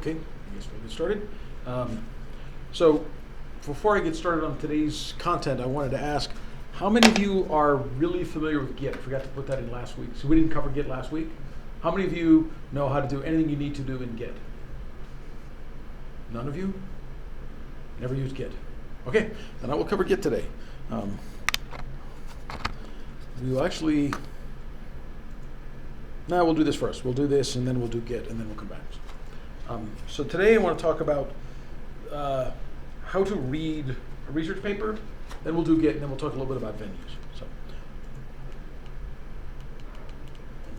Okay, I guess we'll get started. So before I get started on today's content, I wanted to ask, how many of you are really familiar with Git? I forgot to put that in last week. So we didn't cover Git last week. How many of you know how to do anything you need to do in Git? None of you? Never used Git. Okay, then I will cover Git today. We will actually, now we'll do this first. We'll do this and then we'll do Git and then we'll come back. So today I want to talk about how to read a research paper, then we'll do Git, and then we'll talk a little bit about venues. So,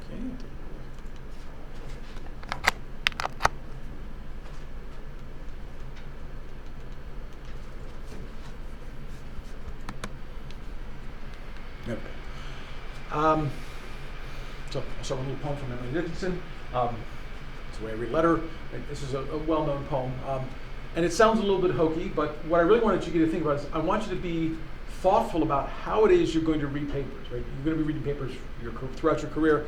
okay. Okay. So I'll start with a little poem from Emily Dickinson. It's the way I read a letter. This is a well-known poem. And it sounds a little bit hokey, but what I really wanted you to think about is I want you to be thoughtful about how it is you're going to read papers, right? You're going to be reading papers throughout your career.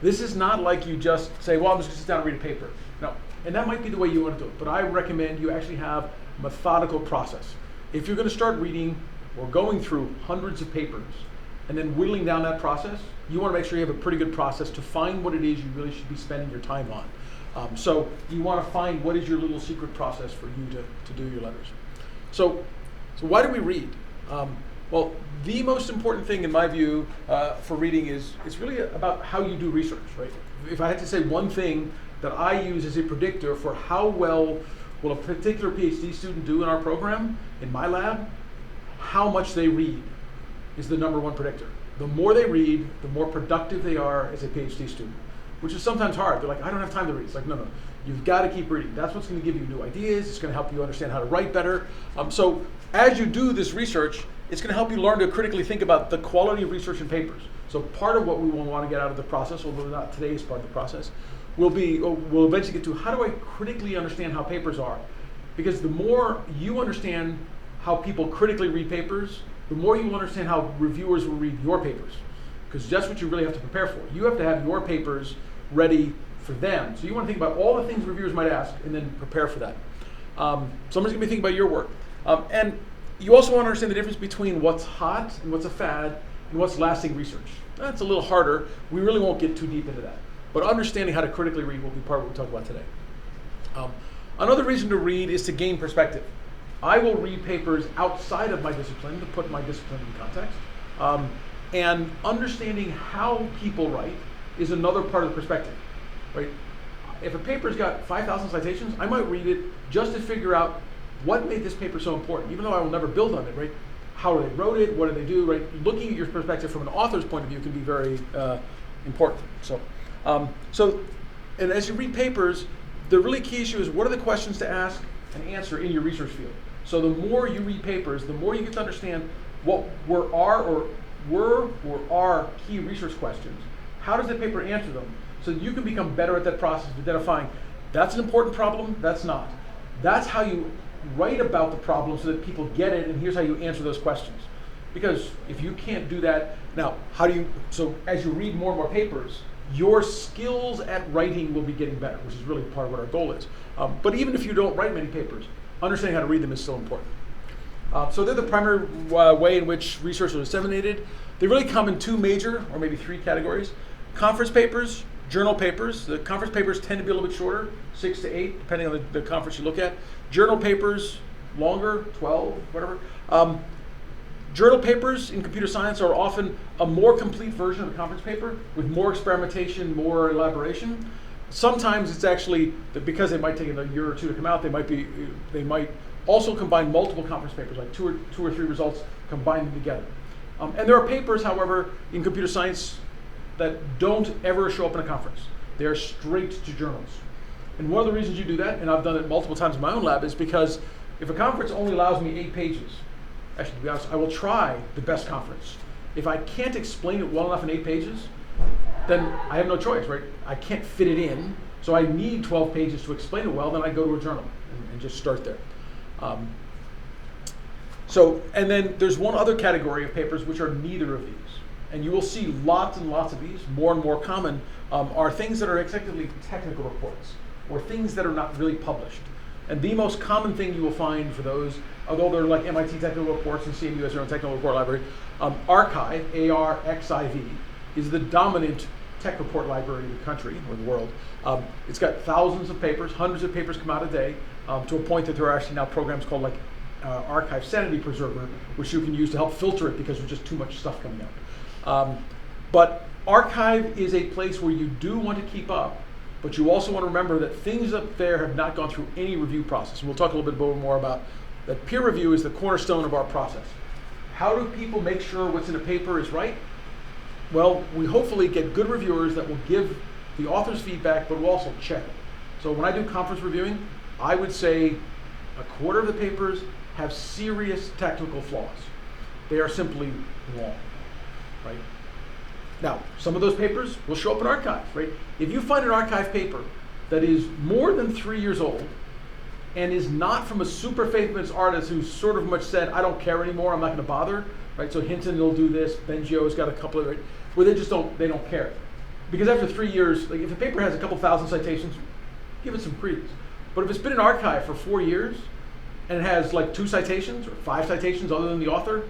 This is not like you just say, well, I'm just going to sit down and read a paper. No, and that might be the way you want to do it, but I recommend you actually have a methodical process. If you're going to start reading or going through hundreds of papers and then whittling down that process, you want to make sure you have a pretty good process to find what it is you really should be spending your time on. So you want to find what is your little secret process for you to do your letters. So why do we read? Well, the most important thing in my view for reading is it's really about how you do research, right? If I had to say one thing that I use as a predictor for how well will a particular PhD student do in our program, in my lab, how much they read is the number one predictor. The more they read, the more productive they are as a PhD student, which is sometimes hard. They're like, I don't have time to read. It's like, no, you've got to keep reading. That's what's going to give you new ideas. It's going to help you understand how to write better. So as you do this research, it's going to help you learn to critically think about the quality of research in papers. So part of what we will want to get out of the process, although not today's part of the process, we'll eventually get to how do I critically understand how papers are? Because the more you understand how people critically read papers, the more you will understand how reviewers will read your papers. Because that's what you really have to prepare for. You have to have your papers ready for them. So you want to think about all the things reviewers might ask and then prepare for that. Somebody's going to be thinking about your work. And you also want to understand the difference between what's hot and what's a fad and what's lasting research. That's a little harder. We really won't get too deep into that. But understanding how to critically read will be part of what we talk about today. Another reason to read is to gain perspective. I will read papers outside of my discipline to put my discipline in context. And understanding how people write is another part of the perspective, right? If a paper's got 5,000 citations, I might read it just to figure out what made this paper so important, even though I will never build on it, right? How they wrote it, what did they do, right? Looking at your perspective from an author's point of view can be very important. So and as you read papers, the really key issue is what are the questions to ask and answer in your research field. So the more you read papers, the more you get to understand what were are key research questions. How does the paper answer them? So you can become better at that process of identifying that's an important problem, that's not. That's how you write about the problem so that people get it, and here's how you answer those questions. Because if you can't do that, now so as you read more and more papers, your skills at writing will be getting better, which is really part of what our goal is. But even if you don't write many papers, understanding how to read them is still important. So they're the primary way in which research is disseminated. They really come in two major, or maybe three categories. Conference papers, journal papers. The conference papers tend to be a little bit shorter, 6 to 8, depending on the conference you look at. Journal papers, longer, 12, whatever. Journal papers in computer science are often a more complete version of a conference paper with more experimentation, more elaboration. Sometimes it's actually, because they might take a year or two to come out, they might also combine multiple conference papers, like two or three results, combine them together. And there are papers, however, in computer science that don't ever show up in a conference. They are straight to journals. And one of the reasons you do that, and I've done it multiple times in my own lab, is because if a conference only allows me 8 pages, actually, to be honest, I will try the best conference. If I can't explain it well enough in 8 pages, then I have no choice, right? I can't fit it in, so I need 12 pages to explain it well, then I go to a journal and just start there. And then there's one other category of papers which are neither of these. And you will see lots and lots of these, more and more common, are things that are effectively technical reports, or things that are not really published. And the most common thing you will find for those, although they're like MIT Technical Reports and CMU has their own technical report library, Archive, A-R-X-I-V, is the dominant tech report library in the country or the world. It's got thousands of papers, hundreds of papers come out a day, to a point that there are actually now programs called like Archive Sanity Preserver, which you can use to help filter it because there's just too much stuff coming out. But Archive is a place where you do want to keep up, but you also want to remember that things up there have not gone through any review process. And we'll talk a little bit more about that. Peer review is the cornerstone of our process. How do people make sure what's in a paper is right? Well, we hopefully get good reviewers that will give the author's feedback, but will also check it. So when I do conference reviewing, I would say a quarter of the papers have serious technical flaws. They are simply wrong, right? Now, some of those papers will show up in Archive, right? If you find an Archive paper that is more than 3 years old and is not from a super famous artist who's sort of much said, I don't care anymore, I'm not gonna bother, right? So Hinton will do this, Bengio's got a couple of, where they just don't care. Because after 3 years, like if a paper has a couple thousand citations, give it some credence. But if it's been in Archive for 4 years and it has like 2 citations or 5 citations other than the author,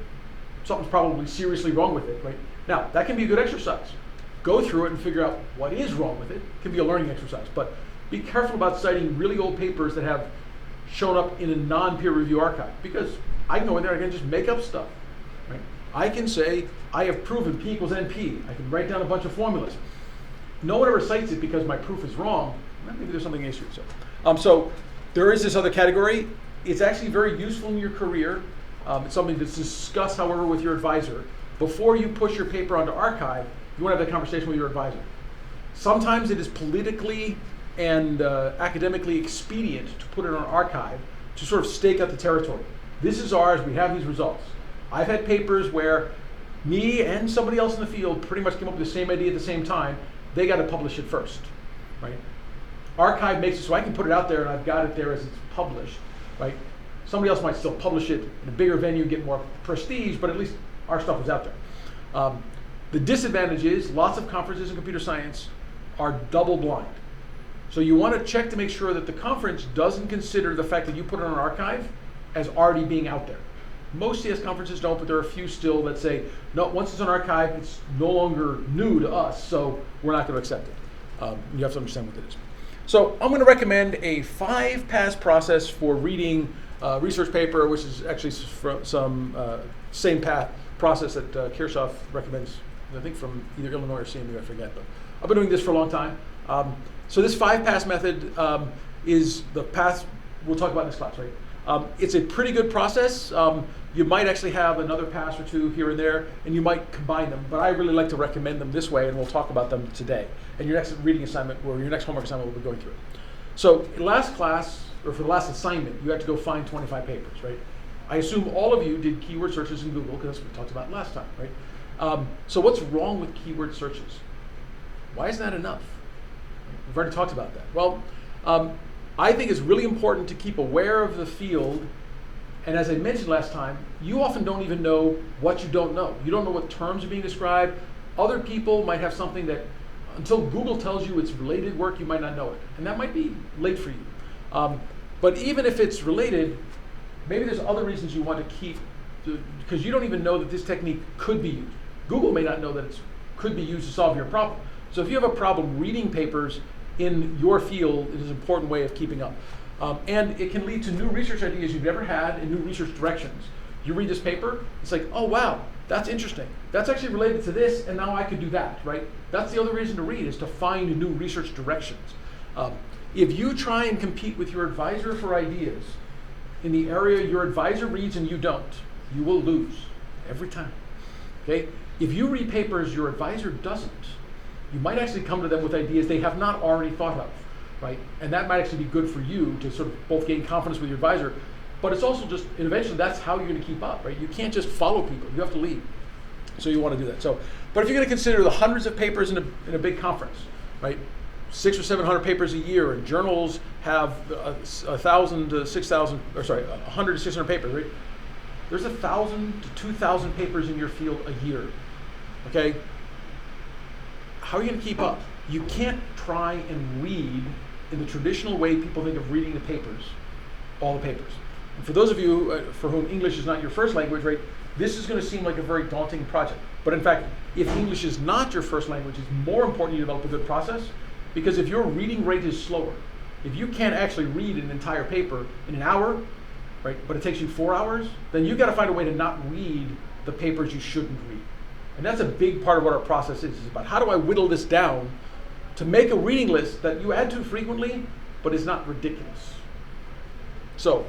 something's probably seriously wrong with it, right? Now, that can be a good exercise. Go through it and figure out what is wrong with it. It can be a learning exercise, but be careful about citing really old papers that have shown up in a non-peer review archive, because I can go in there and I can just make up stuff, right? I can say, I have proven P equals NP. I can write down a bunch of formulas. No one ever cites it because my proof is wrong. Well, maybe there's something issue. So there is this other category. It's actually very useful in your career. It's something to discuss, however, with your advisor. Before you push your paper onto Archive, you want to have that conversation with your advisor. Sometimes it is politically and academically expedient to put it on Archive to sort of stake out the territory. This is ours, we have these results. I've had papers where me and somebody else in the field pretty much came up with the same idea at the same time. They got to publish it first, right? Archive makes it so I can put it out there and I've got it there as it's published, right? Somebody else might still publish it in a bigger venue, get more prestige, but at least our stuff is out there. The disadvantage is lots of conferences in computer science are double blind. So you want to check to make sure that the conference doesn't consider the fact that you put it on an Archive as already being out there. Most CS conferences don't, but there are a few still that say, no, once it's on Archive, it's no longer new to us, so we're not going to accept it. You have to understand what it is. So I'm going to recommend a 5-pass process for reading research paper, which is actually some same path process that Kirchhoff recommends, I think from either Illinois or CMU, I forget, but I've been doing this for a long time. So this 5-pass method is the path we'll talk about in this class, right? It's a pretty good process. You might actually have another pass or two here and there, and you might combine them, but I really like to recommend them this way, and we'll talk about them today. And your next reading assignment, or your next homework assignment, we'll be going through it. So in last class, or for the last assignment, you had to go find 25 papers, right? I assume all of you did keyword searches in Google, because that's what we talked about last time, right? So what's wrong with keyword searches? Why isn't that enough? We've already talked about that. Well, I think it's really important to keep aware of the field. And as I mentioned last time, you often don't even know what you don't know. You don't know what terms are being described. Other people might have something that, until Google tells you it's related work, you might not know it. And that might be late for you. But even if it's related, maybe there's other reasons you want to keep, because you don't even know that this technique could be used. Google may not know that it could be used to solve your problem. So if you have a problem reading papers in your field, it is an important way of keeping up. And it can lead to new research ideas you've never had and new research directions. You read this paper, it's like, oh wow, that's interesting. That's actually related to this, and now I could do that, right? That's the other reason to read, is to find new research directions. If you try and compete with your advisor for ideas in the area your advisor reads and you don't, you will lose every time, okay? If you read papers your advisor doesn't, you might actually come to them with ideas they have not already thought of, right? And that might actually be good for you to sort of both gain confidence with your advisor, but it's also just, and eventually that's how you're gonna keep up, right? You can't just follow people, you have to lead. So you wanna do that. So, but if you're gonna consider the hundreds of papers in a big conference, right? 600 or 700 papers a year, and journals have 1,000 to 6,000, or sorry, 100 to 600 papers, right? There's 1,000 to 2,000 papers in your field a year, okay? How are you gonna keep up? You can't try and read in the traditional way people think of reading the papers, all the papers. And for those of you for whom English is not your first language, right, this is going to seem like a very daunting project. But in fact, if English is not your first language, it's more important you develop a good process, because if your reading rate is slower, if you can't actually read an entire paper in an hour, right, but it takes you 4 hours, then you've got to find a way to not read the papers you shouldn't read. And that's a big part of what our process is about how do I whittle this down to make a reading list that you add to frequently, but is not ridiculous. So,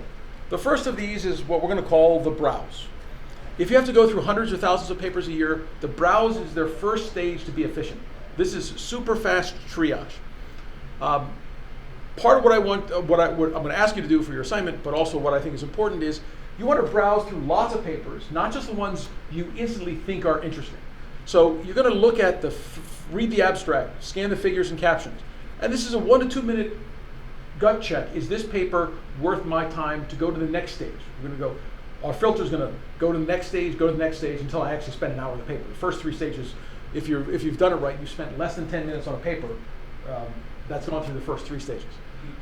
the first of these is what we're going to call the browse. If you have to go through hundreds or thousands of papers a year, the browse is their first stage to be efficient. This is super fast triage. Part of what I'm going to ask you to do for your assignment, but also what I think is important, is you want to browse through lots of papers, not just the ones you instantly think are interesting. So you're going to look at read the abstract, scan the figures and captions. And this is a 1 to 2 minute gut check. Is this paper worth my time to go to the next stage? We're going to go, our filter is going to go to the next stage, go to the next stage until I actually spend an hour on the paper. The first 3 stages, if you've done it right, you spent less than 10 minutes on a paper, that's gone through the first 3 stages.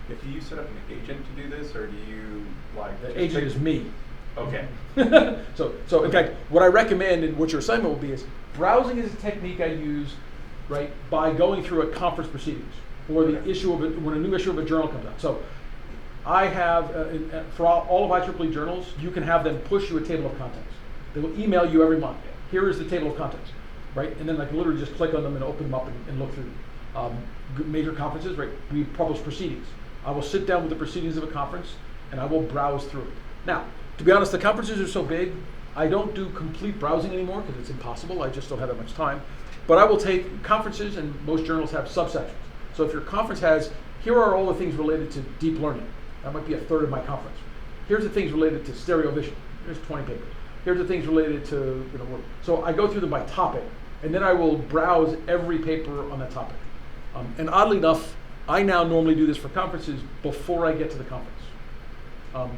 Do you set up an agent to do this, or do you like? The agent is me. Okay. So in fact, what I recommend and what your assignment will be is browsing is a technique I use, right, by going through a conference proceedings or the issue of when a new issue of a journal comes out. So I have for all of IEEE journals, you can have them push you a table of contents. They will email you every month. Here is the table of contents, right, and then I can literally just click on them and open them up and look through them. Major conferences, right? We publish proceedings. I will sit down with the proceedings of a conference and I will browse through it. Now, to be honest, the conferences are so big, I don't do complete browsing anymore because it's impossible. I just don't have that much time. But I will take conferences, and most journals have subsections. So if your conference has, here are all the things related to deep learning. That might be a third of my conference. Here's the things related to stereo vision. Here's 20 papers. Here's the things related to, so I go through them by topic, and then I will browse every paper on that topic. And oddly enough, I now normally do this for conferences before I get to the conference.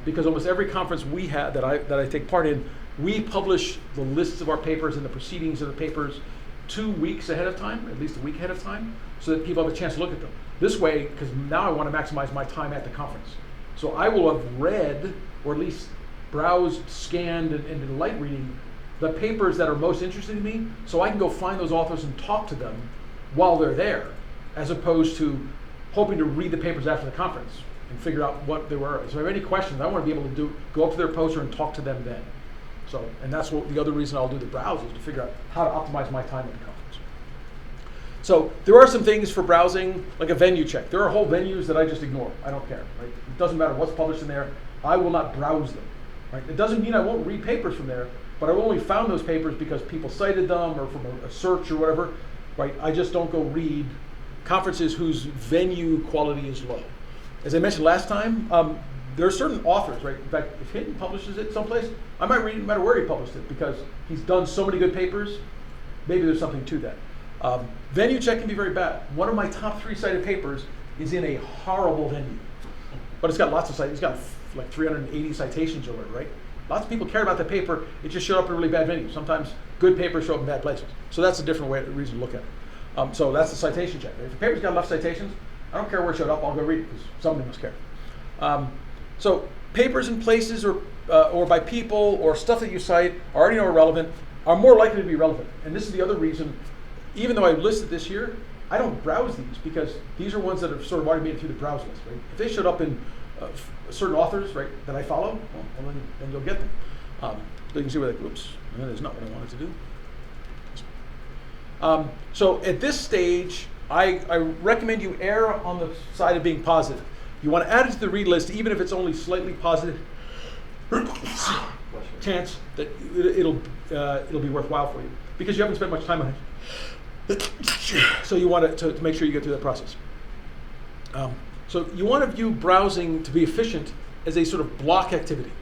Because almost every conference we have that I take part in, we publish the lists of our papers and the proceedings of the papers 2 weeks ahead of time, at least a week ahead of time, so that people have a chance to look at them. This way, because now I want to maximize my time at the conference. So I will have read, or at least browsed, scanned, and in light reading, the papers that are most interesting to me, so I can go find those authors and talk to them while they're there, as opposed to hoping to read the papers after the conference and figure out what they were. So if I have any questions, I want to be able to go up to their poster and talk to them then. So, and that's what the other reason I'll do the browse is to figure out how to optimize my time at the conference. So there are some things for browsing, like a venue check. There are whole venues that I just ignore. I don't care. Right? It doesn't matter what's published in there. I will not browse them. Right? It doesn't mean I won't read papers from there, but I've only found those papers because people cited them or from a search or whatever. Right? I just don't go read conferences whose venue quality is low. As I mentioned last time, there are certain authors, right? In fact, if Hinton publishes it someplace, I might read it no matter where he published it because he's done so many good papers. Maybe there's something to that. Venue check can be very bad. One of my top 3 cited papers is in a horrible venue, but it's got lots of citations. It's got like 380 citations or whatever, right? Lots of people cared about the paper. It just showed up in a really bad venue. Sometimes good papers show up in bad places. So that's a different reason to look at it. So that's the citation check. If the paper's got enough citations, I don't care where it showed up, I'll go read it because somebody must care. So papers in places or by people or stuff that you cite already know are relevant are more likely to be relevant. And this is the other reason, even though I listed this here, I don't browse these because these are ones that have sort of already made it through the browse list. Right? If they showed up in certain authors, right, that I follow, well then you'll get them. So you can see where that, oops, that is not what I wanted to do. So at this stage, I recommend you err on the side of being positive. You want to add it to the read list, even if it's only slightly positive chance that it'll be worthwhile for you because you haven't spent much time on it. So you want to make sure you get through that process. So you want to view browsing to be efficient as a sort of block activity.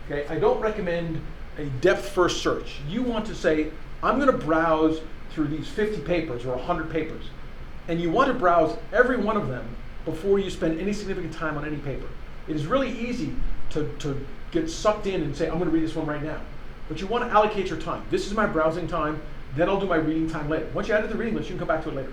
Okay, I don't recommend a depth-first search. You want to say, I'm going to browse through these 50 papers or 100 papers. And you want to browse every one of them before you spend any significant time on any paper. It is really easy to get sucked in and say, I'm going to read this one right now. But you want to allocate your time. This is my browsing time, then I'll do my reading time later. Once you add it to the reading list, you can come back to it later.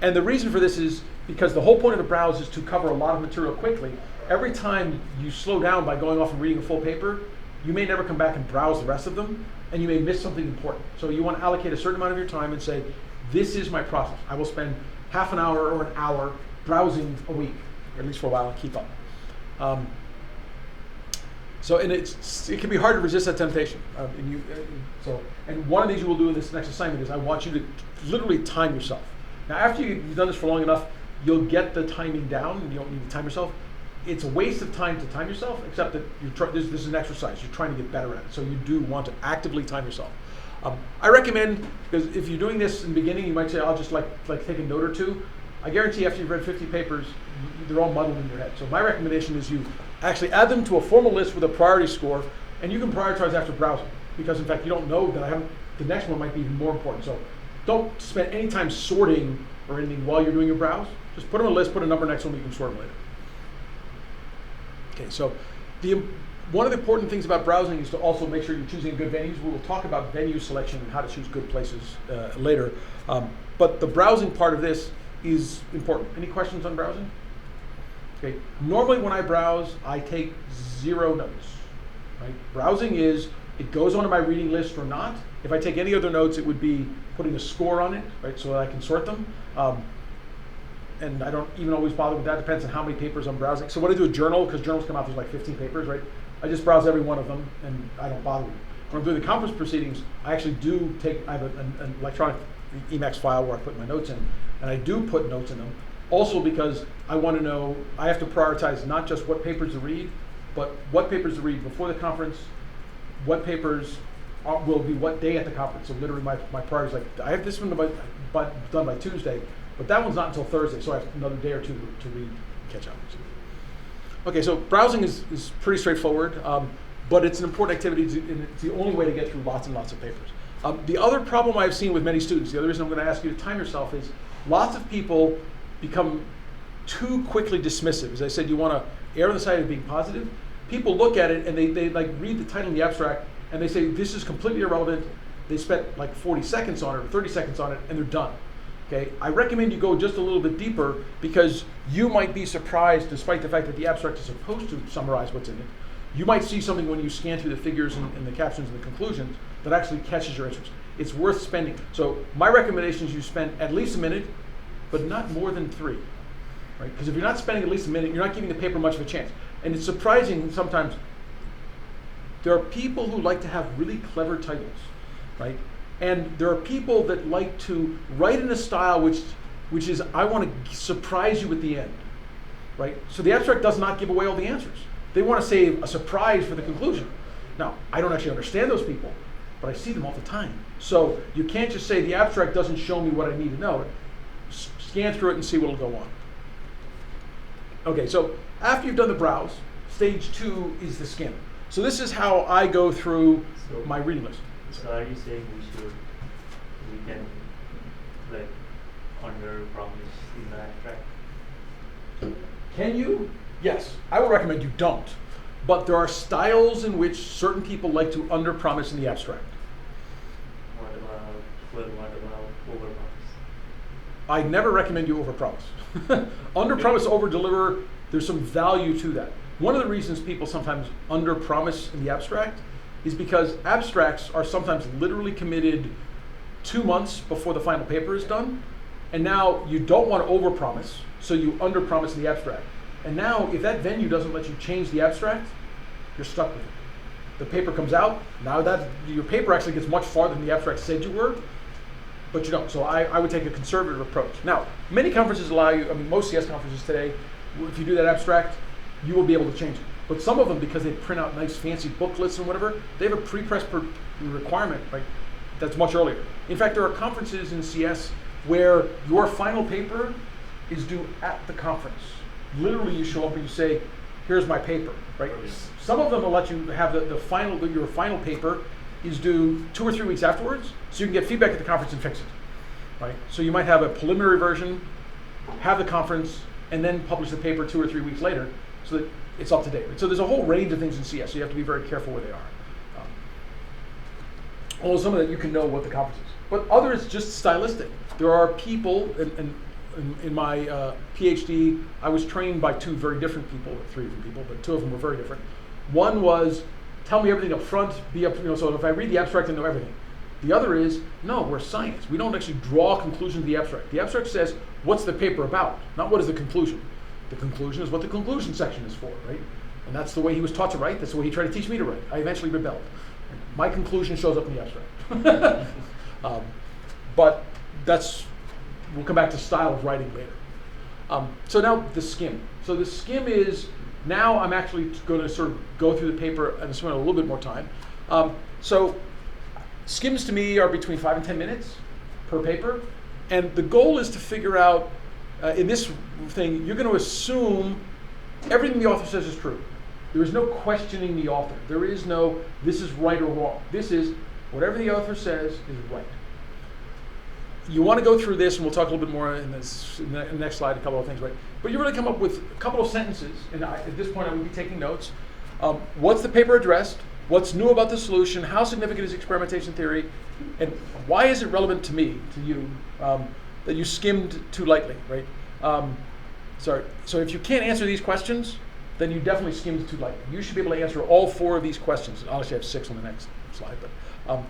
And the reason for this is because the whole point of the browse is to cover a lot of material quickly. Every time you slow down by going off and reading a full paper, you may never come back and browse the rest of them, and you may miss something important. So you want to allocate a certain amount of your time and say, this is my process. I will spend half an hour or an hour browsing a week, or at least for a while, and keep up. And it can be hard to resist that temptation. And one of the things you will do in this next assignment is I want you to literally time yourself. Now, after you've done this for long enough, you'll get the timing down, and you don't need to time yourself. It's a waste of time to time yourself, except that this is an exercise. You're trying to get better at it, so you do want to actively time yourself. I recommend, because if you're doing this in the beginning, you might say, I'll just like take a note or two. I guarantee after you've read 50 papers, they're all muddled in your head. So my recommendation is you actually add them to a formal list with a priority score, and you can prioritize after browsing, because in fact you don't know that the next one might be even more important. So don't spend any time sorting or anything while you're doing your browse. Just put them on a list, put a number next to them, you can sort them later. Okay, so one of the important things about browsing is to also make sure you're choosing good venues. We will talk about venue selection and how to choose good places later. But the browsing part of this is important. Any questions on browsing? Okay. Normally when I browse, I take 0 notes. Right? Browsing is, it goes onto my reading list or not. If I take any other notes, it would be putting a score on it, right, so that I can sort them. And I don't even always bother with that. Depends on how many papers I'm browsing. So when I do a journal, because journals come out, there's like 15 papers, right? I just browse every one of them, and I don't bother with it. When I'm doing the conference proceedings, I actually do I have an electronic Emacs file where I put my notes in, and I do put notes in them. Also because I want to know, I have to prioritize not just what papers to read, but what papers to read before the conference, what papers will be what day at the conference. So literally my priority is like, I have this one done by Tuesday, but that one's not until Thursday, so I have another day or two to read, catch up. Okay, so browsing is pretty straightforward, but it's an important activity, and it's the only way to get through lots and lots of papers. The other problem I've seen with many students, the other reason I'm going to ask you to time yourself, is lots of people become too quickly dismissive. As I said, you want to err on the side of being positive. People look at it and they like read the title in the abstract and they say, this is completely irrelevant. They spent like 40 seconds on it or 30 seconds on it and they're done. Okay, I recommend you go just a little bit deeper because you might be surprised, despite the fact that the abstract is supposed to summarize what's in it. You might see something when you scan through the figures and the captions and the conclusions that actually catches your interest. It's worth spending. So my recommendation is you spend at least a minute, but not more than 3. Right? Because if you're not spending at least a minute, you're not giving the paper much of a chance. And it's surprising sometimes, there are people who like to have really clever titles, right? And there are people that like to write in a style which is, I want to surprise you at the end, right? So the abstract does not give away all the answers. They want to save a surprise for the conclusion. Now, I don't actually understand those people, but I see them all the time. So you can't just say the abstract doesn't show me what I need to know. Scan through it and see what will go on. Okay, so after you've done the browse, stage 2 is the skim. So this is how I go through my reading list. So are you saying we can like under promise in the abstract? Can you? Yes, I would recommend you don't. But there are styles in which certain people like to under promise in the abstract. What about over promise? I never recommend you over promise. Under promise, over deliver, there's some value to that. One of the reasons people sometimes under promise in the abstract is because abstracts are sometimes literally committed 2 months before the final paper is done. And now you don't want to over promise, so you under promise in the abstract. And now if that venue doesn't let you change the abstract, you're stuck with it. The paper comes out, now that your paper actually gets much farther than the abstract said you were, but you don't. So I would take a conservative approach. Now, many conferences allow you, most CS conferences today, if you do that abstract, you will be able to change it. But some of them, because they print out nice fancy booklets and whatever, they have a pre-press requirement, right, that's much earlier. In fact, there are conferences in CS where your final paper is due at the conference. Literally, you show up and you say, here's my paper, right? Some of them will let you have your final paper is due 2 or 3 weeks afterwards, so you can get feedback at the conference and fix it, right? So you might have a preliminary version, have the conference, and then publish the paper 2 or 3 weeks later, so that it's up to date. So there's a whole range of things in CS, so you have to be very careful where they are. Although some of that you can know what the conference is, but others just stylistic. There are people, and in my PhD, I was trained by two very different people, or three different people, but two of them were very different. One was, tell me everything up front, so if I read the abstract, I know everything. The other is, no, we're science. We don't actually draw conclusions to the abstract. The abstract says, what's the paper about? Not what is the conclusion. The conclusion is what the conclusion section is for, right? And that's the way he was taught to write. That's the way he tried to teach me to write. I eventually rebelled. My conclusion shows up in the abstract. But we'll come back to style of writing later. So now the skim. So the skim is, now I'm actually going to sort of go through the paper and spend a little bit more time. So skims to me are between 5 and 10 minutes per paper. And the goal is to figure out, in this thing, you're going to assume everything the author says is true. There is no questioning the author. There is no, this is right or wrong. This is, whatever the author says is right. You want to go through this, and we'll talk a little bit more in the next slide, a couple of things, right? But you're going to come up with a couple of sentences, and at this point I would be taking notes. What's the paper addressed? What's new about the solution? How significant is experimentation theory? And why is it relevant to me, to you, that you skimmed too lightly, right? So if you can't answer these questions, then you definitely skimmed too lightly. You should be able to answer all 4 of these questions. I'll actually have 6 on the next slide. But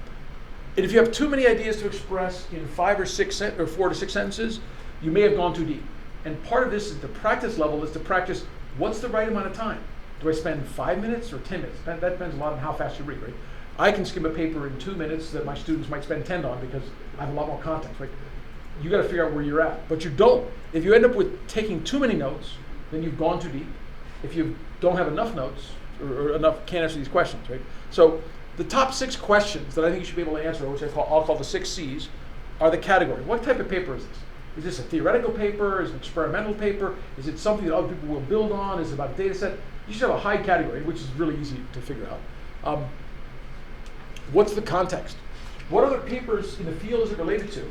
and if you have too many ideas to express in 5 or 6 or 4 to 6 sentences, you may have gone too deep. And part of this is the practice level is to practice what's the right amount of time. Do I spend 5 minutes or 10 minutes? That depends a lot on how fast you read, right? I can skim a paper in 2 minutes that my students might spend 10 on because I have a lot more context, right? You got to figure out where you're at. But you don't, if you end up with taking too many notes, then you've gone too deep. If you don't have enough notes or enough, can't answer these questions, right? So the top 6 questions that I think you should be able to answer, which I'll call the 6 C's, are the category. What type of paper is this? Is this a theoretical paper? Is it an experimental paper? Is it something that other people will build on? Is it about a data set? You should have a high category, which is really easy to figure out. What's the context? What other papers in the field is it related to?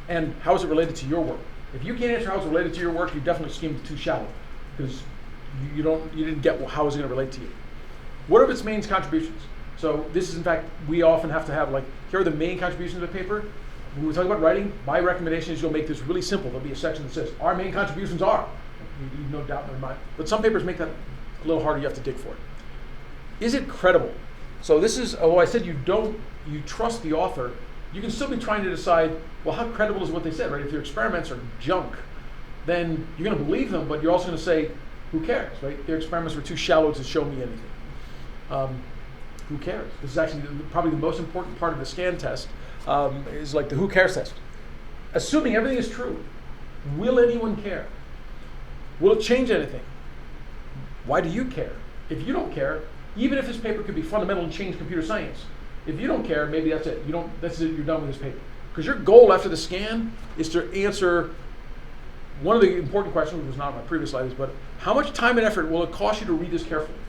And how is it related to your work? If you can't answer how it's related to your work, you definitely skimmed too shallow, because you didn't get how is it going to relate to you. What are its main contributions? So this is, in fact, we often have to have, like, here are the main contributions of the paper. When we talk about writing, my recommendation is you'll make this really simple. There'll be a section that says, our main contributions are. You no doubt in your mind. But some papers make that a little harder. You have to dig for it. Is it credible? So this is, I said you trust the author, you can still be trying to decide, well, how credible is what they said, right? If your experiments are junk, then you're going to believe them, but you're also going to say, who cares, right? Their experiments were too shallow to show me anything. Who cares? This is actually probably the most important part of the scan test, is like the who cares test. Assuming everything is true, will anyone care? Will it change anything? Why do you care? If you don't care, even if this paper could be fundamental and change computer science, if you don't care, maybe that's it. That's it. You're done with this paper. Because your goal after the scan is to answer one of the important questions, which was not on my previous slides, but how much time and effort will it cost you to read this carefully?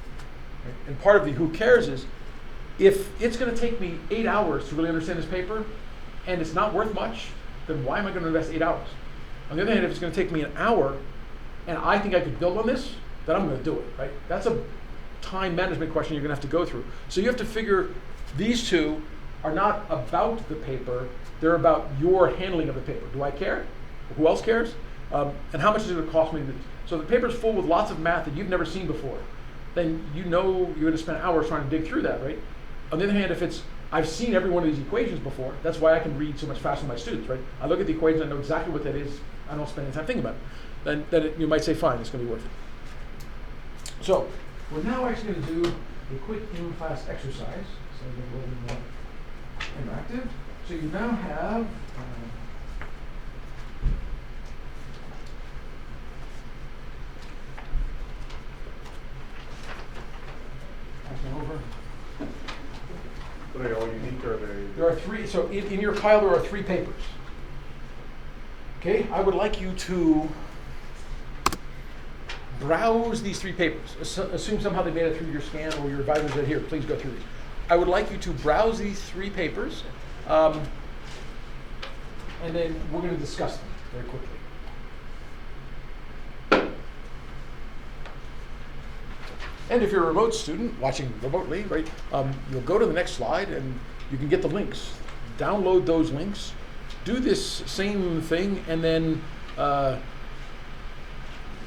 Right? And part of the who cares is, if it's going to take me 8 hours to really understand this paper, and it's not worth much, then why am I going to invest 8 hours? On the other hand, if it's going to take me an hour, and I think I could build on this, then I'm going to do it, right? That's a time management question you're going to have to go through. So you have to figure these two are not about the paper, they're about your handling of the paper. Do I care? Who else cares? And how much is it going to cost me to do this? So the paper's full with lots of math that you've never seen before. Then you know you're going to spend hours trying to dig through that, right? On the other hand, if it's, I've seen every one of these equations before, that's why I can read so much faster than my students, right? I look at the equations, I know exactly what that is, I don't spend any time thinking about it. Then you might say, fine, it's going to be worth it. So we're now actually going to do a quick in-class exercise, so a little bit more interactive. So you now have over. Are they all unique, or are they? There are 3. So in your pile there are 3 papers. Okay, I would like you to browse these 3 papers. Assume somehow they made it through your scan, or your advisor said, here, please go through these. I would like you to browse these 3 papers, and then we're going to discuss them very quickly. And if you're a remote student watching remotely, right, you'll go to the next slide and you can get the links. Download those links, do this same thing, and then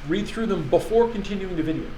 read through them before continuing the video.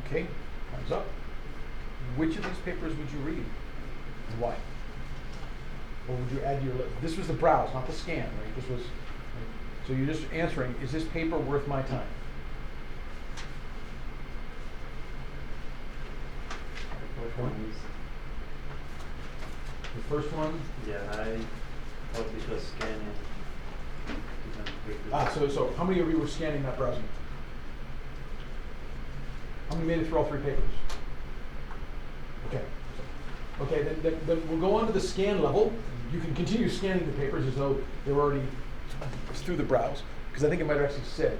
Okay, time's up. Which of these papers would you read and why? Or would you add to your list? This was the browse, not the scan, right? This was, so you're just answering, is this paper worth my time? The first one is, The first one? yeah, I thought this was scanning. So how many of you were scanning that browsing? How many made it through all three papers? Okay. Okay, then we'll go on to the scan level. You can continue scanning the papers as though they were already through the browse, because I think it might have actually said.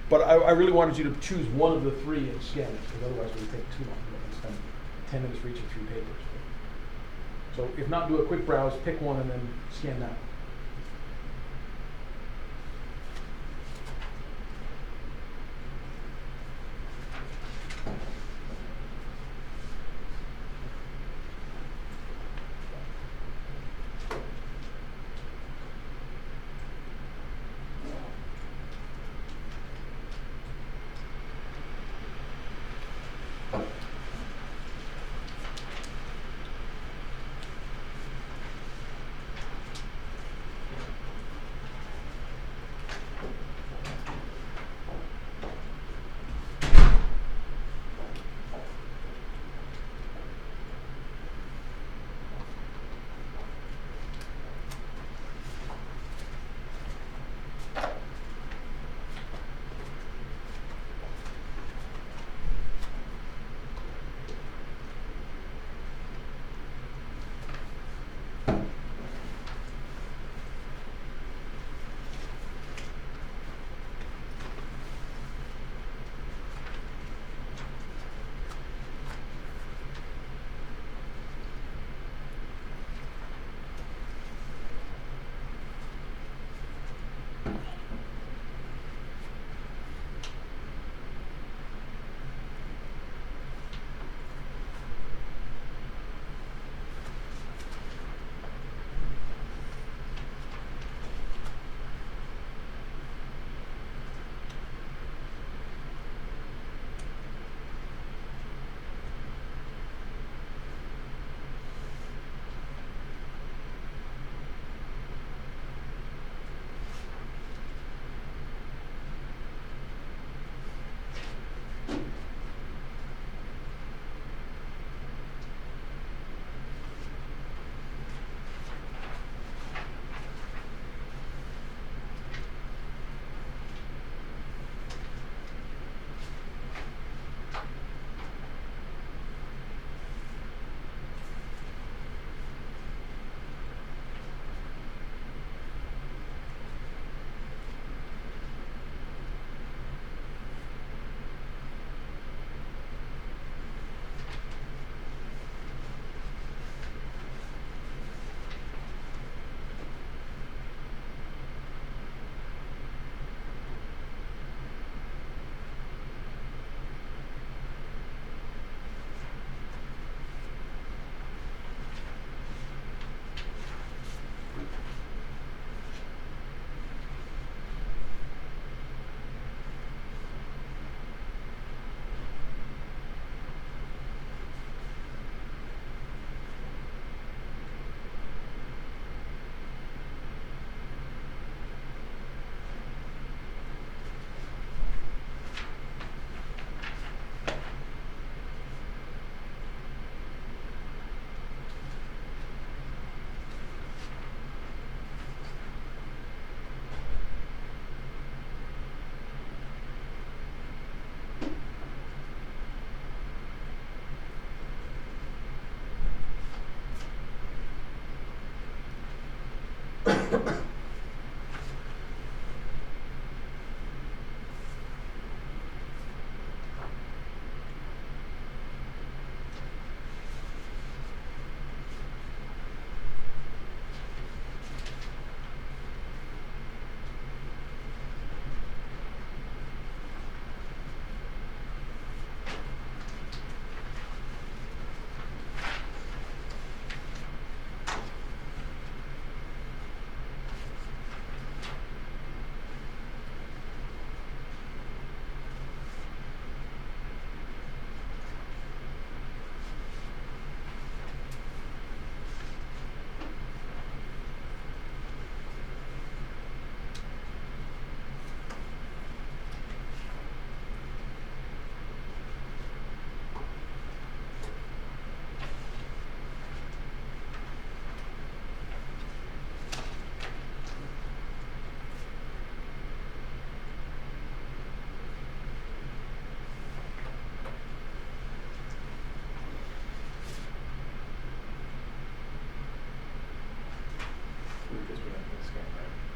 But I really wanted you to choose one of the three and scan it, because otherwise it would take too long. We're going to spend 10 minutes for each of three papers. So if not, do a quick browse, pick one, and then scan that.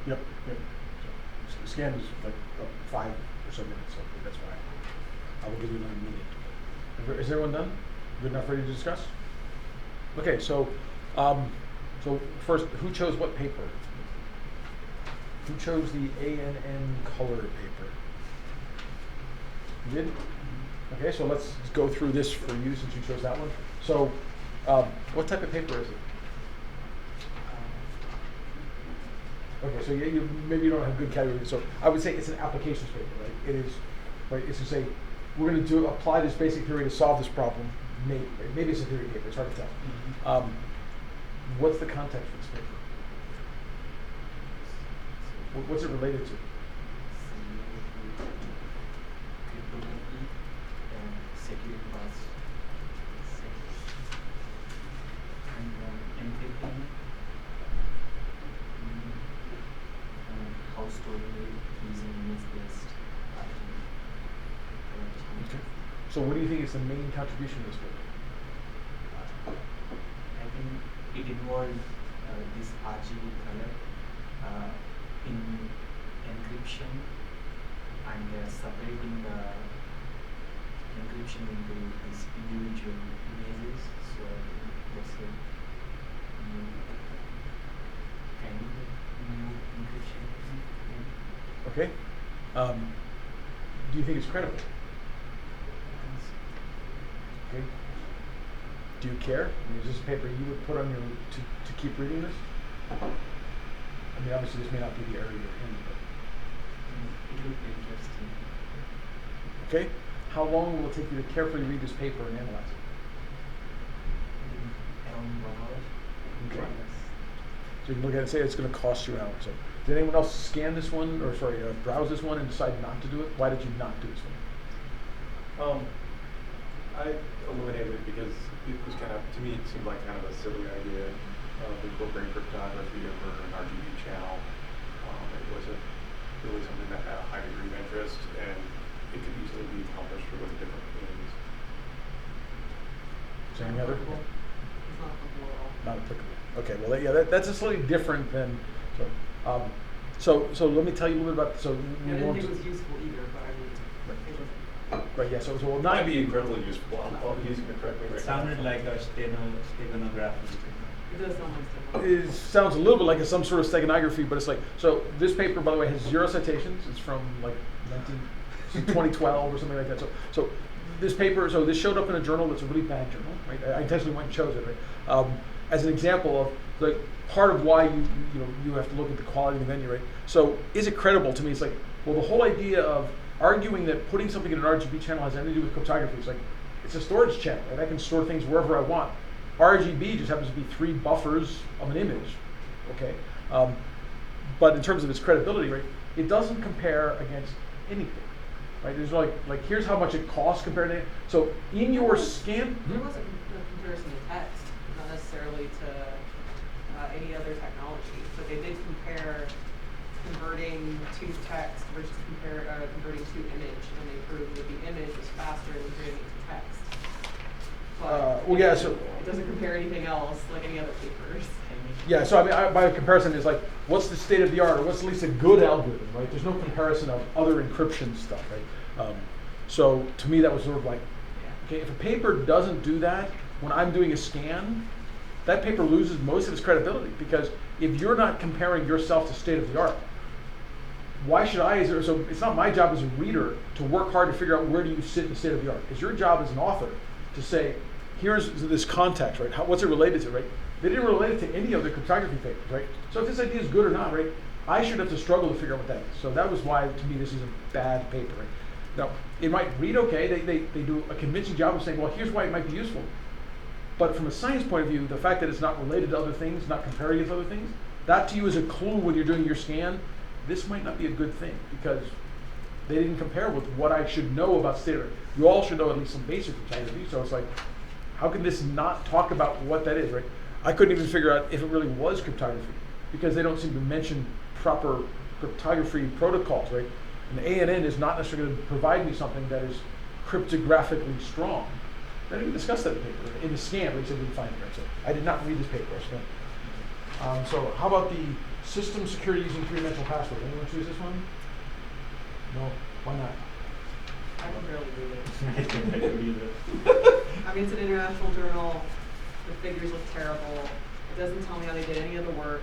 Yep. So, scan is like 5 or so minutes, so that's why I will give you another minute. Is everyone done? Good enough, ready to discuss? Okay, so first, who chose what paper? Who chose the ANN color paper? You did? Okay, so let's go through this for you since you chose that one. So, what type of paper is it? Okay, so maybe you don't have good category. So I would say it's an applications paper, right? It is, right? It's to say we're going to apply this basic theory to solve this problem. Maybe, right? Maybe it's a theory paper. It's hard to tell. What's the context for this paper? What's it related to? Security costs, and encrypting, how storage using image-based. Okay. So what do you think is the main contribution to this paper? I think it involved this RGB color in encryption and separating the encryption into these individual images. So I think that's a new kind of new encryption. Okay. Do you think it's credible? Okay. Do you care? I mean, is this a paper you would put on your to keep reading this? I mean, obviously this may not be the area you're in, but It would be interesting. okay. How long will it take you to carefully read this paper and analyze it? Around 1 hour. Okay. More or less. So you can look at it and say it's going to cost you an hour. So did anyone else scan this one, or sorry, browse this one and decide not to do it? Why did you not do this one? I eliminated it because it was kind of, to me, it seemed like kind of a silly idea of incorporating cryptography over an RGB channel. It wasn't really something that had a high degree of interest, and it could easily be accomplished with different means. Is there any other? It's not applicable at all. Not applicable. Okay, well, yeah, that's a slightly different than, so let me tell you a little bit about, so I we didn't won't. think it was useful either, but I mean, it wasn't. Right, yeah, so we'll It not might be incredibly useful. I'm using it correctly It right sounded now. like a steganography. It does sound like similar. It sounds a little bit like some sort of steganography, but it's like, so this paper, by the way, has 0 citations. It's from like 2012 or something like that. So this paper, so this showed up in a journal that's a really bad journal, right? I intentionally went and chose it, right? As an example of like part of why you have to look at the quality of the venue, right? So is it credible? To me, it's like, well, the whole idea of arguing that putting something in an RGB channel has anything to do with cryptography. It's like, it's a storage channel, right? I can store things wherever I want. RGB just happens to be 3 buffers of an image, okay? But in terms of its credibility, right, it doesn't compare against anything, right? There's like here's how much it costs compared to, so in your scan, There was a comparison to text, not necessarily to any other technology, but they did compare converting to text versus converting to image, and they proved that the image was faster than converting it to text. But well, yeah, so it doesn't compare anything else like any other papers. yeah, so I mean, by comparison, is like, what's the state of the art, or what's at least a good algorithm, right? There's no comparison of other encryption stuff, right? So to me, that was sort of like, okay, if a paper doesn't do that when I'm doing a scan, that paper loses most of its credibility, because if you're not comparing yourself to state of the art, why should I? So it's not my job as a reader to work hard to figure out where do you sit in the state of the art. It's your job as an author to say, here's this context, right? What's it related to, right? They didn't relate it to any of the cryptography papers, right? So if this idea is good or not, right, I should have to struggle to figure out what that is. So that was why, to me, this is a bad paper, right? Now, it might read okay. They do a convincing job of saying, well, here's why it might be useful. But from a science point of view, the fact that it's not related to other things, not comparing against other things, that to you is a clue when you're doing your scan. This might not be a good thing, because they didn't compare with what I should know about state of the art. You all should know at least some basic cryptography. So it's like, how can this not talk about what that is, right? I couldn't even figure out if it really was cryptography, because they don't seem to mention proper cryptography protocols, right? And ANN is not necessarily going to provide me something that is cryptographically strong. I didn't even discuss that in the paper. In the scan, they said we didn't find it, right? So I did not read this paper, I scanned. So how about the System security using three-dimensional password. Anyone choose this one? No. Why not? I can barely read it. I can read it. I mean, it's an international journal. The figures look terrible. It doesn't tell me how they did any of the work.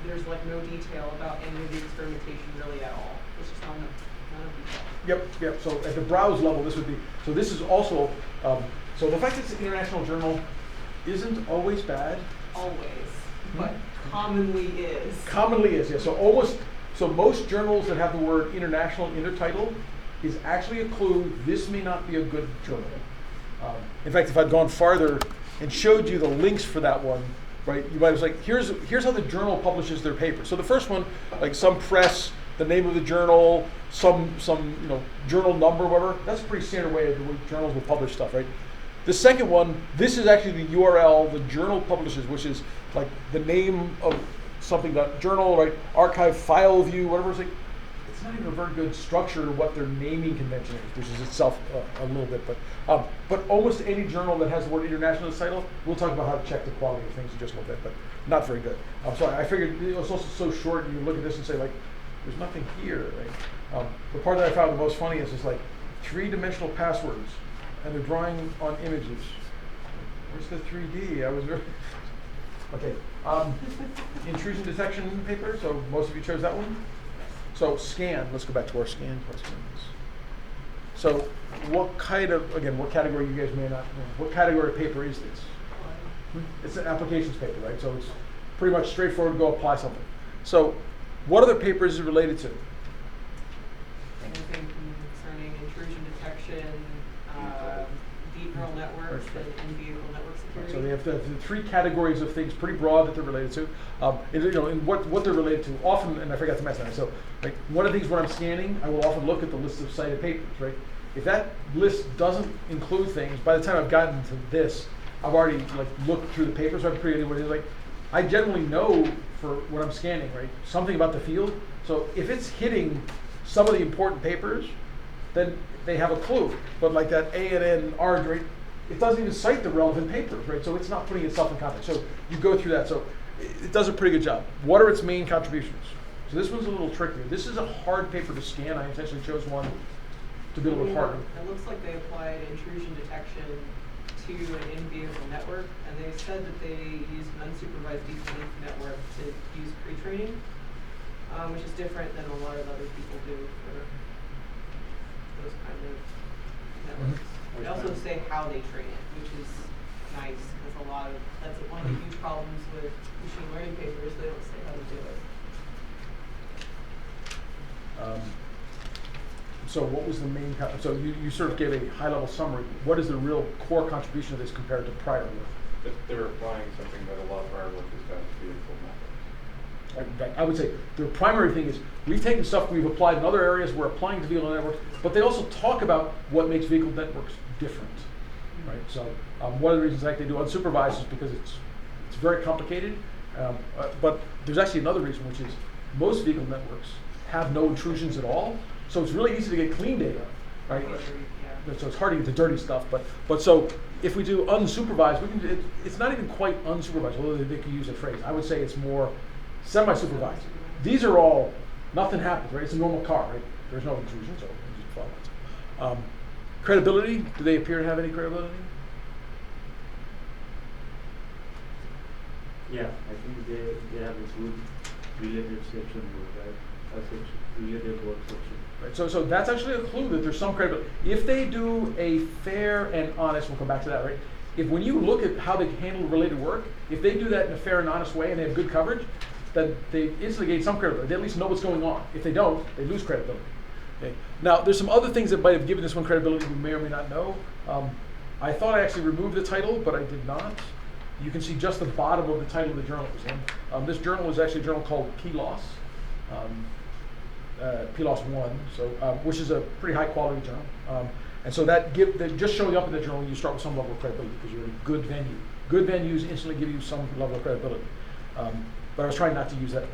There's like no detail about any of the experimentation really at all. It's just not enough detail. Yep. So at the browse level, this would be, so this is also, so the fact that it's an international journal isn't always bad. Always, but commonly is. Commonly is, yeah. So most journals that have the word international in their title is actually a clue this may not be a good journal. In fact, if I'd gone farther and showed you the links for that one, right, you might have like, here's how the journal publishes their paper. So the first one, like some press, the name of the journal, some journal number, whatever. That's a pretty standard way of the way journals will publish stuff, right? The second one, this is actually the URL the journal publishes, which is like the name of something, journal, right? Archive, file view, whatever. It's like, it's not even a very good structure to what their naming convention is, which is itself a little bit. But almost any journal that has the word international in its title, we'll talk about how to check the quality of things in just a little bit, but not very good. So I figured it was also so short, you look at this and say like, there's nothing here, right? The part that I found the most funny is just like three-dimensional passwords, and they're drawing on images. Where's the 3D? Okay. Intrusion detection paper. So most of you chose that one. So scan. Let's go back to our scan questions. So what category you guys may not know? What category of paper is this? It's an applications paper, right? So it's pretty much straightforward. Go apply something. So what other papers is it related to? Anything concerning intrusion detection, deep neural networks, and in-vehicle network security. So they have the three categories of things, pretty broad, that they're related to. And what they're related to, often, and I forgot to mention that. So, like, one of the things when I'm scanning, I will often look at the list of cited papers, right? If that list doesn't include things, by the time I've gotten to this, I've already like looked through the papers. I've created what it is like. I generally know for when I'm scanning, right, something about the field. So if it's hitting some of the important papers, then they have a clue. But like that A and N R, right, it doesn't even cite the relevant papers, right? So it's not putting itself in context. So you go through that. So it does a pretty good job. What are its main contributions? So this one's a little trickier. This is a hard paper to scan. I intentionally chose one to be a little harder. It looks like they applied intrusion detection to an in-vehicle network, and they said that they used an unsupervised deep learning network to use pre-training, which is different than a lot of other people do for those kind of networks. They also say how they train it, which is nice, because that's one of the huge problems with machine learning papers. They don't say how to do it. So what was the main, so you sort of gave a high-level summary. What is the real core contribution of this compared to prior work? They're applying something that a lot of our work is done to vehicle networks. I would say their primary thing is we've taken stuff we've applied in other areas, we're applying to vehicle networks, but they also talk about what makes vehicle networks different, right? So one of the reasons like they do unsupervised is because it's very complicated, but there's actually another reason, which is most vehicle networks have no intrusions at all. So it's really easy to get clean data, right? Yeah. So it's hard to get the dirty stuff, but so if we do unsupervised, it's not even quite unsupervised, although they could use a phrase. I would say it's more semi-supervised. These are all, nothing happens, right? It's a normal car, right? There's no intrusion, so you just follow it. Credibility, do they appear to have any credibility? Yeah, I think they have a good related section, right? A section, related work section. Right, so that's actually a clue that there's some credibility. If they do a fair and honest, we'll come back to that, right? If when you look at how they handle related work, if they do that in a fair and honest way and they have good coverage, then they instantly gain some credibility. They at least know what's going on. If they don't, they lose credibility. Okay. Now, there's some other things that might have given this one credibility we may or may not know. I thought I actually removed the title, but I did not. You can see just the bottom of the title of the journal it was in. This journal is actually a journal called PLOS. PLOS 1, so which is a pretty high quality journal, and so that just showing up in the journal, you start with some level of credibility because you're in a good venue. Good venues instantly give you some level of credibility, but I was trying not to use that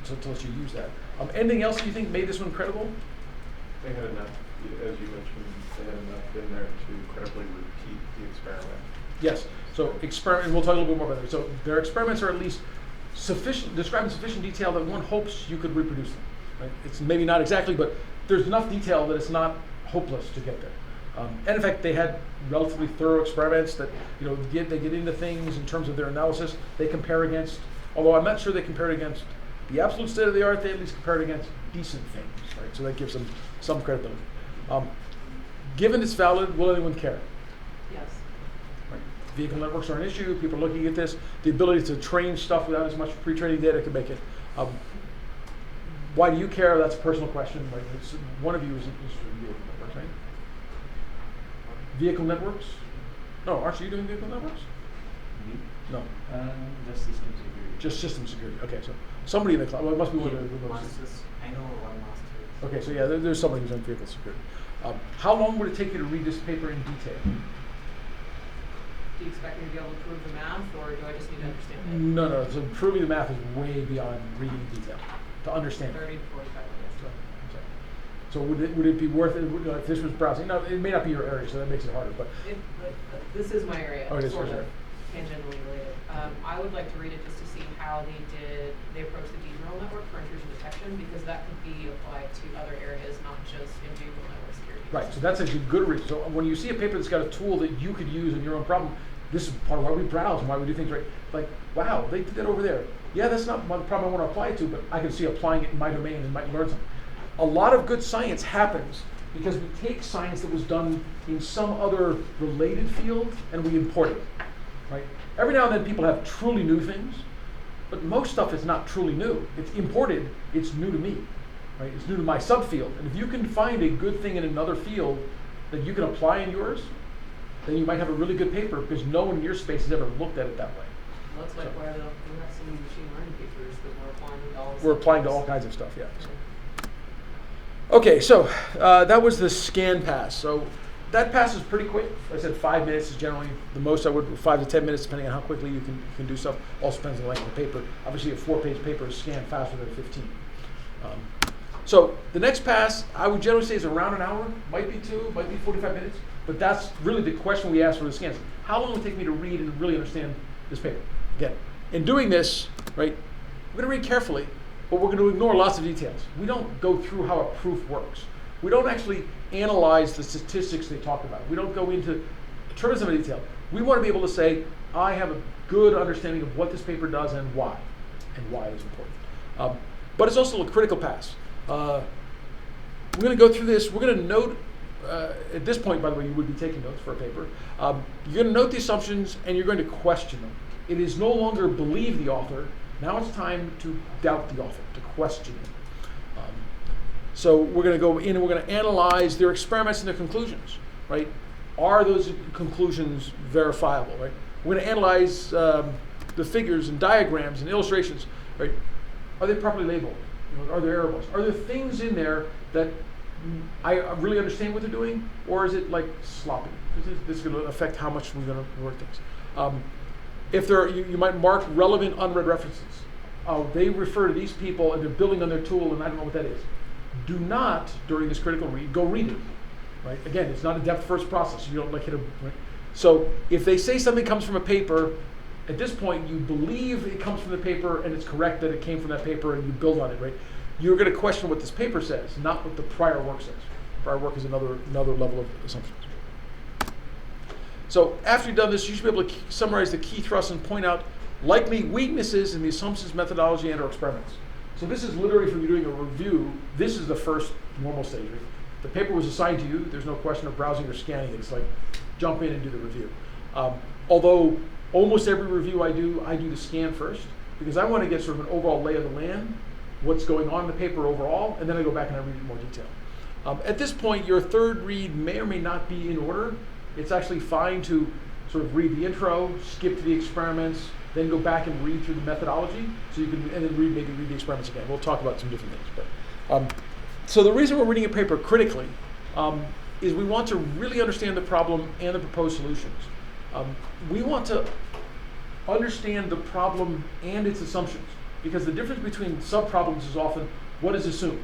to let you use that. Anything else you think made this one credible? They had enough, as you mentioned, they had enough in there to credibly repeat the experiment. Yes. So experiment. We'll talk a little bit more about that. So their experiments are at least described in sufficient detail that one hopes you could reproduce them. Right? It's maybe not exactly, but there's enough detail that it's not hopeless to get there. And in fact, they had relatively thorough experiments that they get into things in terms of their analysis. They compare against, although I'm not sure they compared against the absolute state of the art. They at least compared against decent things, right? So that gives them some credibility. Given it's valid, will anyone care? Yes. Right. Vehicle networks are an issue. People are looking at this. The ability to train stuff without as much pre-training data could make it. Why do you care? That's a personal question. Right? One of you is interested in vehicle networks, right? Vehicle networks? No, aren't you doing vehicle networks? Me? No. Just system security. Just system security. Okay, so somebody in the cloud. Well, it must be one of the Masters. I know one master. Okay, so yeah, there's somebody who's in vehicle security. How long would it take you to read this paper in detail? Do you expect me to be able to prove the math, or do I just need to understand it? No. So proving the math is way beyond reading detail. To understand it. 30 to 45 minutes. So would it be worth it if this was browsing? No, it may not be your area, so that makes it harder. But This is my area, Oh, it is sort your of area. tangentially related. I would like to read it just to see how they approach the deep neural network for intrusion detection, because that could be applied to other areas, not just in vehicle network security. right, so that's actually good reason. So when you see a paper that's got a tool that you could use in your own problem, this is part of why we browse and why we do things right. Like, wow, they did that over there. Yeah, that's not the problem I want to apply it to, but I can see applying it in my domain and might learn something. A lot of good science happens because we take science that was done in some other related field and we import it, right? Every now and then people have truly new things, but most stuff is not truly new. It's imported, it's new to me, right? It's new to my subfield. And if you can find a good thing in another field that you can apply in yours, then you might have a really good paper because no one in your space has ever looked at it that way. Well, that's like why we have so many machine learning papers that we're applying to all. We're applying to all kinds of stuff, yeah. Okay, so that was the scan pass. So that pass is pretty quick. I said 5 minutes is generally the most. I would 5 to 10 minutes, depending on how quickly you can do stuff. Also depends on the length of the paper. Obviously, a 4-page paper is scanned faster than 15. So the next pass, I would generally say is around an hour. Might be 2, might be 45 minutes. But that's really the question we ask for the scans. How long will it take me to read and really understand this paper? Again, in doing this, right, we're going to read carefully, but we're going to ignore lots of details. We don't go through how a proof works. We don't actually analyze the statistics they talk about. We don't go into tremendous amount of detail. We want to be able to say, I have a good understanding of what this paper does and why it is important. But it's also a critical pass. We're going to go through this. We're going to note, at this point, by the way, you would be taking notes for a paper. You're going to note the assumptions and you're going to question them. It is no longer believe the author. Now it's time to doubt the author, to question them. So we're going to go in and we're going to analyze their experiments and their conclusions, right? Are those conclusions verifiable, right? We're going to analyze the figures and diagrams and illustrations, right? Are they properly labeled? Are there error bars? Are there things in there that I really understand what they're doing, or is it like sloppy? This is going to affect how much we're going to work things. If there are, you might mark relevant unread references. They refer to these people and they're building on their tool and I don't know what that is. Do not, during this critical read, go read it. Right? Again, it's not a depth first process. You don't like hit a, right? So if they say something comes from a paper, at this point you believe it comes from the paper and it's correct that it came from that paper and you build on it, right? You're going to question what this paper says, not what the prior work says. Prior work is another level of assumptions. So after you've done this, you should be able to summarize the key thrusts and point out likely weaknesses in the assumptions, methodology, and/or experiments. So this is literally from you doing a review. This is the first normal stage. Right? The paper was assigned to you. There's no question of browsing or scanning it. It's like jump in and do the review. Although almost every review I do the scan first because I want to get sort of an overall lay of the land, what's going on in the paper overall, and then I go back and I read it in more detail. At this point, your third read may or may not be in order. It's actually fine to sort of read the intro, skip to the experiments, then go back and read through the methodology, so you can, and then maybe read the experiments again. We'll talk about some different things. But so the reason we're reading a paper critically is we want to really understand the problem and the proposed solutions. We want to understand the problem and its assumptions, because the difference between subproblems is often what is assumed.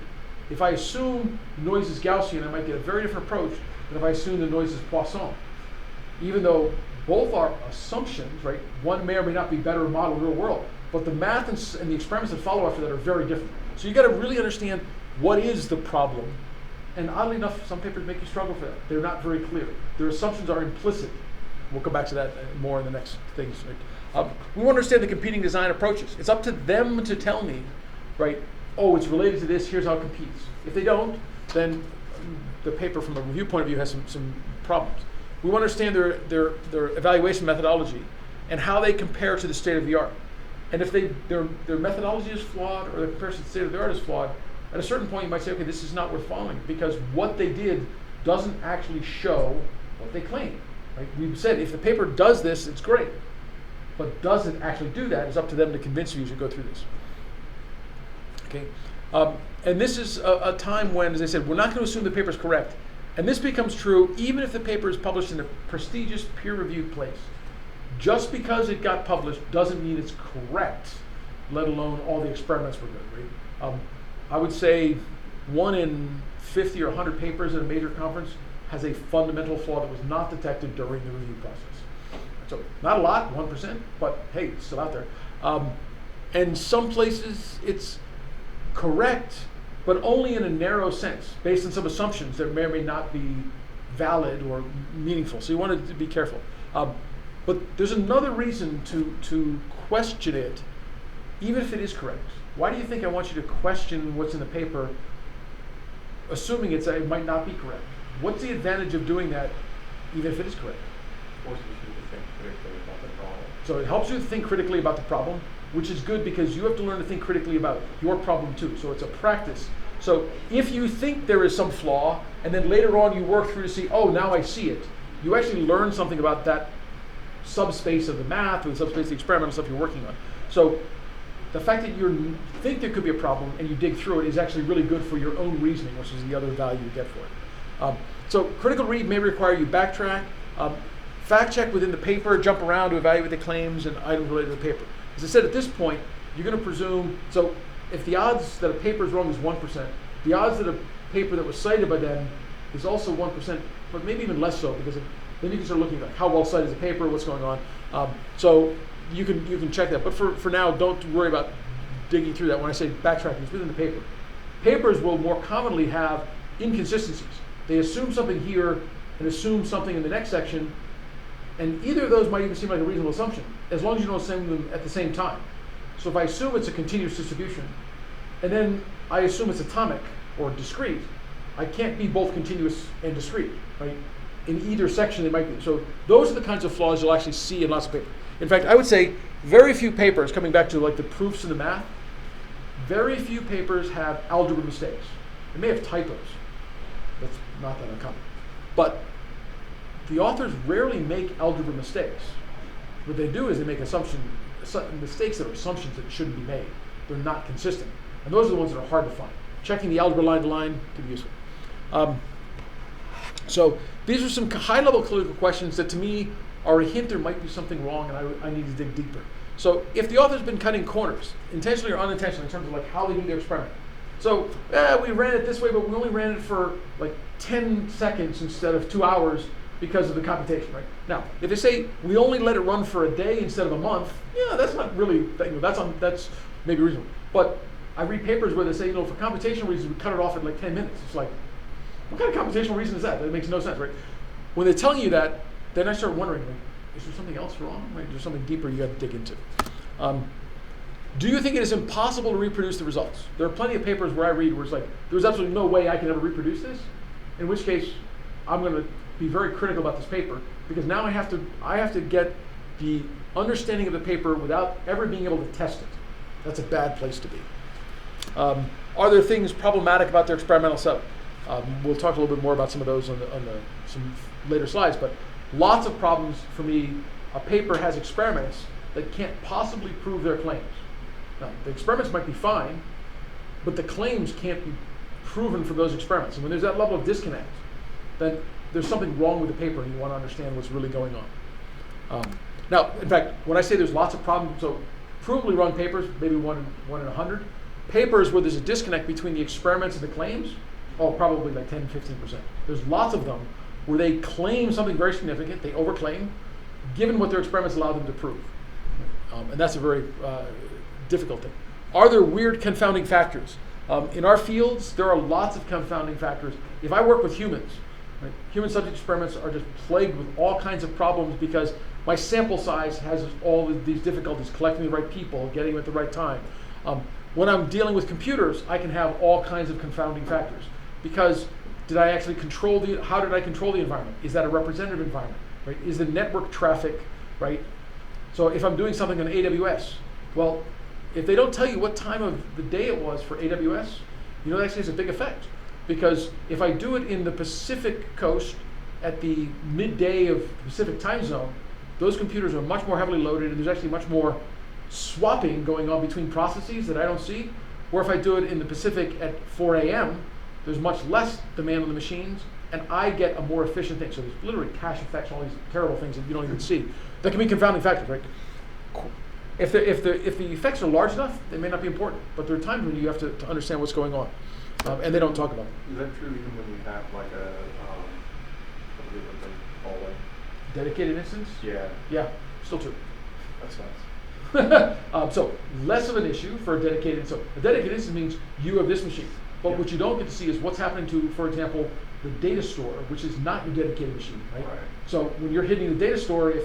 If I assume noise is Gaussian, I might get a very different approach than if I assume the noise is Poisson. Even though both are assumptions, right? One may or may not be better modeled in the real world, but the math and the experiments that follow after that are very different. So you got to really understand what is the problem. And oddly enough, some papers make you struggle for that. They're not very clear. Their assumptions are implicit. We'll come back to that more in the next things. Right? We want to understand the competing design approaches. It's up to them to tell me, right? Oh, it's related to this. Here's how it competes. If they don't, then the paper, from a review point of view, has some problems. We want to understand their evaluation methodology and how they compare to the state of the art. And if their methodology is flawed or their comparison to the state of the art is flawed, at a certain point you might say, okay, this is not worth following because what they did doesn't actually show what they claim. Right? We've said if the paper does this, it's great. But does it actually do that? It's up to them to convince you should go through this. Okay, and this is a time when, as I said, we're not going to assume the paper is correct. And this becomes true even if the paper is published in a prestigious peer-reviewed place. Just because it got published doesn't mean it's correct, let alone all the experiments were good. Right? I would say 1 in 50 or 100 papers at a major conference has a fundamental flaw that was not detected during the review process. So not a lot, 1%, but hey, it's still out there. And some places it's correct, but only in a narrow sense, based on some assumptions that may or may not be valid or meaningful. So you want to be careful. But there's another reason to question it, even if it is correct. Why do you think I want you to question what's in the paper, assuming it might not be correct? What's the advantage of doing that, even if it is correct? Forces you to think critically about the problem. So it helps you to think critically about the problem, which is good because you have to learn to think critically about your problem too. So it's a practice. So if you think there is some flaw, and then later on you work through to see, oh, now I see it, you actually learn something about that subspace of the math or the subspace of the experimental stuff you're working on. So the fact that you think there could be a problem and you dig through it is actually really good for your own reasoning, which is the other value you get for it. So critical read may require you backtrack, fact check within the paper, jump around to evaluate the claims and items related to the paper. As I said, at this point, you're going to presume, so if the odds that a paper is wrong is 1%, the odds that a paper that was cited by them is also 1%, but maybe even less so, because then you can start looking at how well cited is the paper, what's going on. So you can check that. But for now, don't worry about digging through that. When I say backtracking, it's within the paper. Papers will more commonly have inconsistencies. They assume something here and assume something in the next section, and either of those might even seem like a reasonable assumption, as long as you don't assume them at the same time. So if I assume it's a continuous distribution, and then I assume it's atomic or discrete, I can't be both continuous and discrete, right? In either section they might be. So those are the kinds of flaws you'll actually see in lots of papers. In fact, I would say very few papers, coming back to like the proofs in the math, very few papers have algebra mistakes. They may have typos. That's not that uncommon. But the authors rarely make algebra mistakes. What they do is they make mistakes that are assumptions that shouldn't be made. They're not consistent. And those are the ones that are hard to find. Checking the algebra line to line can be useful. So these are some high-level clinical questions that to me are a hint there might be something wrong and I need to dig deeper. So if the author's been cutting corners, intentionally or unintentionally, in terms of like how they do their experiment. So we ran it this way, but we only ran it for like 10 seconds instead of 2 hours because of the computation, right? Now, if they say we only let it run for a day instead of a month, yeah, that's not really, that's maybe reasonable. But I read papers where they say, for computational reasons, we cut it off at like 10 minutes. It's like, what kind of computational reason is that? That makes no sense, right? When they're telling you that, then I start wondering, like, is there something else wrong? Right? Is there something deeper you got to dig into? Do you think it is impossible to reproduce the results? There are plenty of papers where I read where it's like, there's absolutely no way I can ever reproduce this. In which case, I'm going to be very critical about this paper because now I have to get the understanding of the paper without ever being able to test it. That's a bad place to be. Are there things problematic about their experimental setup? We'll talk a little bit more about some of those on some later slides, but lots of problems for me. A paper has experiments that can't possibly prove their claims. Now, the experiments might be fine, but the claims can't be proven from those experiments. And when there's that level of disconnect, then there's something wrong with the paper and you want to understand what's really going on. Now, in fact, when I say there's lots of problems, so provably wrong papers, maybe one in 100. Papers where there's a disconnect between the experiments and the claims, probably like 10, 15%. There's lots of them where they claim something very significant, they overclaim, given what their experiments allowed them to prove. And that's a very difficult thing. Are there weird confounding factors? In our fields, there are lots of confounding factors. If I work with humans, right, human subject experiments are just plagued with all kinds of problems because my sample size has all of these difficulties, collecting the right people, getting them at the right time. When I'm dealing with computers, I can have all kinds of confounding factors because did I actually control how did I control the environment? Is that a representative environment, right? Is the network traffic, right? So if I'm doing something on AWS, well, if they don't tell you what time of the day it was for AWS, that actually has a big effect. Because if I do it in the Pacific coast at the midday of Pacific time zone, those computers are much more heavily loaded and there's actually much more swapping going on between processes that I don't see. Or if I do it in the Pacific at 4 a.m., there's much less demand on the machines and I get a more efficient thing. So there's literally cache effects, all these terrible things that you don't even see. That can be confounding factors, right? If the effects are large enough, they may not be important, but there are times when you have to understand what's going on, and they don't talk about it. Is that true even when you have like what do they call it? Dedicated instance? Yeah. Yeah, still true. That's nice. So less of an issue for a dedicated. So a dedicated instance means you have this machine, but Yeah. what you don't get to see is what's happening to, for example, the data store, which is not your dedicated machine, right? Right. So when you're hitting the data store, if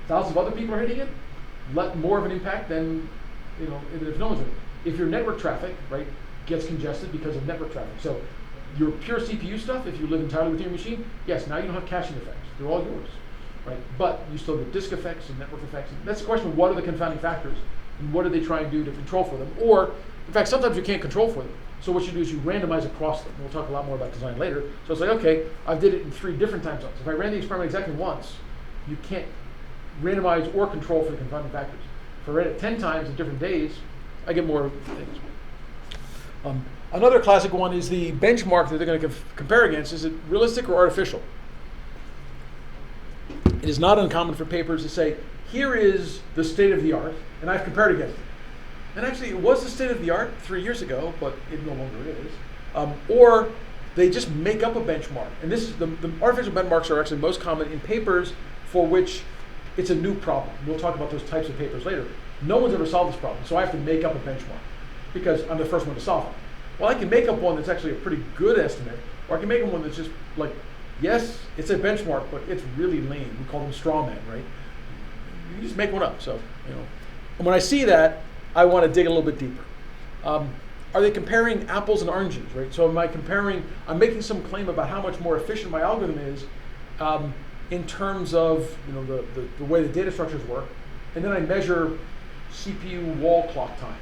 thousands of other people are hitting it, more of an impact than if no one's in it. If your network traffic, right, gets congested because of network traffic. So your pure CPU stuff, if you live entirely within your machine, yes, now you don't have caching effects. They're all yours, right? But you still get disk effects and network effects. And that's the question of what are the confounding factors and what do they try and do to control for them? Or, in fact, sometimes you can't control for them. So what you do is you randomize across them. We'll talk a lot more about design later. So it's like, okay, I did it in 3 different time zones. If I ran the experiment exactly once, you can't randomize or control for the confounding factors. If I ran it 10 times in different days, I get more things. Another classic one is the benchmark that they're going to compare against. Is it realistic or artificial? It is not uncommon for papers to say, here is the state of the art, and I've compared against it. And actually, it was the state of the art 3 years ago, but it no longer is. Or they just make up a benchmark. And this is the artificial benchmarks are actually most common in papers for which it's a new problem. We'll talk about those types of papers later. No one's ever solved this problem, so I have to make up a benchmark because I'm the first one to solve it. Well, I can make up one that's actually a pretty good estimate, or I can make up one that's just like, yes, it's a benchmark, but it's really lame. We call them straw men, right? You just make one up. So, and when I see that, I want to dig a little bit deeper. Are they comparing apples and oranges, right? So I'm making some claim about how much more efficient my algorithm is in terms of the way the data structures work, and then I measure CPU wall clock time,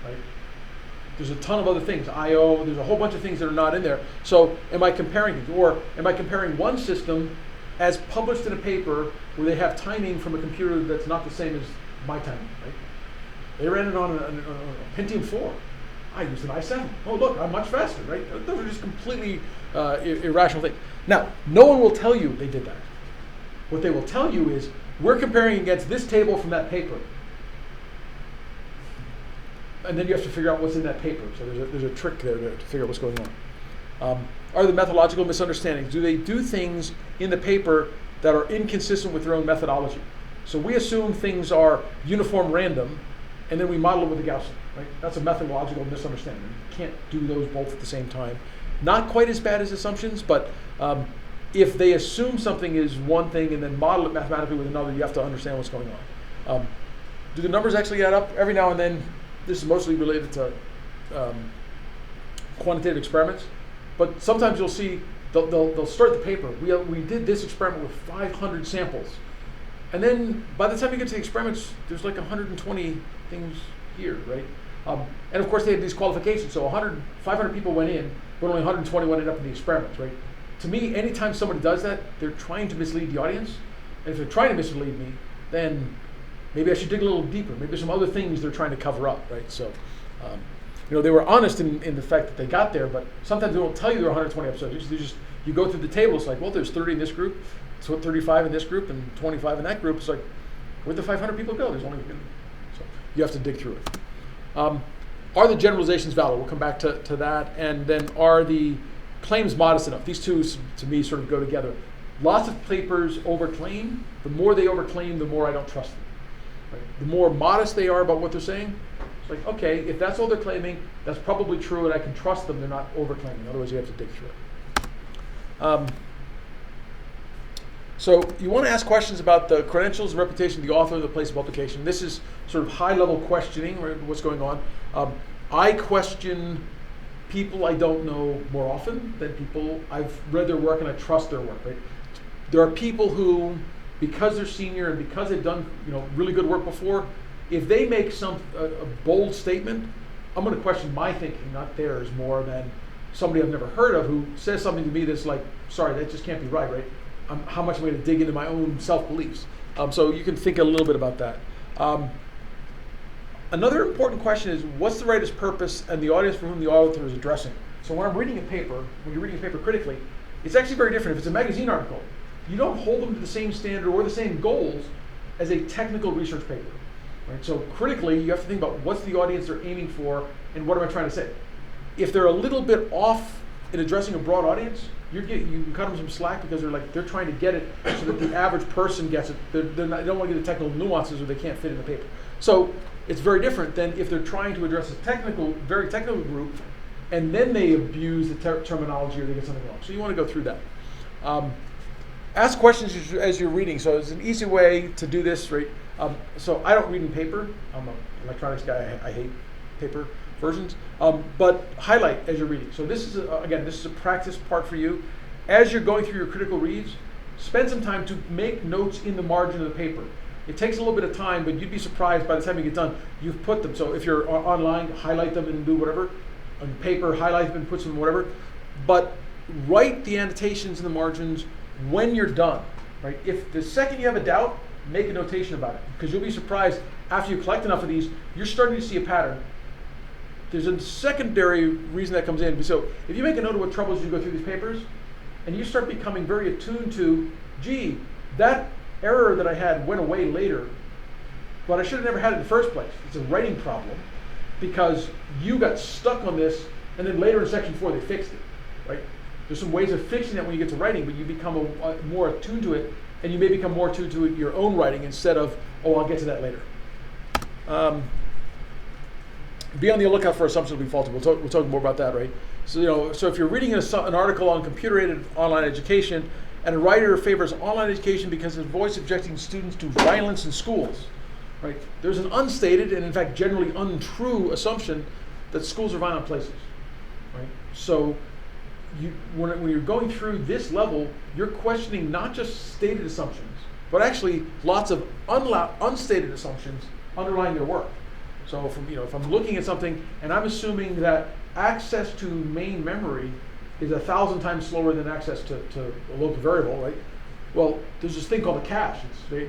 right? There's a ton of other things, I/O, there's a whole bunch of things that are not in there. So am I comparing these? Or am I comparing one system as published in a paper where they have timing from a computer that's not the same as my timing, right? They ran it on a Pentium 4. I used an i7. Oh, look, I'm much faster, right? Those are just completely irrational things. Now, no one will tell you they did that. What they will tell you is, we're comparing against this table from that paper. And then you have to figure out what's in that paper. So there's a trick there to figure out what's going on. Are there methodological misunderstandings? Do they do things in the paper that are inconsistent with their own methodology? So we assume things are uniform random, and then we model it with the Gaussian, right? That's a methodological misunderstanding. You can't do those both at the same time. Not quite as bad as assumptions, but if they assume something is one thing and then model it mathematically with another, you have to understand what's going on. Do the numbers actually add up? Every now and then, this is mostly related to quantitative experiments, but sometimes you'll see they'll start the paper. We did this experiment with 500 samples. And then by the time you get to the experiments, there's like 120 things here, right? And of course they had these qualifications. So 500 people went in, but only 120 ended up in the experiments, right? To me, anytime somebody does that, they're trying to mislead the audience. And if they're trying to mislead me, then maybe I should dig a little deeper. Maybe there's some other things they're trying to cover up, right? So, they were honest in the fact that they got there, but sometimes they won't tell you there are 120 episodes. You go through the table, it's like, well, there's 30 in this group, so 35 in this group, and 25 in that group. It's like, where'd the 500 people go? There's only, so you have to dig through it. Are the generalizations valid? We'll come back to that. And then are the claims modest enough? These two, to me, sort of go together. lots of papers overclaim. The more they overclaim, the more I don't trust them. Right? The more modest they are about what they're saying, it's like, okay, if that's all they're claiming, that's probably true, and I can trust them. They're not overclaiming. Otherwise, you have to dig through it. So you want to ask questions about the credentials and reputation of the author and the place of publication. This is sort of high-level questioning, right, what's going on. I question people I don't know more often than people I've read their work and I trust their work. Right? There are people who, because they're senior and because they've done really good work before, if they make a bold statement, I'm going to question my thinking, not theirs, more than somebody I've never heard of who says something to me that's like, sorry, that just can't be right, right? How much am I going to dig into my own self-beliefs? So you can think a little bit about that. Another important question is, what's the writer's purpose and the audience for whom the author is addressing? So when I'm reading a paper, when you're reading a paper critically, it's actually very different. If it's a magazine article, you don't hold them to the same standard or the same goals as a technical research paper. Right? So critically, you have to think about what's the audience they're aiming for and what am I trying to say. If they're a little bit off in addressing a broad audience, you can cut them some slack because they're trying to get it so that the average person gets it. They don't want to get the technical nuances or they can't fit in the paper. So it's very different than if they're trying to address a very technical group, and then they abuse the terminology or they get something wrong. So you want to go through that. Ask questions as you're reading. So it's an easy way to do this, right? So I don't read in paper. I'm an electronics guy. I hate paper versions. But highlight as you're reading. So this is, this is a practice part for you. As you're going through your critical reads, spend some time to make notes in the margin of the paper. It takes a little bit of time, but you'd be surprised by the time you get done, you've put them. So if you're online, highlight them and do whatever. On paper, highlight them and put some whatever. But write the annotations in the margins when you're done. Right? If the second you have a doubt, make a notation about it. Because you'll be surprised, after you collect enough of these, you're starting to see a pattern. There's a secondary reason that comes in. So if you make a note of what troubles you go through these papers, and you start becoming very attuned to, gee, that error that I had went away later, but I should have never had it in the first place. It's a writing problem because you got stuck on this, and then later in section 4 they fixed it, right? There's some ways of fixing that when you get to writing, but you become more attuned to it, and you may become more attuned to it your own writing instead of, oh, I'll get to that later. Be on the lookout for assumptions will be faulty. We'll talk more about that, right? So so if you're reading an article on computer-aided online education, and a writer favors online education because it avoids subjecting students to violence in schools, right? There's an unstated and in fact generally untrue assumption that schools are violent places, right? So when you're going through this level, you're questioning not just stated assumptions, but actually lots of unstated assumptions underlying their work. So if I'm looking at something and I'm assuming that access to main memory is 1,000 times slower than access to a local variable, right? Well, there's this thing called a cache.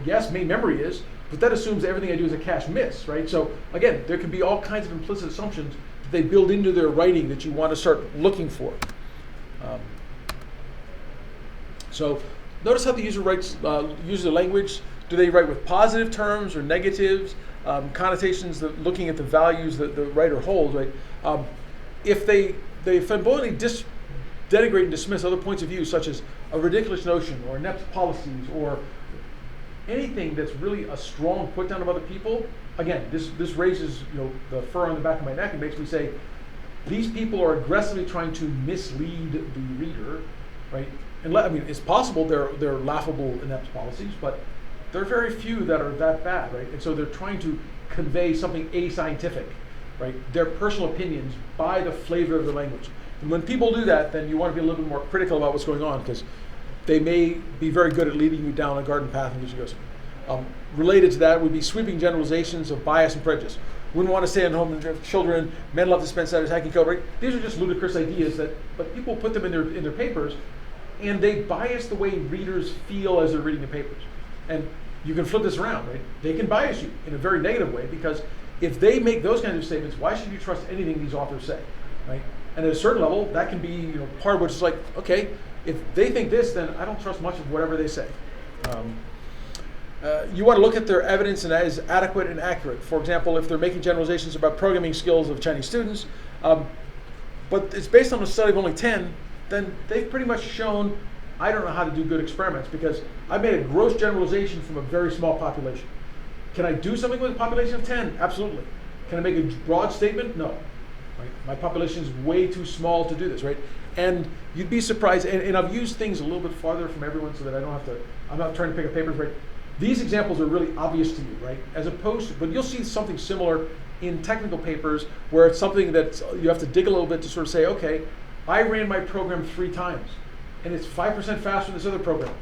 Yes, main memory is, but that assumes everything I do is a cache miss, right? So again, there can be all kinds of implicit assumptions that they build into their writing that you want to start looking for. So notice how the user uses the language. Do they write with positive terms or negatives? Connotations, looking at the values that the writer holds, right? If they flamboyantly denigrate and dismiss other points of view, such as a ridiculous notion or inept policies or anything that's really a strong put down of other people, again, this raises the fur on the back of my neck and makes me say, these people are aggressively trying to mislead the reader, right? And it's possible they're laughable inept policies, but there are very few that are that bad, right? And so they're trying to convey something ascientific, right? Their personal opinions by the flavor of the language. And when people do that, then you want to be a little bit more critical about what's going on because they may be very good at leading you down a garden path and you go. Related to that would be sweeping generalizations of bias and prejudice. Wouldn't want to stay at home and have children. Men love to spend Saturdays hacking code, right? These are just ludicrous ideas but people put them in their papers, and they bias the way readers feel as they're reading the papers. And you can flip this around, right? They can bias you in a very negative way because if they make those kinds of statements, why should you trust anything these authors say, right? And at a certain level, that can be part of which is like, okay, if they think this, then I don't trust much of whatever they say. You want to look at their evidence and that is adequate and accurate. For example, if they're making generalizations about programming skills of Chinese students, but it's based on a study of only 10, then they've pretty much shown I don't know how to do good experiments because I made a gross generalization from a very small population. Can I do something with a population of 10? Absolutely. Can I make a broad statement? No. Right? My population is way too small to do this, right? And you'd be surprised, and I've used things a little bit farther from everyone so that I don't have to, I'm not trying to pick up papers, right? These examples are really obvious to you, right? As opposed to, but you'll see something similar in technical papers where it's something that you have to dig a little bit to sort of say, okay, I ran my program 3 times and it's 5% faster than this other program.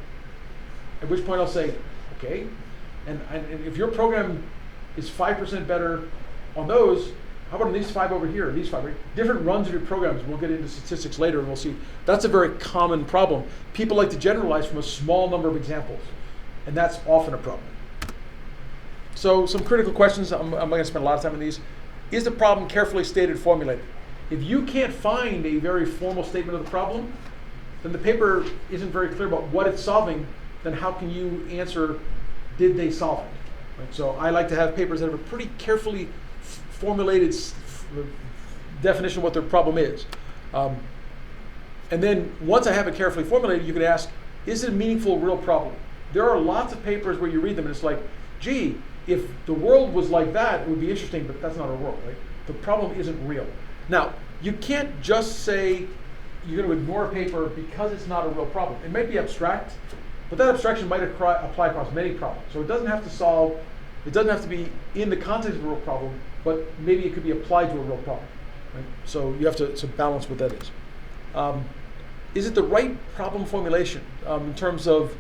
At which point I'll say, okay, and if your program is 5% better on those, how about on these 5 over here, these 5, right? Different runs of your programs, we'll get into statistics later and we'll see. That's a very common problem. People like to generalize from a small number of examples, and that's often a problem. So some critical questions, I'm going to spend a lot of time on these. Is the problem carefully stated, formulated? If you can't find a very formal statement of the problem, then the paper isn't very clear about what it's solving, then how can you answer, did they solve it? Right? So I like to have papers that have a pretty carefully formulated definition of what their problem is. And then once I have it carefully formulated, you could ask, is it a meaningful, real problem? There are lots of papers where you read them and it's like, gee, if the world was like that, it would be interesting, but that's not our world, right? The problem isn't real. Now, you can't just say you're going to ignore a paper because it's not a real problem. It might be abstract, but that abstraction might apply across many problems. So it doesn't have to solve, it doesn't have to be in the context of a real problem, but maybe it could be applied to a real problem. Right? So you have to balance what that is. Is it the right problem formulation in terms of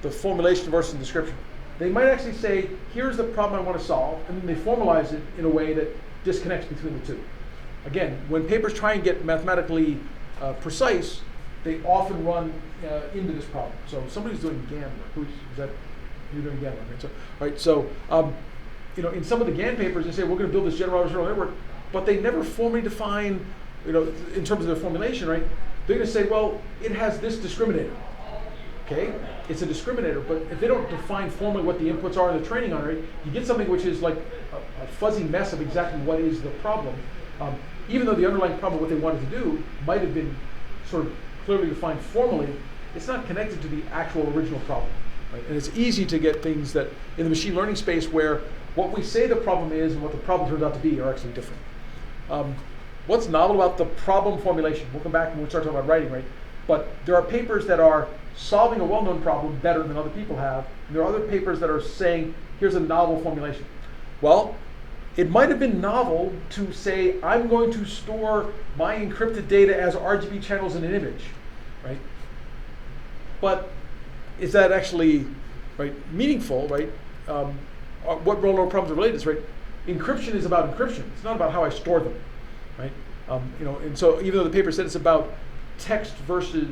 the formulation versus the description? They might actually say, here's the problem I want to solve, and then they formalize it in a way that disconnects between the two. Again, when papers try and get mathematically precise, they often run into this problem. So somebody's doing GAN work. Is that you're doing GAN work, right? So, in some of the GAN papers, they say we're going to build this general network, but they never formally define, in terms of their formulation, right? They're going to say, well, it has this discriminator. Okay, it's a discriminator, but if they don't define formally what the inputs are in the training on it, you get something which is like a fuzzy mess of exactly what is the problem. Even though the underlying problem, what they wanted to do, might have been sort of clearly defined formally, it's not connected to the actual original problem. Right? And it's easy to get things that in the machine learning space where what we say the problem is and what the problem turns out to be are actually different. What's novel about the problem formulation? We'll come back when we start talking about writing, right? But there are papers that are solving a well-known problem better than other people have, and there are other papers that are saying, here's a novel formulation. Well, it might have been novel to say, I'm going to store my encrypted data as RGB channels in an image, right? But is that actually, right, meaningful, right? What well-known problems are related to this, right? Encryption is about encryption. It's not about how I store them, right? And so even though the paper said it's about text versus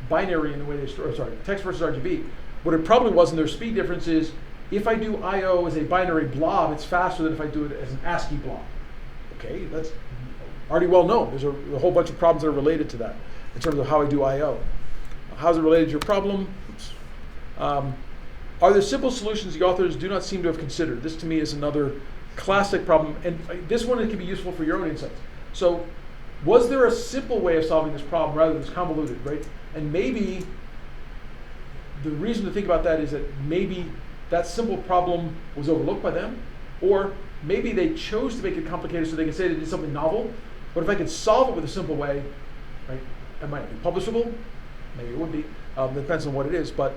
binary in the way they store, text versus RGB, what it probably was in their speed difference is if I do I/O as a binary blob, it's faster than if I do it as an ASCII blob. Okay, that's already well known. There's a whole bunch of problems that are related to that in terms of how I do I/O. How's it related to your problem? Are there simple solutions the authors do not seem to have considered? This to me is another classic problem, and this one can be useful for your own insights. So, was there a simple way of solving this problem rather than this convoluted, right? And maybe the reason to think about that is that maybe that simple problem was overlooked by them, or maybe they chose to make it complicated so they could say they did something novel. But if I could solve it with a simple way, right, it might be publishable, maybe it would be, depends on what it is, but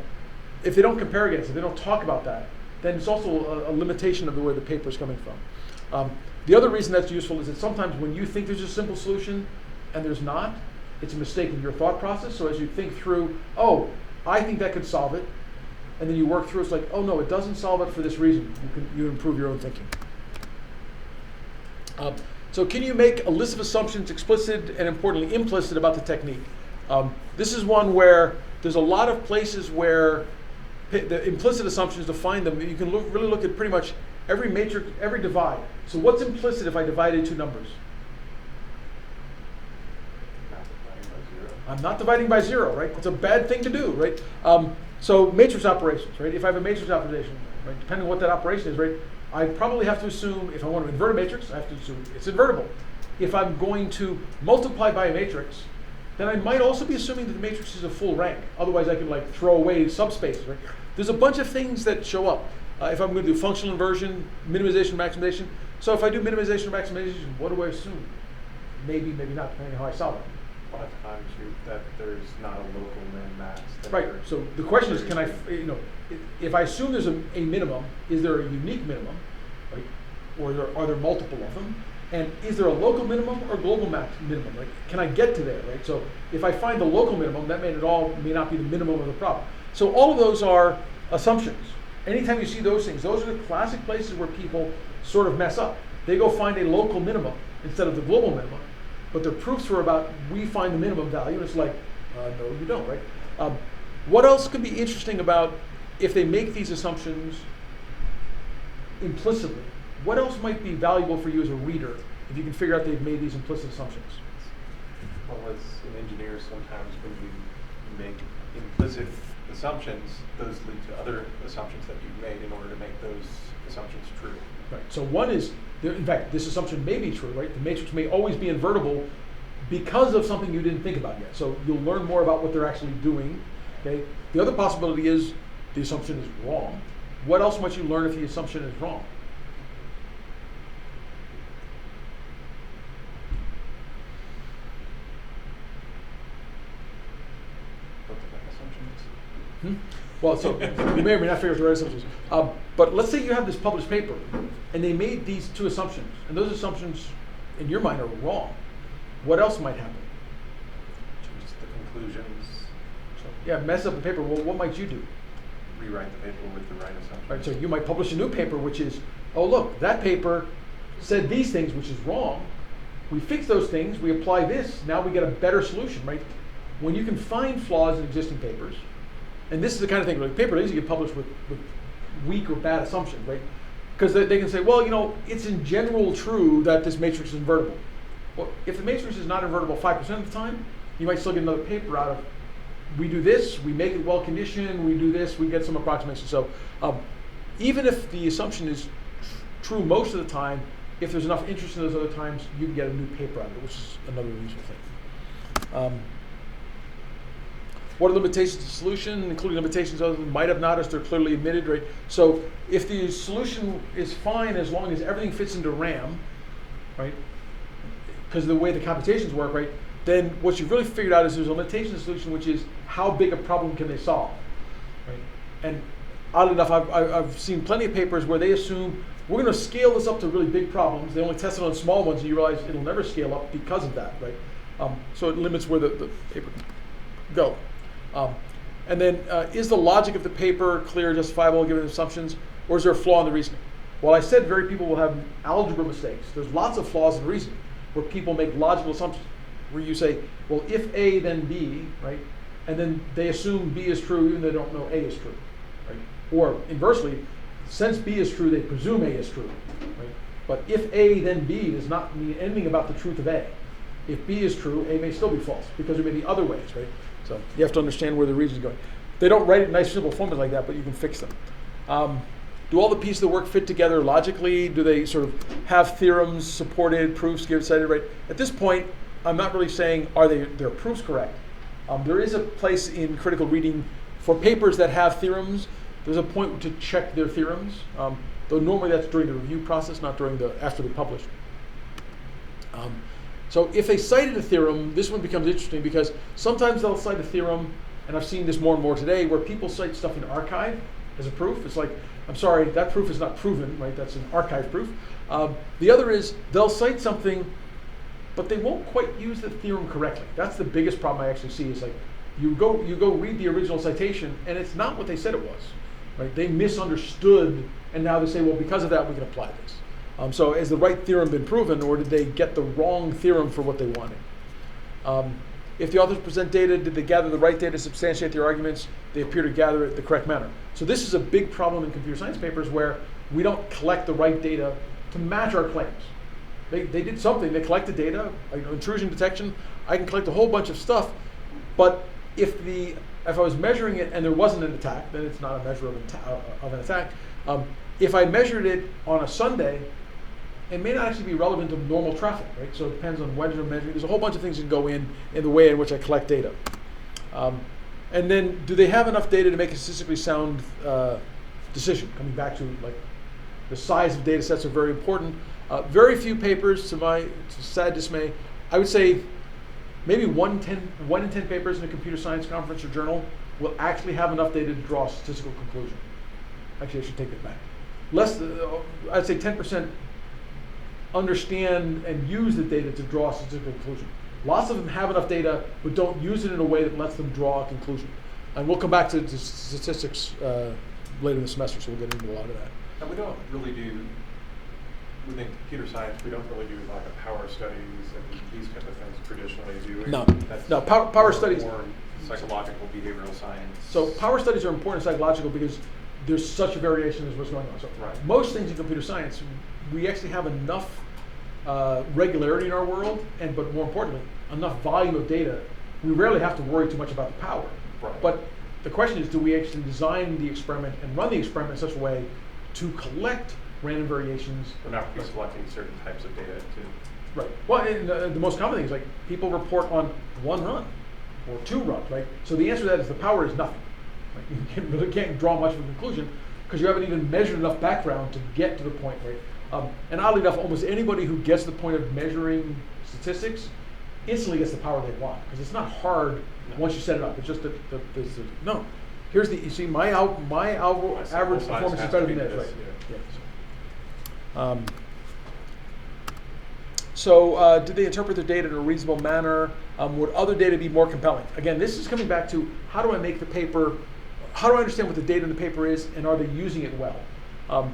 if they don't compare against it, they don't talk about that, then it's also a limitation of the way the paper is coming from. The other reason that's useful is that sometimes when you think there's a simple solution and there's not, it's a mistake in your thought process. So as you think through, oh, I think that could solve it, and then you work through, it's like, oh no, it doesn't solve it for this reason. You improve your own thinking. So can you make a list of assumptions explicit and importantly implicit about the technique? This is one where there's a lot of places where the implicit assumptions, to find them, you can really look at pretty much every matrix, every divide. So what's implicit if I divided two numbers? I'm not dividing by zero, right? It's a bad thing to do, right? So matrix operations, right? If I have a matrix operation, right, depending on what that operation is, right, I probably have to assume, if I want to invert a matrix, I have to assume it's invertible. If I'm going to multiply by a matrix, then I might also be assuming that the matrix is a full rank. Otherwise, I can like throw away subspaces, right? There's a bunch of things that show up. If I'm going to do functional inversion, minimization, maximization. So if I do minimization or maximization, what do I assume? Maybe, maybe not, depending on how I solve it. A lot of times that there's not a local min-max. Right, so the question is, can I, if I assume there's a minimum, is there a unique minimum, right? Or are there multiple of them? And is there a local minimum or global minimum, right? Can I get to there, right? So if I find the local minimum, that may not be the minimum of the problem. So all of those are assumptions. Anytime you see those things, those are the classic places where people sort of mess up. They go find a local minimum instead of the global minimum, but their proofs were about, we find the minimum value, and it's like, no, you don't, right? What else could be interesting about if they make these assumptions implicitly? What else might be valuable for you as a reader if you can figure out they've made these implicit assumptions? Well, as an engineer, sometimes when you make implicit assumptions, those lead to other assumptions that you've made in order to make those assumptions true. Right. So one is, in fact, this assumption may be true, right? The matrix may always be invertible because of something you didn't think about yet. So you'll learn more about what they're actually doing. Okay. The other possibility is the assumption is wrong. What else might you learn if the assumption is wrong? What the assumptions? Well, so you may or may not figure out the right assumptions. But let's say you have this published paper, and they made these two assumptions, and those assumptions, in your mind, are wrong. What else might happen? Changes the conclusions. So, yeah, mess up the paper. Well, what might you do? Rewrite the paper with the right assumptions. Right, so you might publish a new paper, which is, oh look, that paper said these things, which is wrong. We fix those things, we apply this, now we get a better solution, right? When you can find flaws in existing papers, and this is the kind of thing, like paper doesn't get published with weak or bad assumptions, right? Because they can say, well, it's in general true that this matrix is invertible. Well, if the matrix is not invertible 5% of the time, you might still get another paper out of, we do this, we make it well conditioned, we do this, we get some approximation. So even if the assumption is true most of the time, if there's enough interest in those other times, you can get a new paper out of it, which is another useful thing. What are limitations to solution, including limitations other than might have noticed or clearly admitted, right? So if the solution is fine as long as everything fits into RAM, right? Because of the way the computations work, right? Then what you've really figured out is there's a limitation to the solution, which is how big a problem can they solve, right? And oddly enough, I've seen plenty of papers where they assume we're going to scale this up to really big problems. They only test it on small ones, and you realize it'll never scale up because of that, right? So it limits where the paper can go. And then is the logic of the paper clear, justifiable, given the assumptions, or is there a flaw in the reasoning? Well, I said very people will have algebra mistakes. There's lots of flaws in the reasoning where people make logical assumptions, where you say, well, if A, then B, right? And then they assume B is true even though they don't know A is true, right? Or inversely, since B is true, they presume A is true, right? But if A, then B does not mean anything about the truth of A. If B is true, A may still be false because there may be other ways, right? So you have to understand where the reason is going. They don't write it in nice simple formulas like that, but you can fix them. Do all the pieces of the work fit together logically? Do they sort of have theorems supported, proofs given, cited, right? At this point, I'm not really saying are their proofs correct. There is a place in critical reading for papers that have theorems. There's a point to check their theorems, though normally that's during the review process, not during after they're published. So if they cited a theorem, this one becomes interesting because sometimes they'll cite a theorem, and I've seen this more and more today, where people cite stuff in archive as a proof. It's like, I'm sorry, that proof is not proven, right? That's an archive proof. The other is they'll cite something, but they won't quite use the theorem correctly. That's the biggest problem I actually see is like, you go read the original citation, and it's not what they said it was, right? They misunderstood, and now they say, well, because of that, we can apply this. So has the right theorem been proven, or did they get the wrong theorem for what they wanted? If the authors present data, did they gather the right data to substantiate their arguments? They appear to gather it the correct manner. So this is a big problem in computer science papers where we don't collect the right data to match our claims. They did something, they collected data, intrusion detection. I can collect a whole bunch of stuff, but if I was measuring it and there wasn't an attack, then it's not a measure of an attack. If I measured it on a Sunday, it may not actually be relevant to normal traffic, right? So it depends on when you're measuring. There's a whole bunch of things that can go in the way in which I collect data. And then, do they have enough data to make a statistically sound decision? Coming back to like the size of data sets are very important. Very few papers, to sad dismay, I would say maybe 1 in 10 papers in a computer science conference or journal will actually have enough data to draw a statistical conclusion. Actually, I should take that back. I'd say 10% understand and use the data to draw a statistical conclusion. Lots of them have enough data, but don't use it in a way that lets them draw a conclusion. And we'll come back to statistics later in the semester, so we'll get into a lot of that. And we don't really do, within computer science, we don't really do like a power studies and these kind of things traditionally, do we? No. That's No, power studies- more psychological behavioral science. So power studies are important psychological because there's such a variation as what's going on. So Right. most things in computer science, we actually have enough regularity in our world, but more importantly, enough volume of data. We rarely have to worry too much about the power. Right. But the question is, do we actually design the experiment and run the experiment in such a way to collect random variations? We're not pre-selecting certain types of data to. Right. Well, and the most common thing is like people report on 1 run or 2 runs, right? So the answer to that is the power is nothing. Like you really can't draw much of a conclusion because you haven't even measured enough background to get to the point, right? And oddly enough, almost anybody who gets to the point of measuring statistics instantly gets the power they want because it's not hard once you set it up. It's just no. Here's you see my average sample size performance is has better to than be this, this, right? Yeah. So did they interpret their data in a reasonable manner? Would other data be more compelling? Again, this is coming back to how do I make the paper, how do I understand what the data in the paper is, and are they using it well?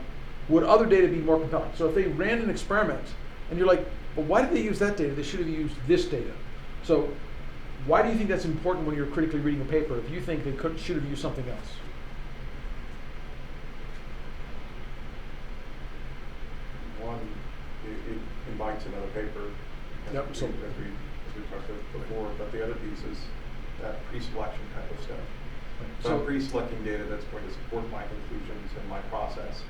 Would other data be more compelling? So if they ran an experiment, and you're like, well, why did they use that data? They should have used this data. So why do you think that's important when you're critically reading a paper if you think they should have used something else? One, it invites another paper. Yep, As so- we talked about before, but the other piece is that pre-selection type of stuff. So So- I'm pre-selecting data that's going to support my conclusions and my process.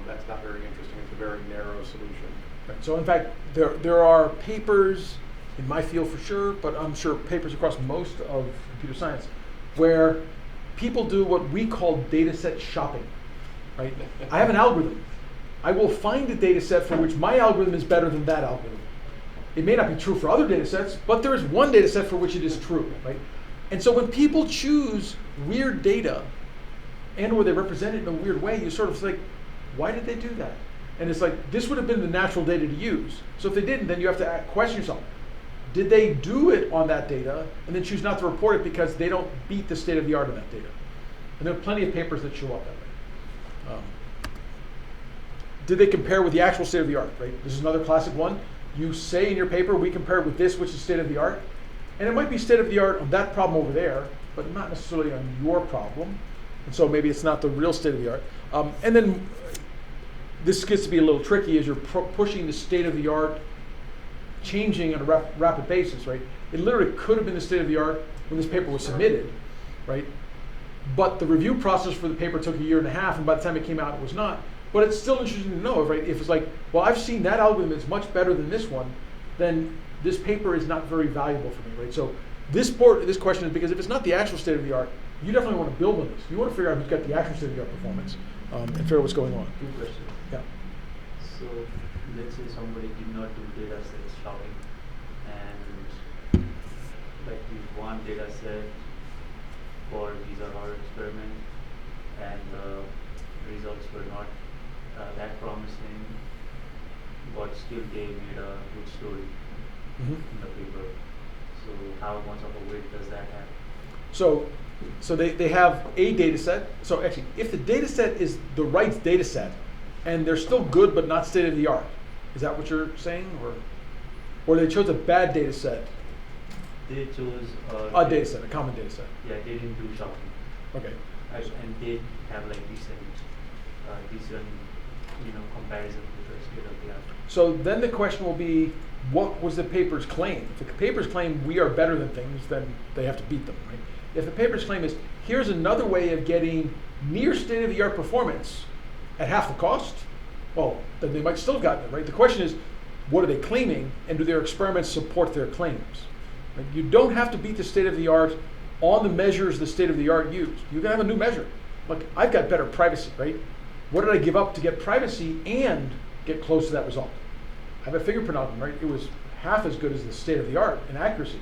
That's not very interesting. It's a very narrow solution. Right. So in fact, there are papers in my field for sure, but I'm sure papers across most of computer science where people do what we call data set shopping. Right? I have an algorithm. I will find a data set for which my algorithm is better than that algorithm. It may not be true for other data sets, but there is one data set for which it is true. Right? And so when people choose weird data and or they represent it in a weird way, you sort of like, why did they do that? And it's like, this would have been the natural data to use. So if they didn't, then you have to question yourself. Did they do it on that data and then choose not to report it because they don't beat the state of the art of that data? And there are plenty of papers that show up that way. Did they compare with the actual state of the art, right? This is another classic one. You say in your paper, we compare with this, which is state of the art. And it might be state of the art on that problem over there, but not necessarily on your problem. And so maybe it's not the real state of the art. And then this gets to be a little tricky as you're pushing the state of the art, changing on a rapid basis, right? It literally could have been the state of the art when this paper was submitted, right? But the review process for the paper took 1.5 years, and by the time it came out, it was not. But it's still interesting to know, right? If it's like, well, I've seen that algorithm is much better than this one, then this paper is not very valuable for me, right? So this question is because if it's not the actual state of the art, you definitely want to build on this. You want to figure out who's got the actual state of the art performance and figure out what's going on. 2 questions. Yeah. So let's say somebody did not do data set shopping and like we want data set for these or our experiment and the results were not that promising, but still they made a good story Mm-hmm. in the paper. So how much of a weight does that have? So they have a data set. So actually, if the data set is the right data set, and they're still good but not state of the art, is that what you're saying, or they chose a bad data set? They chose A data set, a common data set. Yeah, they didn't do shopping. Okay. And they have like decent comparison with the state of the art. So then the question will be, what was the paper's claim? If the paper's claim we are better than things, then they have to beat them, right? If the paper's claim is, here's another way of getting near state-of-the-art performance at half the cost, well, then they might still have gotten it, right? The question is, what are they claiming, and do their experiments support their claims? Right? You don't have to beat the state of the art on the measures the state of the art used. You can have a new measure. Look, I've got better privacy, right? What did I give up to get privacy and get close to that result? I have a fingerprint algorithm, right? It was half as good as the state of the art in accuracy,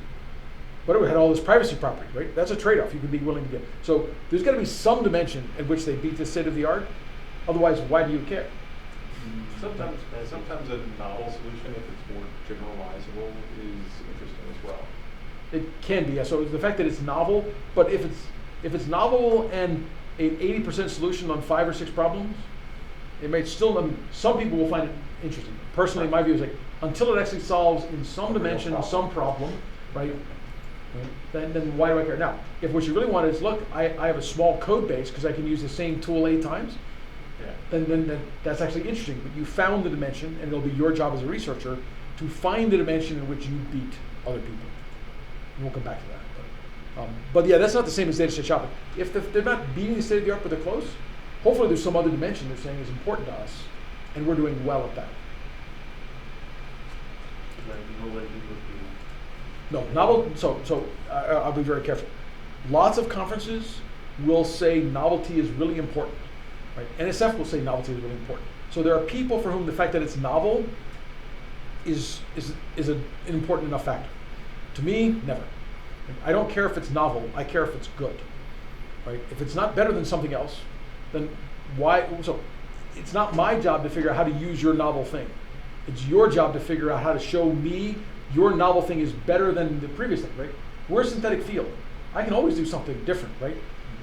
but it had all this privacy property, right? That's a trade-off you could be willing to get. So there's got to be some dimension at which they beat the state of the art. Otherwise, why do you care? Sometimes a novel solution, if it's more generalizable, is interesting as well. It can be. Yeah. So the fact that it's novel, but if it's novel and an 80% solution on 5 or 6 problems, it may still. I mean, some people will find it interesting. Personally, my view is like until it actually solves in some dimension some problem, right? Then why do I care? Now, if what you really want is, look, I have a small code base because I can use the same tool 8 times, then that's actually interesting. But you found the dimension, and it'll be your job as a researcher to find the dimension in which you beat other people. And we'll come back to that. But yeah, that's not the same as data set shopping. If they're not beating the state of the art, but they're close, hopefully there's some other dimension they're saying is important to us, and we're doing well at that. No, novel. So I'll be very careful. Lots of conferences will say novelty is really important. Right? NSF will say novelty is really important. So there are people for whom the fact that it's novel is an important enough factor. To me, never. I don't care if it's novel. I care if it's good. Right? If it's not better than something else, then why? So it's not my job to figure out how to use your novel thing. It's your job to figure out how to show me your novel thing is better than the previous thing, right? We're a synthetic field. I can always do something different, right?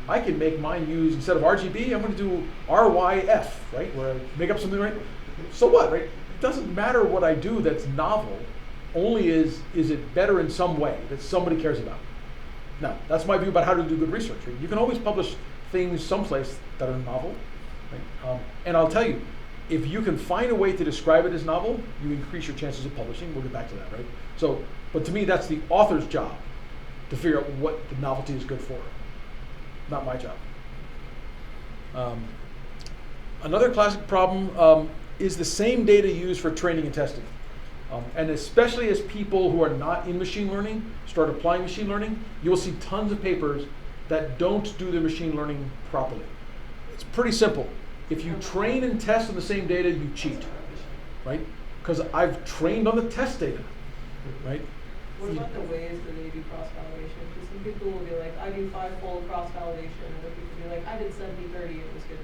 I can make mine use, instead of RGB, I'm going to do RYF, right? Where I make up something, right? So what, right? It doesn't matter what I do that's novel, only is it better in some way that somebody cares about. Now, that's my view about how to do good research. Right? You can always publish things someplace that are novel, right? And I'll tell you, if you can find a way to describe it as novel, you increase your chances of publishing. We'll get back to that, right? So, but to me, that's the author's job to figure out what the novelty is good for. Not my job. Another classic problem is the same data used for training and testing. And especially as people who are not in machine learning start applying machine learning, you will see tons of papers that don't do the machine learning properly. It's pretty simple. If you train and test on the same data, you cheat, right? Because I've trained on the test data, right? What about the ways that they do cross-validation? Because some people will be like, I do 5-fold cross-validation, and other people will be like, I did 70-30, it was good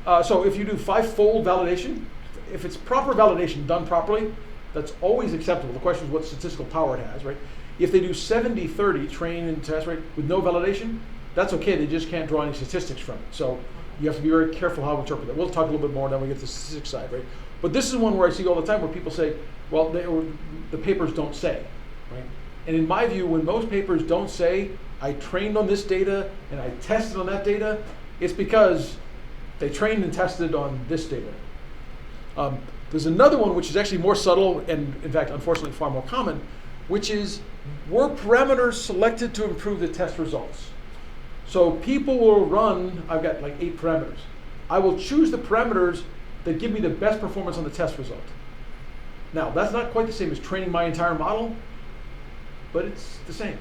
enough. So if you do 5-fold validation, if it's proper validation done properly, that's always acceptable. The question is what statistical power it has, right? If they do 70-30, train and test, right, with no validation, that's okay. They just can't draw any statistics from it. So you have to be very careful how to interpret that. We'll talk a little bit more when we get to the statistics side, right? But this is one where I see all the time where people say, well, the papers don't say, right? And in my view, when most papers don't say, I trained on this data and I tested on that data, it's because they trained and tested on this data. There's another one which is actually more subtle and, in fact, unfortunately far more common, which is, were parameters selected to improve the test results? So people will run, I've got like 8 parameters. I will choose the parameters that give me the best performance on the test result. Now, that's not quite the same as training my entire model, but it's the same.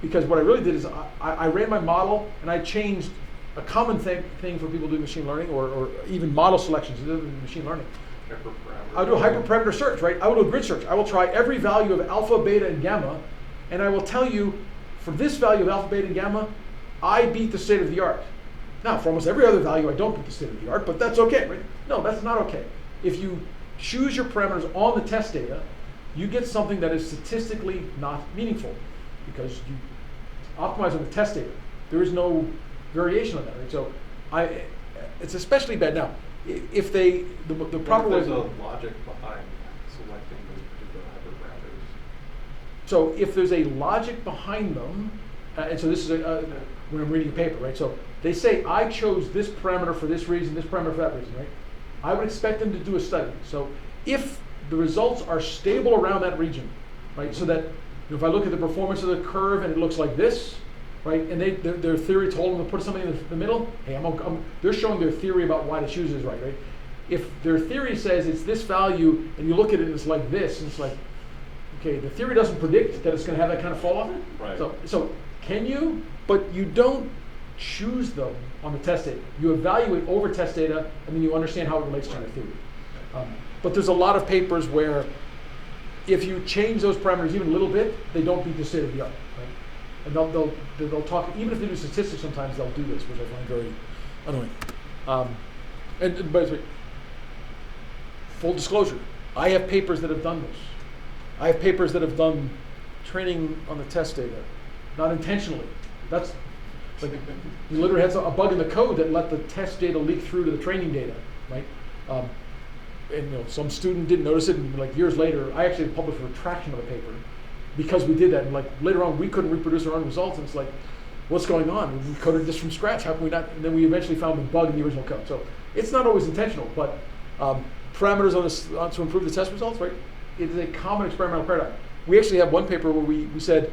Because what I really did is I ran my model and I changed a common thing for people doing machine learning or even model selections in machine learning. I'll do a hyperparameter search, right? I will do a grid search. I will try every value of alpha, beta, and gamma, and I will tell you, for this value of alpha, beta, and gamma, I beat the state of the art. Now, for almost every other value, I don't beat the state of the art, but that's okay, right? No, that's not okay. If you choose your parameters on the test data, you get something that is statistically not meaningful because you optimize on the test data. There is no variation on that, right? So it's especially bad now. If the proper way. There's a logic behind selecting those particular hyperparameters. So if there's a logic behind them, and so this is when I'm reading a paper, right? So they say I chose this parameter for this reason, this parameter for that reason, right? I would expect them to do a study. So if the results are stable around that region, right? So that if I look at the performance of the curve and it looks like this, right? And their theory told them to put something in the middle. Hey, they're showing their theory about why the choose is right? if their theory says it's this value, and you look at it and it's like this, and it's like, okay, the theory doesn't predict that it's going to have that kind of fall off it. Right. So can you? But you don't choose them on the test data. You evaluate over test data, and then you understand how it relates to your theory. But there's a lot of papers where if you change those parameters even a little bit, they don't beat the state of the art. Right? And they'll talk, even if they do statistics sometimes, they'll do this, which I find very annoying. And by the way, full disclosure, I have papers that have done this. I have papers that have done training on the test data, not intentionally. That's like you literally had a bug in the code that let the test data leak through to the training data, right? And some student didn't notice it, and like years later, I actually published a retraction of the paper because we did that. And like later on, we couldn't reproduce our own results, and it's like, what's going on? We coded this from scratch. How can we not? And then we eventually found the bug in the original code. So it's not always intentional, but parameters on this to improve the test results, right? It is a common experimental paradigm. We actually have one paper where we said,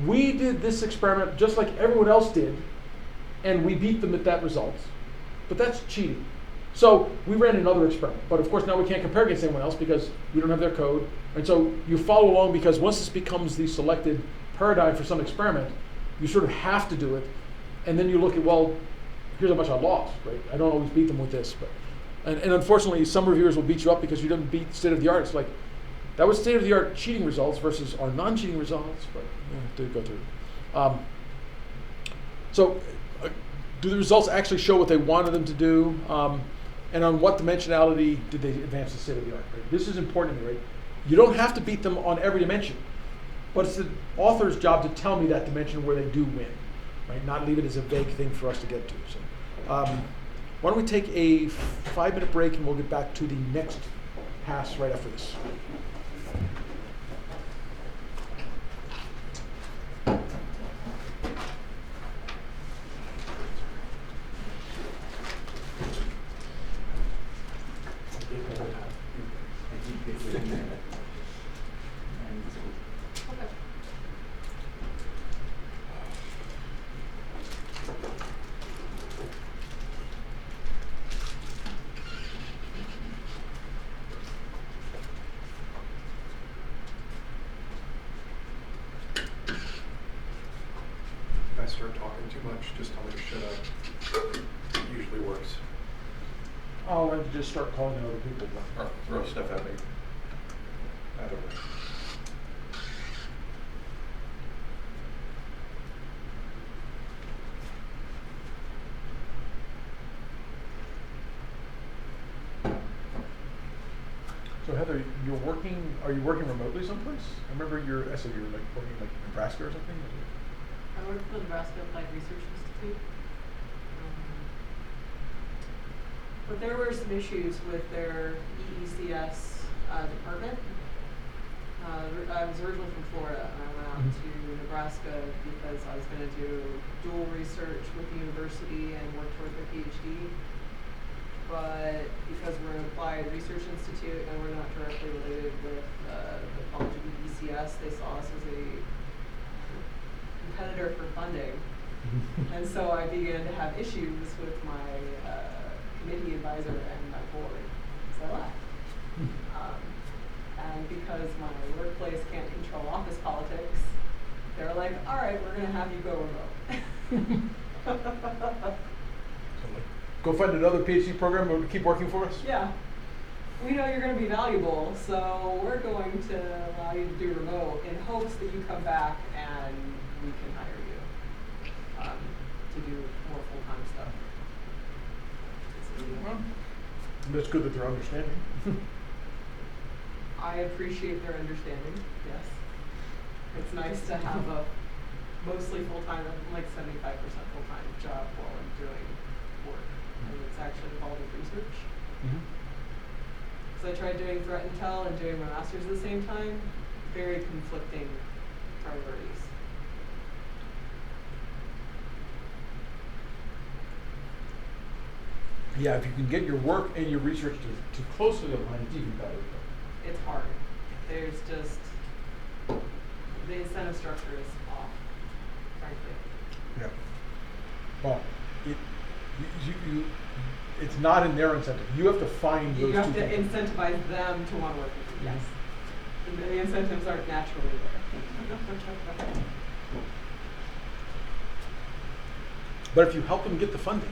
we did this experiment just like everyone else did, and we beat them at that result. But that's cheating. So we ran another experiment. But of course now we can't compare against anyone else because we don't have their code. And so you follow along because once this becomes the selected paradigm for some experiment, you sort of have to do it. And then you look at, well, here's how much I lost, right? I don't always beat them with this. But and unfortunately, some reviewers will beat you up because you didn't beat state of the art. It's like, that was state of the art cheating results versus our non-cheating results, but you have to go through. So do the results actually show what they wanted them to do? And on what dimensionality did they advance the state of the art? Right? This is important to me, right? You don't have to beat them on every dimension, but it's the author's job to tell me that dimension where they do win, right? Not leave it as a vague thing for us to get to. So, why don't we take a 5-minute break and we'll get back to the next pass right after this. If I start talking too much, just tell me to shut up. It usually works. I'll have to just start calling other people. Or throw stuff at me. I don't know. So Heather, are you working remotely someplace? I remember you're like working like in Nebraska or something? I work for the Nebraska Applied Research Institute. But there were some issues with their EECS department. I was originally from Florida, and I went out to Nebraska because I was going to do dual research with the university and work toward the PhD. But because we're an applied research institute and we're not directly related with the College of EECS, they saw us as a competitor for funding. And so I began to have issues with my committee advisor and my board, so I left. And because my workplace can't control office politics, they're like, all right, we're going to have you go remote. Go find another PhD program and keep working for us? Yeah. We know you're going to be valuable, so we're going to allow you to do remote in hopes that you come back and we can hire you to do more full-time stuff. Well, that's good that they're understanding. I appreciate their understanding, yes. It's nice to have a mostly full-time, like 75% full-time job while I'm doing work. And it's actually involved with research. So I tried doing threat intel and doing my master's at the same time. Very conflicting priorities. Yeah, if you can get your work and your research to closely align, it's even better. It's hard. There's just, the incentive structure is off, frankly. Yeah. Well, it's not in their incentive. You have to find those You have two to things. incentivize them to want to work with you, yes. And the incentives aren't naturally there. But if you help them get the funding,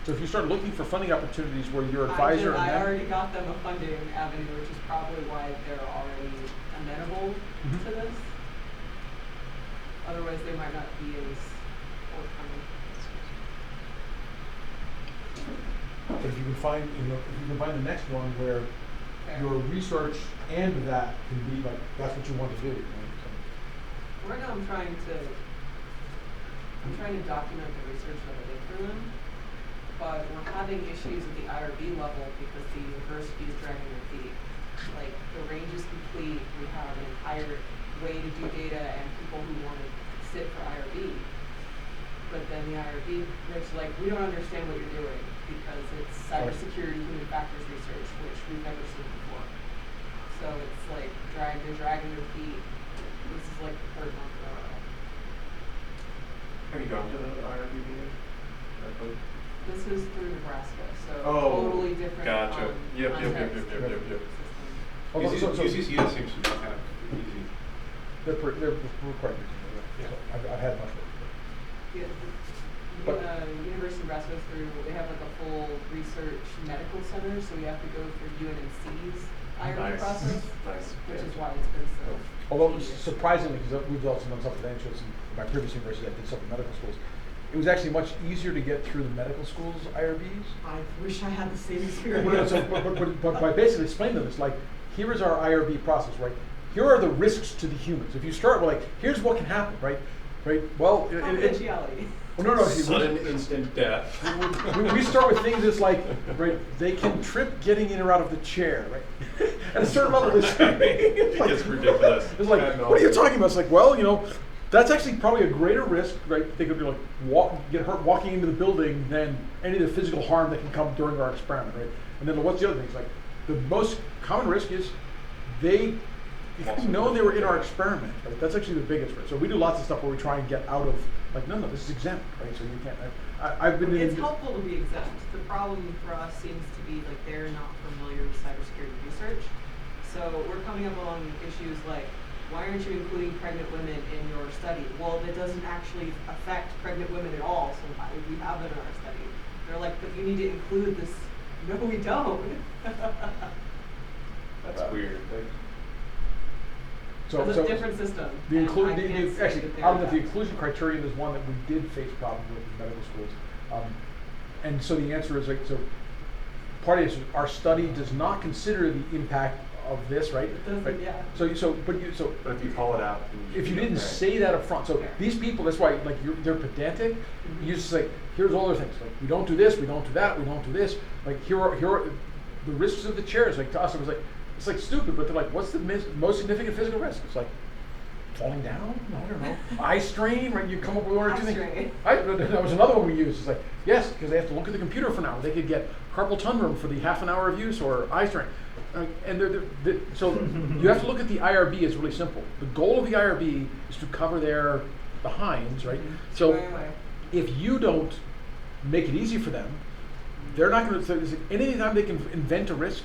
so if you start looking for funding opportunities where your advisor and I them- already got them a funding avenue, which is probably why they're already amenable Mhm. to this. Otherwise, they might not be as forthcoming. But if you can find, if you can find the next one where Fair. your research and that can be like, that's what you want to do, right? Right now, I'm trying to document the research that I did for them, but we're having issues at the IRB level because the university is dragging their feet. Like, the range is complete, we have an entire way to do data and people who want to sit for IRB. But then the IRB, it's like, we don't understand what you're doing because it's cybersecurity human factors research, which we've never seen before. So it's like, they're dragging their feet. This is like the third month in a row. Have you gone to the IRB meeting? This is through Nebraska, so Oh, totally different. gotcha. Yep. context. Although, UCCS seems to be kind of easy. they're quite reasonable, Yeah. So I've had much better. Yeah, But- University of Nebraska goes through, they have like a full research medical center, so we have to go through UNMC's IRB Nice. process, Nice. which Yeah. is why it's been so. Although tedious. surprisingly, because we've also done stuff with NHS and my previous university, I did stuff with medical schools. It was actually much easier to get through the medical schools IRBs. I wish I had the same experience. But by basically explaining to them, it's like, here is our IRB process, right? Here are the risks to the humans. If you start with like, here's what can happen, right? Right? Well, Confidentiality. well, no. Sudden instant death. We start with things that's like, right, they can trip getting in or out of the chair, right? At a certain level, It gets ridiculous. It's like, Ad what are you nauseam. talking about? It's like, well, that's actually probably a greater risk, right? They could be like get hurt walking into the building than any of the physical harm that can come during our experiment, right? And then what's the other thing? It's like the most common risk is they know they were in our experiment, right? That's actually the biggest risk. So we do lots of stuff where we try and get out of like, no, this is exempt, right? So you can't. I've been in. It's helpful to be exempt. The problem for us seems to be like they're not familiar with cybersecurity research. So we're coming up along issues like, why aren't you including pregnant women in your study? Well, that doesn't actually affect pregnant women at all, so why would we have them in our study? They're like, but you need to include this. No, we don't. That's weird. So It's a different system. The and include I can't say actually that they're out of the bad. inclusion criterion is one that we did face problems with in medical schools, and so the answer is like so. Part of it is our study does not consider the impact of this, right? It doesn't, Right? yeah. So But if you call it out, then if you should be didn't okay. say that up front, so Yeah. these people, that's why like they're pedantic. Mhm. You just say, here's all the things. Like we don't do this, we don't do that, we don't do this. Like here are the risks of the chairs. Like to us, it was like it's like stupid, but they're like, what's the most significant physical risk? It's like falling down. I don't know. Eye strain. Right? You come up with one or Eye two things. strain. That was another one we used. It's like yes, because they have to look at the computer for an hour. They could get carpal tunnel for the half an hour of use or eye strain. And so you have to look at the IRB as really simple. The goal of the IRB is to cover their behinds, right? So Right. if you don't make it easy for them, they're not going to. So anytime they can invent a risk,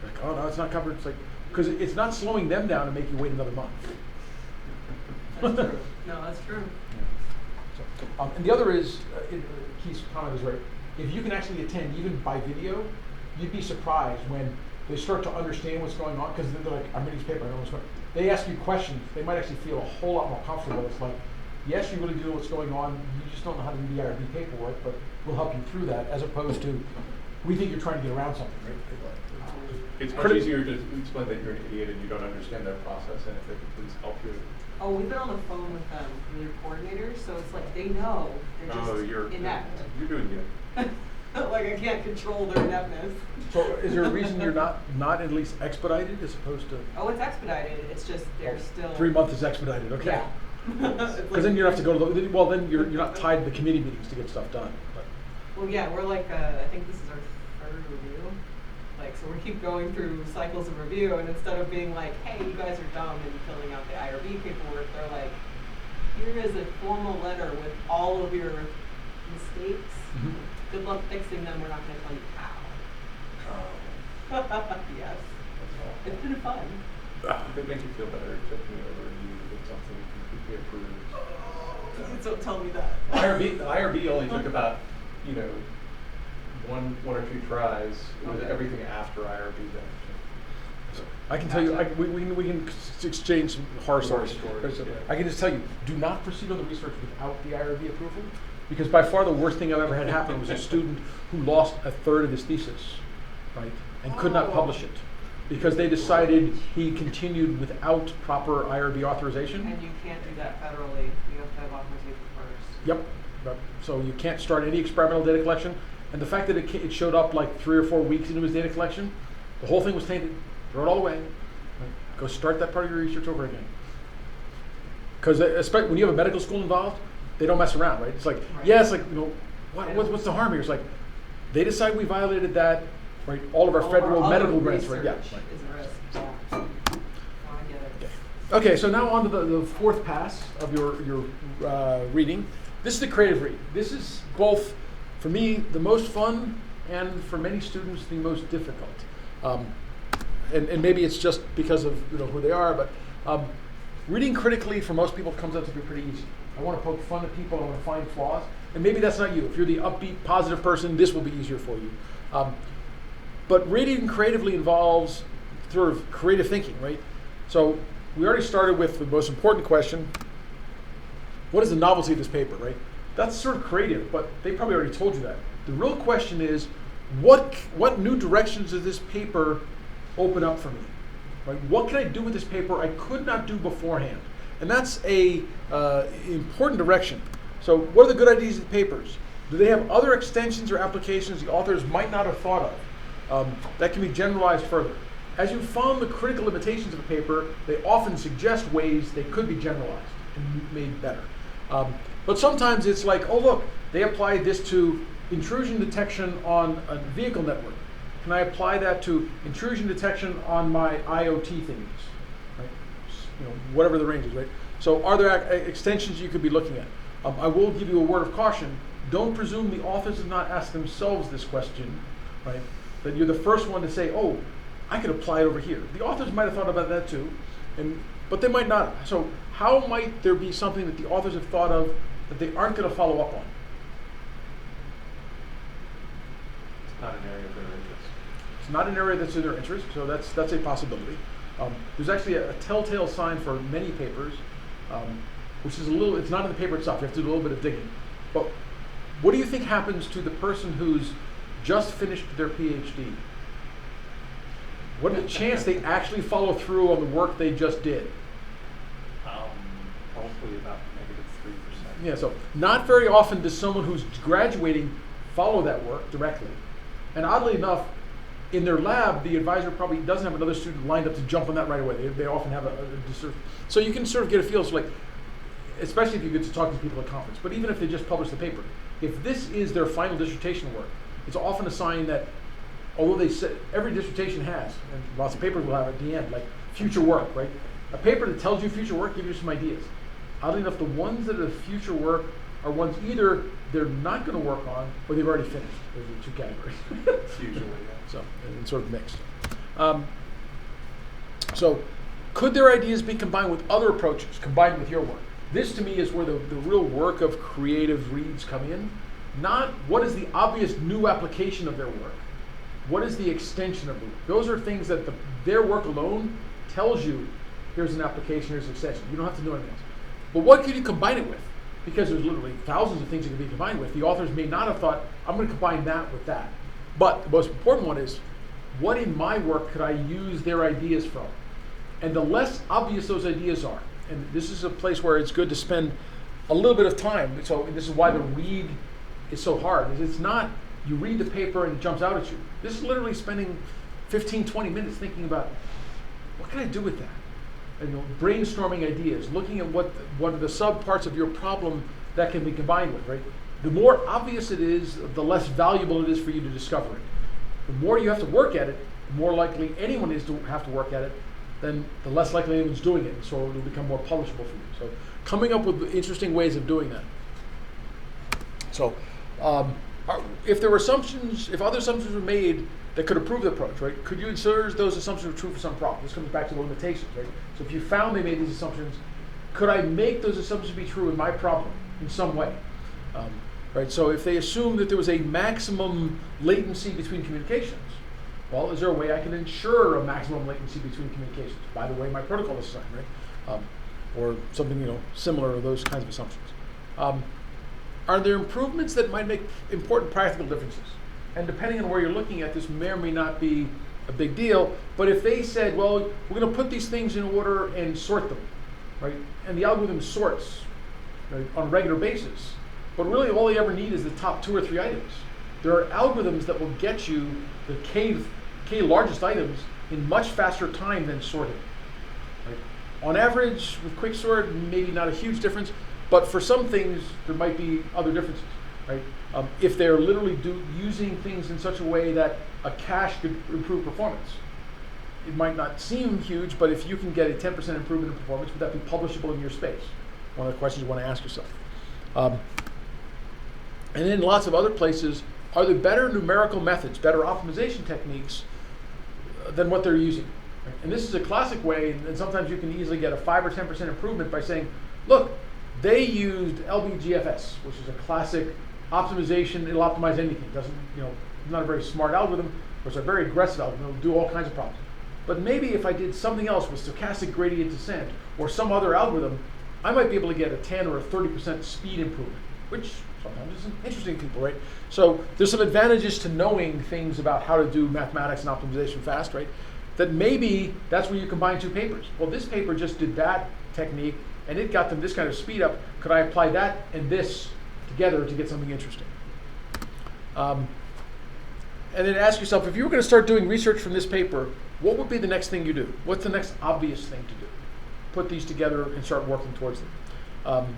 like oh no, it's not covered. It's like because it's not slowing them down to make you wait another month. That's true. No, that's true. So, and the other is, Keith's comment is right. If you can actually attend even by video, you'd be surprised when they start to understand what's going on because they're like, I'm reading this paper, I know what's going on. They ask you questions, they might actually feel a whole lot more comfortable. It's like, yes, you really do know what's going on, you just don't know how to do the IRB paperwork, but we'll help you through that, as opposed to, we think you're trying to get around something, right? It's much easier to explain that you're an idiot and you don't understand their process, and if they could please help you. Oh, we've been on the phone with them, their coordinators, so it's like they know they're just Oh, you're inept. You're doing good. Like I can't control their ineptness. So is there a reason you're not at least expedited as opposed to? Oh, it's expedited. It's just they're still 3 months is expedited, okay. Yeah. Because then you don't have to go to the, well then you're not tied to the committee meetings to get stuff done. But. Well, yeah, we're like I think this is our third review. Like, so we keep going through cycles of review, and instead of being like, hey, you guys are dumb and filling out the IRB paperwork, they're like, here is a formal letter with all of your mistakes. Mhm. Good luck fixing them, we're not gonna tell you how. Yes, it's been fun. If it makes you feel better, check me over and you get something completely approved. Don't tell me that. The IRB only took about, one or two tries. It was Okay. everything after IRB then. I can tell you, we can exchange some horror Horror stories. stories, So yeah. I can just tell you, do not proceed on the research without the IRB approval, because by far the worst thing I've ever had happen was a student who lost a third of his thesis, right, and could not publish it, because they decided he continued without proper IRB authorization. And you can't do that federally, you have to have authorization first. Yep. So you can't start any experimental data collection, and the fact that it showed up like 3 or 4 weeks into his data collection, the whole thing was tainted. Throw it all away. Right? Go start that part of your research over again. Because especially when you have a medical school involved, they don't mess around, right? It's like, Right. yeah, it's like, what's the harm here? It's like, they decide we violated that, right? All of our federal other medical grants, right? Yeah. research Right. is a risk, yeah. No, I get it. Okay, so now on to the fourth pass of your reading. This is the creative read. This is both, for me, the most fun, and for many students, the most difficult. And maybe it's just because of who they are, but reading critically for most people comes out to be pretty easy. I want to poke fun at people, I want to find flaws, and maybe that's not you. If you're the upbeat, positive person, this will be easier for you. But reading creatively involves sort of creative thinking, right? So we already started with the most important question. What is the novelty of this paper, right? That's sort of creative, but they probably already told you that. The real question is, what new directions does this paper open up for me? Right? What can I do with this paper I could not do beforehand? And that's a important direction. So what are the good ideas of the papers? Do they have other extensions or applications the authors might not have thought of? That can be generalized further. As you found the critical limitations of a paper, they often suggest ways they could be generalized and made better. But sometimes it's like, oh look, they applied this to intrusion detection on a vehicle network. Can I apply that to intrusion detection on my IoT things? Right? Whatever the range is, right? So are there extensions you could be looking at? I will give you a word of caution. Don't presume the authors have not asked themselves this question, right? That you're the first one to say, oh, I could apply it over here. The authors might have thought about that too, but they might not. So how might there be something that the authors have thought of that they aren't going to follow up on? It's not an area of their interest. It's not an area that's in their interest, so that's a possibility. There's actually a telltale sign for many papers, which is it's not in the paper itself, you have to do a little bit of digging. But what do you think happens to the person who's just finished their PhD? What is the chance they actually follow through on the work they just did? Probably about -3%. Yeah, so not very often does someone who's graduating follow that work directly. And oddly enough, in their lab, the advisor probably doesn't have another student lined up to jump on that right away. They often have so you can sort of get a feel, so like, especially if you get to talk to people at conference, but even if they just publish the paper, if this is their final dissertation work, it's often a sign that, although they said every dissertation has, and lots of papers will have at the end, like future work, right? A paper that tells you future work gives you some ideas. Oddly enough, the ones that are future work are ones either they're not going to work on or they've already finished. Those are the two categories. Usually, yeah. So, and sort of mixed. So, could their ideas be combined with other approaches, combined with your work? This, to me, is where the real work of creative reads come in. Not what is the obvious new application of their work. What is the extension of the work? Those are things that their work alone tells you, here's an application, here's an extension. You don't have to do anything else. But what could you combine it with? Because there's literally thousands of things it can be combined with. The authors may not have thought, I'm going to combine that with that. But the most important one is, what in my work could I use their ideas from? And the less obvious those ideas are, and this is a place where it's good to spend a little bit of time. So this is why the read is so hard. Is it's not, you read the paper and it jumps out at you. This is literally spending 15, 20 minutes thinking about, what can I do with that? And brainstorming ideas, looking at what are the subparts of your problem that can be combined with, right? The more obvious it is, the less valuable it is for you to discover it. The more you have to work at it, the more likely anyone is to have to work at it, then the less likely anyone's doing it, so it'll become more publishable for you. So coming up with interesting ways of doing that. So, all if there were assumptions, if other assumptions were made that could approve the approach, right? Could you ensure those assumptions were true for some problem? This comes back to the limitations, right? So if you found they made these assumptions, could I make those assumptions be true in my problem in some way? Right. So if they assume that there was a maximum latency between communications, well, is there a way I can ensure a maximum latency between communications by the way my protocol is designed, right? Or something similar to those kinds of assumptions. Are there improvements that might make important practical differences? And depending on where you're looking at, this may or may not be a big deal. But if they said, well, we're going to put these things in order and sort them, right? And the algorithm sorts, right, on a regular basis. But really all they ever need is the top 2 or 3 items. There are algorithms that will get you the k largest items in much faster time than sorting. Right? On average, with quicksort, maybe not a huge difference, but for some things, there might be other differences. Right? If they're literally using things in such a way that a cache could improve performance. It might not seem huge, but if you can get a 10% improvement in performance, would that be publishable in your space? One of the questions you want to ask yourself. And in lots of other places, are there better numerical methods, better optimization techniques than what they're using? Right? And this is a classic way, and sometimes you can easily get a 5 or 10% improvement by saying, look, they used LBGFS, which is a classic optimization. It'll optimize anything. It doesn't, not a very smart algorithm, but it's a very aggressive algorithm. It'll do all kinds of problems. But maybe if I did something else with stochastic gradient descent or some other algorithm, I might be able to get a 10 or a 30% speed improvement, which sometimes is interesting to people, right? So there's some advantages to knowing things about how to do mathematics and optimization fast, right? That maybe that's where you combine 2 papers. Well, this paper just did that technique, and it got them this kind of speed up. Could I apply that and this together to get something interesting? And then ask yourself, if you were going to start doing research from this paper, what would be the next thing you do? What's the next obvious thing to do? Put these together and start working towards them.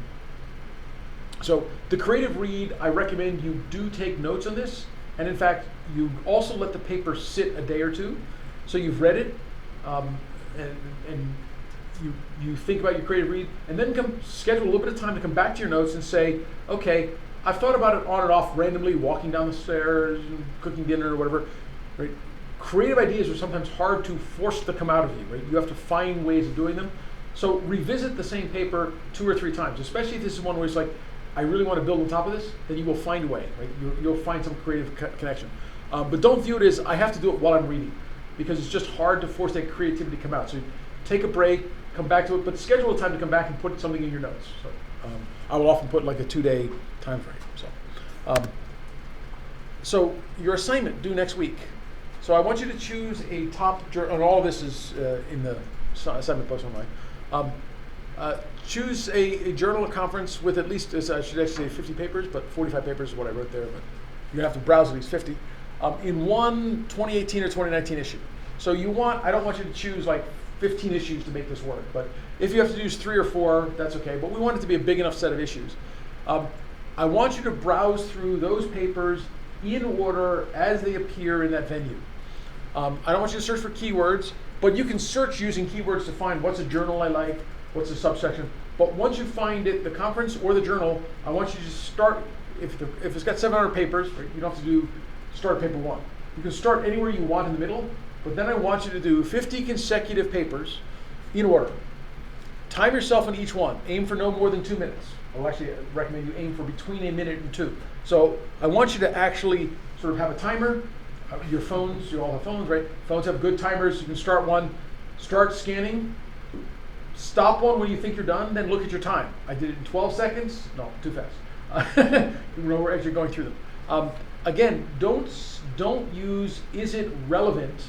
So the creative read, I recommend you do take notes on this. And in fact, you also let the paper sit a day or 2. So you've read it, and you think about your creative read, and then schedule a little bit of time to come back to your notes and say, okay, I've thought about it on and off randomly, walking down the stairs, and cooking dinner or whatever. Right? Creative ideas are sometimes hard to force to come out of you. Right? You have to find ways of doing them. So revisit the same paper 2 or 3 times, especially if this is one where it's like, I really want to build on top of this, then you will find a way. Right? You'll find some creative connection. But don't view it as, I have to do it while I'm reading, because it's just hard to force that creativity to come out. So take a break, come back to it, but schedule a time to come back and put something in your notes. So I will often put like a 2-day time frame. So your assignment due next week. So I want you to choose a top journal, and all of this is in the assignment post online. Choose a journal or conference with at least, I should actually say 50 papers, but 45 papers is what I wrote there, but you're gonna have to browse at least 50, in one 2018 or 2019 issue. So I don't want you to choose like 15 issues to make this work, but if you have to use 3 or 4, that's okay, but we want it to be a big enough set of issues. I want you to browse through those papers in order as they appear in that venue. I don't want you to search for keywords, but you can search using keywords to find what's a journal I like, what's a subsection. But once you find it, the conference or the journal, I want you to start, if it's got 700 papers, right, you don't have to start paper 1. You can start anywhere you want in the middle, but then I want you to do 50 consecutive papers in order. Time yourself on each one. Aim for no more than 2 minutes. I'll actually recommend you aim for between 1 minute and 2. So I want you to actually sort of have a timer. Your phones, you all have phones, right? Phones have good timers. You can start one, start scanning. Stop one when you think you're done, then look at your time. I did it in 12 seconds. No, too fast. As you're going through them. Again, don't use is it relevant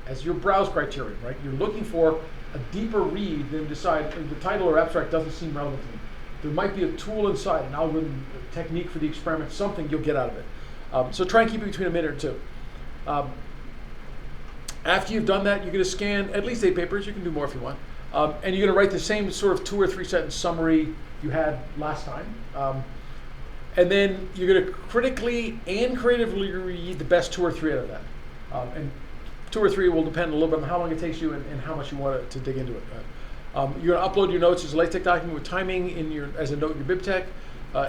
as your browse criterion, right? You're looking for a deeper read than decide the title or abstract doesn't seem relevant to me. There might be a tool inside, an algorithm, a technique for the experiment, something you'll get out of it. So try and keep it between 1 minute or 2. After you've done that, you're going to scan at least 8 papers. You can do more if you want. And you're going to write the same sort of 2 or 3 sentence summary you had last time. And then you're going to critically and creatively read the best 2 or 3 out of that. And 2 or 3 will depend a little bit on how long it takes you and how much you want to dig into it. You're going to upload your notes as a LaTeX document with timing as a note in your BibTeX.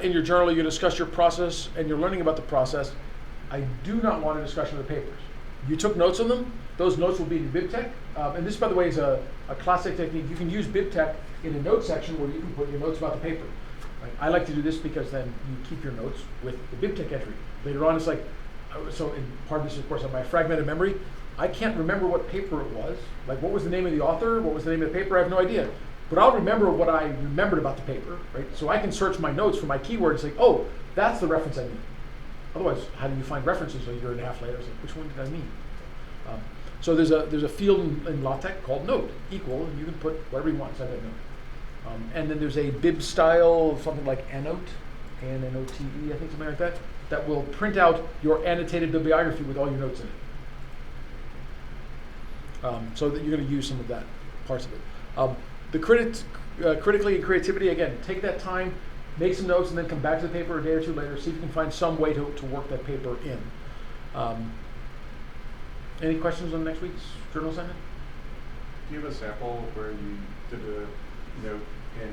in your journal you discuss your process and you're learning about the process. I do not want a discussion of the papers. You took notes on them, those notes will be in BibTeX. And this, by the way, is a classic technique. You can use BibTeX in a note section where you can put your notes about the paper. Right? I like to do this because then you keep your notes with the BibTeX entry. Later on, it's like, so in part of this, of course, on my fragmented memory, I can't remember what paper it was. Like, what was the name of the author? What was the name of the paper? I have no idea. But I'll remember what I remembered about the paper, right? So I can search my notes for my keywords, like, oh, that's the reference I need. Otherwise, how do you find references a year and a half later? It's like, which one did I mean? So there's a field in LaTeX called note, equal, and you can put whatever you want inside that note. And then there's a bib style, something like annote, A-N-N-O-T-E, I think something like that, that will print out your annotated bibliography with all your notes in it. So that you're going to use some of that parts of it. The critically and creativity, again, take that time, make some notes, and then come back to the paper a day or two later, see if you can find some way to work that paper in. Any questions on next week's journal assignment? Do you have a sample where you did a note in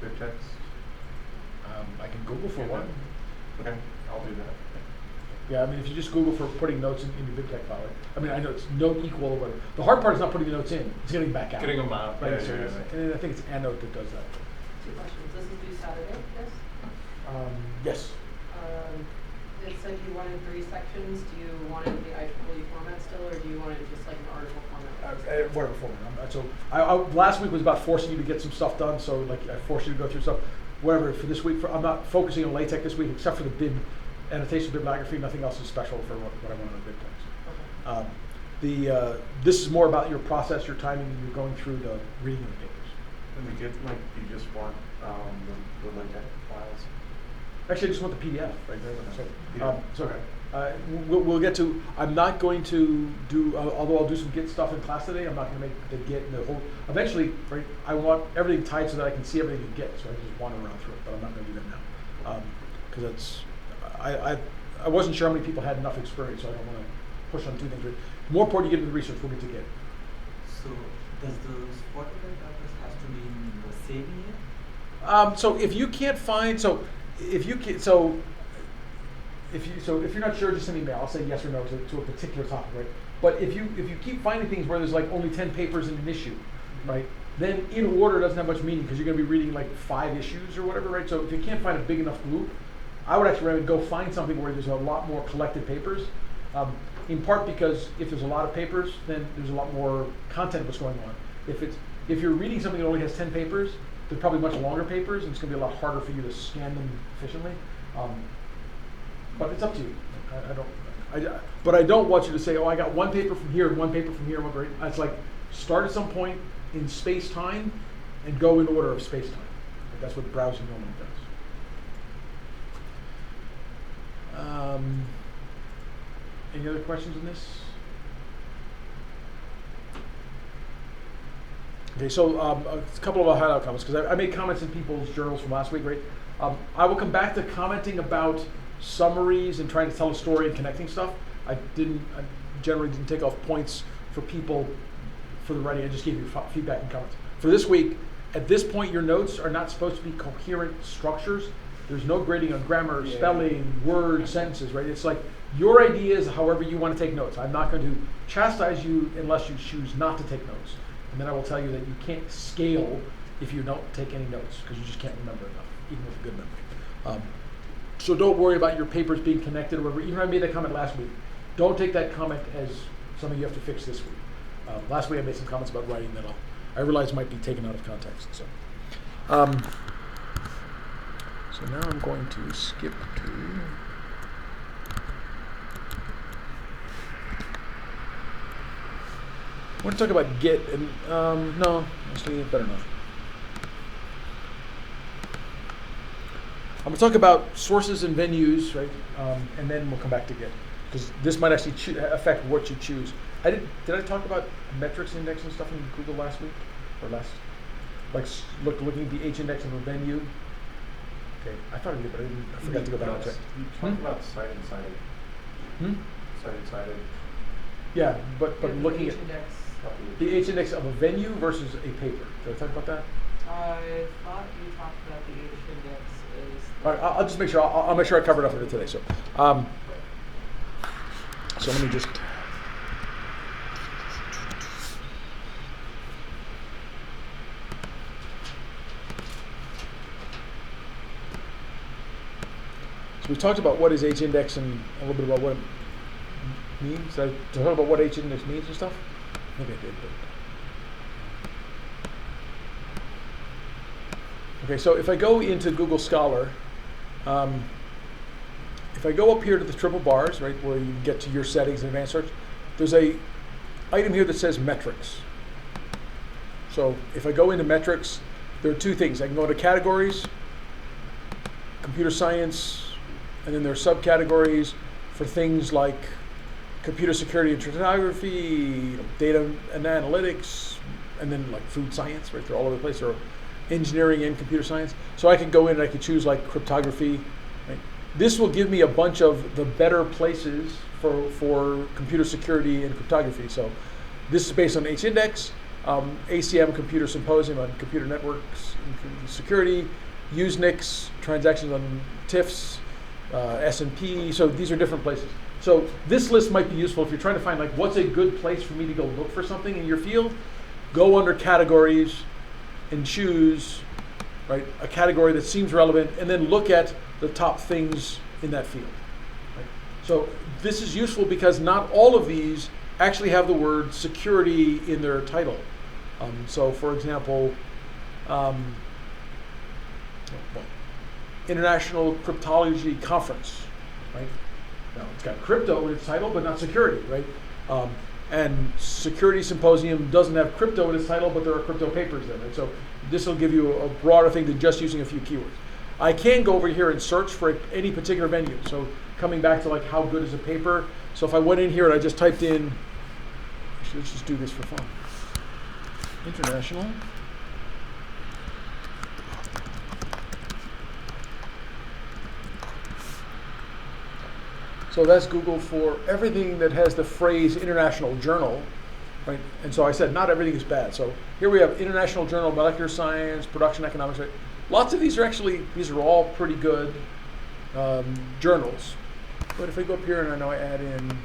BibTeX? I can Google for one. Okay, I'll do that. Yeah, I mean, if you just Google for putting notes in your BibTeX file, I mean, I know it's note equal or whatever. The hard part is not putting the notes in; it's getting back out. Getting them out. Right. Yeah, So yeah. and I think it's Annote that does that. 2 questions. This is due Saturday, yes? Yes. It said you wanted 3 sections. Do you want it in the IEEE format still, or do you want it just like an article format? Whatever format. So last week was about forcing you to get some stuff done. So like I forced you to go through stuff. Whatever for this week. I'm not focusing on LaTeX this week, except for the bib annotation bibliography. Nothing else is special for what I want on BibTeX. Okay. This is more about your process, your timing, and you're going through the reading of the papers. And we get like you just want the LaTeX files. Actually, I just want the PDF right there. So, Okay. we'll get to. I'm not going to do. Although I'll do some Git stuff in class today, I'm not going to make the Git and the whole. Eventually, right? I want everything tied so that I can see everything in Git, so I can just wander around through it. But I'm not going to do that now because it's. I wasn't sure how many people had enough experience, so I don't want to push on 2 things. More important, you get into the research. We'll get to Git. So does the Spotify address has to be in the same year? So if you can't find, if you're not sure, just send me an email. I'll say yes or no to a particular topic, right? But if you keep finding things where there's like only 10 papers in an issue, right? Then in order doesn't have much meaning because you're going to be reading like 5 issues or whatever, right? So if you can't find a big enough group, I would actually recommend go find something where there's a lot more collected papers. In part because if there's a lot of papers, then there's a lot more content what's going on. If you're reading something that only has 10 papers, they're probably much longer papers, and it's going to be a lot harder for you to scan them efficiently. But it's up to you. But I don't want you to say, oh, I got 1 paper from here and 1 paper from here. It's like start at some point in space-time and go in order of space-time. That's what browsing normally does. Any other questions on this? Okay, so a couple of highlight comments, because I made comments in people's journals from last week, right? I will come back to commenting about summaries and trying to tell a story and connecting stuff. I generally didn't take off points for people for the writing. I just gave you feedback and comments. For this week, at this point, your notes are not supposed to be coherent structures. There's no grading on grammar, spelling, words, sentences, right? It's like your ideas, however you want to take notes. I'm not going to chastise you unless you choose not to take notes. And then I will tell you that you can't scale if you don't take any notes because you just can't remember enough, even with a good memory. So don't worry about your papers being connected or whatever. Even I made that comment last week. Don't take that comment as something you have to fix this week. Last week I made some comments about writing that I realized might be taken out of context. So now I'm going to skip to. I want to talk about Git, and no, actually, better not. I'm going to talk about sources and venues, right? And then we'll come back to Git, because this might actually affect what you choose. Did I talk about metrics index and stuff in Google last week or last? Like looking at the H index of a venue. Okay, I thought I did, but I forgot to go back and check. You talked about site and cited. Site and cited. Yeah, but looking at index. the H index of a venue versus a paper. Did I talk about that? I thought you talked about the H index is All right, I'll just make sure. I'll make sure I cover enough of it today. So, so let me just. So we talked about what is H-index and a little bit about what it means. Did I talk about what H-index means and stuff? Maybe I did. But. Okay, so if I go into Google Scholar, if I go up here to the triple bars, right, where you get to your settings and advanced search, there's a item here that says metrics. So if I go into metrics, there are two things. I can go into categories, computer science, and then there are subcategories for things like computer security and cryptography, data and analytics, and then like food science, right? They're all over the place. Or engineering and computer science. So I can go in and I can choose like cryptography. Right? This will give me a bunch of the better places for computer security and cryptography. So this is based on H-index, ACM Computer Symposium on Computer Networks and Security, Usenix, transactions on TIFFs, S&P. So these are different places. So this list might be useful if you're trying to find like what's a good place for me to go look for something in your field. Go under categories and choose, right, a category that seems relevant, and then look at the top things in that field. Right? So this is useful because not all of these actually have the word security in their title. So for example, International Cryptology Conference, right? Now it's got crypto in its title, but not security, right? And Security Symposium doesn't have crypto in its title, but there are crypto papers there, right? So this will give you a broader thing than just using a few keywords. I can go over here and search for any particular venue. So coming back to like how good is a paper. So if I went in here and I just typed in, actually let's just do this for fun. International. So that's Google for everything that has the phrase International Journal, right? And so I said not everything is bad. So here we have International Journal of Molecular Science, Production Economics, right? Lots of these are all pretty good journals. But if I go up here and I know I add in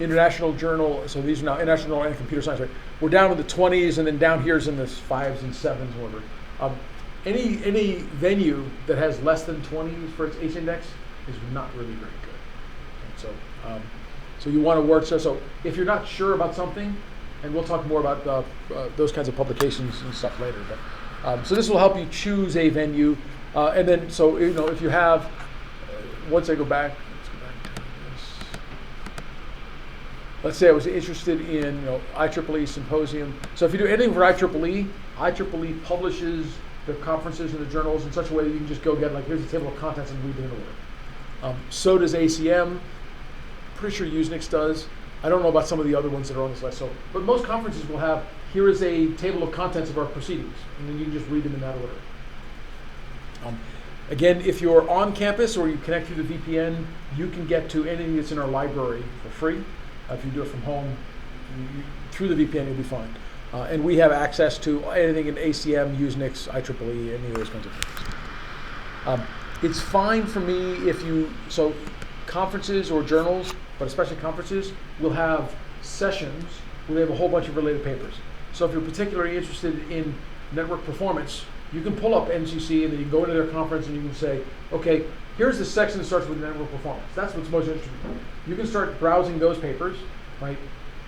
International Journal, so these are now International Journal and Computer Science, right? We're down in the 20s, and then down here's in the 5s and 7s order. Any venue that has less than 20s for its H-index is not really very good. And so you want to work. So if you're not sure about something, and we'll talk more about those kinds of publications and stuff later. But so this will help you choose a venue, and then so if you have, once I go back, let's go back to this. Let's say I was interested in IEEE Symposium. So if you do anything for IEEE publishes the conferences and the journals in such a way that you can just go get, like, here's the table of contents and read them in order. So does ACM. Pretty sure Usenix does. I don't know about some of the other ones that are on this list. But most conferences will have, here is a table of contents of our proceedings, and then you can just read them in that order. Again, if you're on campus or you connect through the VPN, you can get to anything that's in our library for free. If you do it from home, through the VPN, you'll be fine. And we have access to anything in ACM, Usenix, IEEE, any of those kinds of things. It's fine for me so conferences or journals, but especially conferences, will have sessions where they have a whole bunch of related papers. So if you're particularly interested in network performance, you can pull up NCC and then you can go into their conference and you can say, okay, here's the section that starts with network performance. That's what's most interesting. You can start browsing those papers, right?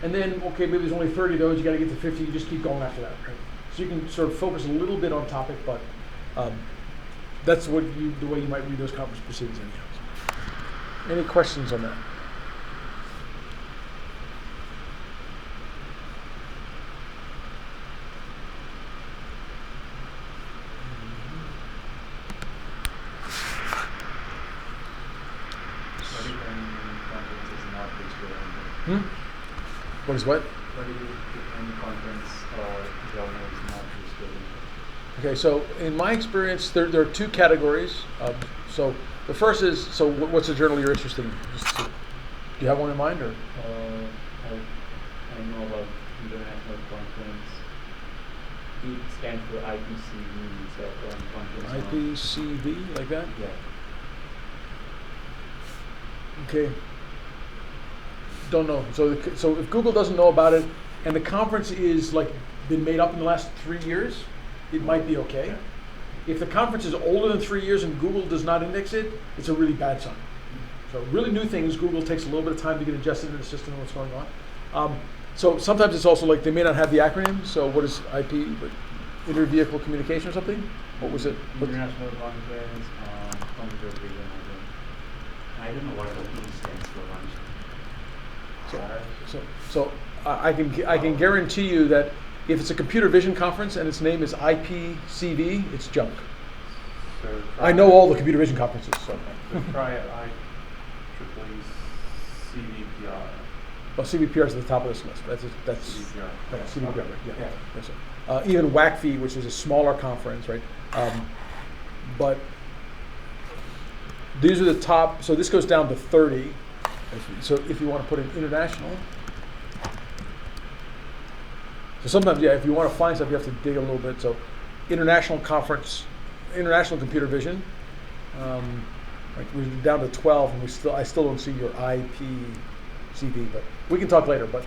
And then, okay, maybe there's only 30 of those, you got to get to 50, you just keep going after that, right? So you can sort of focus a little bit on topic, but that's the way you might read those conference proceedings anyhow. Any questions on that? What is what? What do you any conference or journal is not useful? Okay, so in my experience, there are two categories. So the first is, what's the journal you're interested in? Do you have one in mind, or? I know about international conference. It stands for IPCV, so IPCV, like that? Yeah. Okay. Don't know. So if Google doesn't know about it, and the conference is like been made up in the last 3 years, it might be okay. Yeah. If the conference is older than 3 years and Google does not index it, it's a really bad sign. So really new things, Google takes a little bit of time to get adjusted into the system and what's going on. So sometimes it's also like they may not have the acronym. So what is IP? Inter-vehicle communication or something? What was it? International Conference on Computer Vision. I don't know what the E stands for. So I can guarantee you that if it's a computer vision conference and its name is IPCV, it's junk. So I know all the computer vision conferences. So. Try IEEE CVPR. Well, CVPR is at the top of this list. That's CVPR. right, CVPR. Right, yeah. Yeah. Yes, sir. Even WACV, which is a smaller conference, right? But these are the top. So this goes down to 30. So if you want to put in international. So sometimes, yeah, if you want to find stuff, you have to dig a little bit. So international conference, international computer vision. Like we're down to 12, and I still don't see your IPCV, but we can talk later. But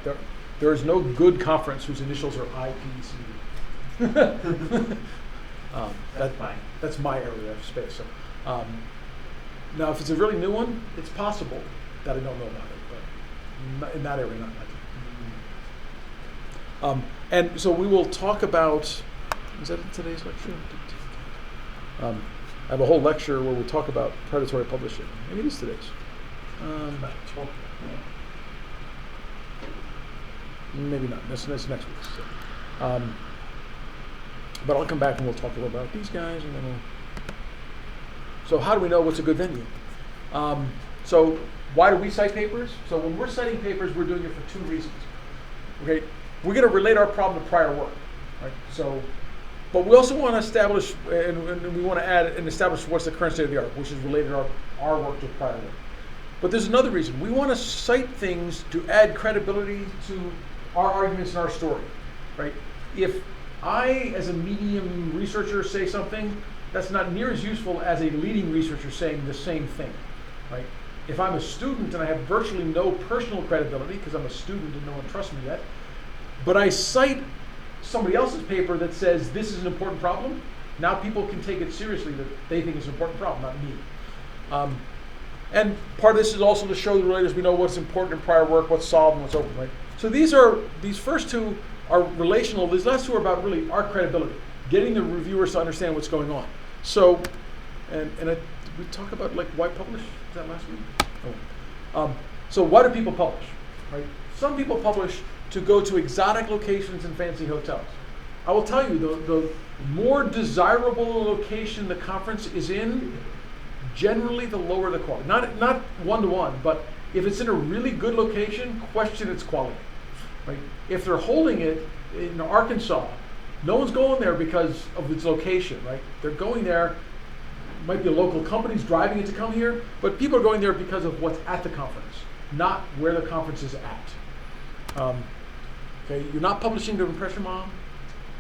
there is no good conference whose initials are IPCV. That's fine. That's my area of space. So now, if it's a really new one, it's possible that I don't know about it, but not in that area, not much. And so we will talk about. Is that in today's lecture? I have a whole lecture where we'll talk about predatory publishing. Maybe it is today's. Maybe not. That's next week. So. But I'll come back and we'll talk a little about these guys, and then we'll. So how do we know what's a good venue? So why do we cite papers? So when we're citing papers, we're doing it for 2 reasons. Okay, we're going to relate our problem to prior work, right? So, but we also want to establish, and we want to add and establish what's the current state of the art, which is related our work to prior work. But there's another reason. We want to cite things to add credibility to our arguments and our story, right? If I, as a medium researcher, say something, that's not near as useful as a leading researcher saying the same thing, right? If I'm a student and I have virtually no personal credibility because I'm a student and no one trusts me yet, but I cite somebody else's paper that says this is an important problem, now people can take it seriously that they think it's an important problem, not me. And part of this is also to show the relators we know what's important in prior work, what's solved, and what's open, right? So these first 2 are relational. These last 2 are about really our credibility, getting the reviewers to understand what's going on. So, we talk about like why publish? Is that last week? Oh. So why do people publish? Right? Some people publish to go to exotic locations and fancy hotels. I will tell you, the more desirable location the conference is in, generally the lower the quality. Not one-to-one, but if it's in a really good location, question its quality. Right? If they're holding it in Arkansas, no one's going there because of its location, right? They're going there, might be a local company's driving it to come here, but people are going there because of what's at the conference, not where the conference is at. Okay, you're not publishing to impress your mom,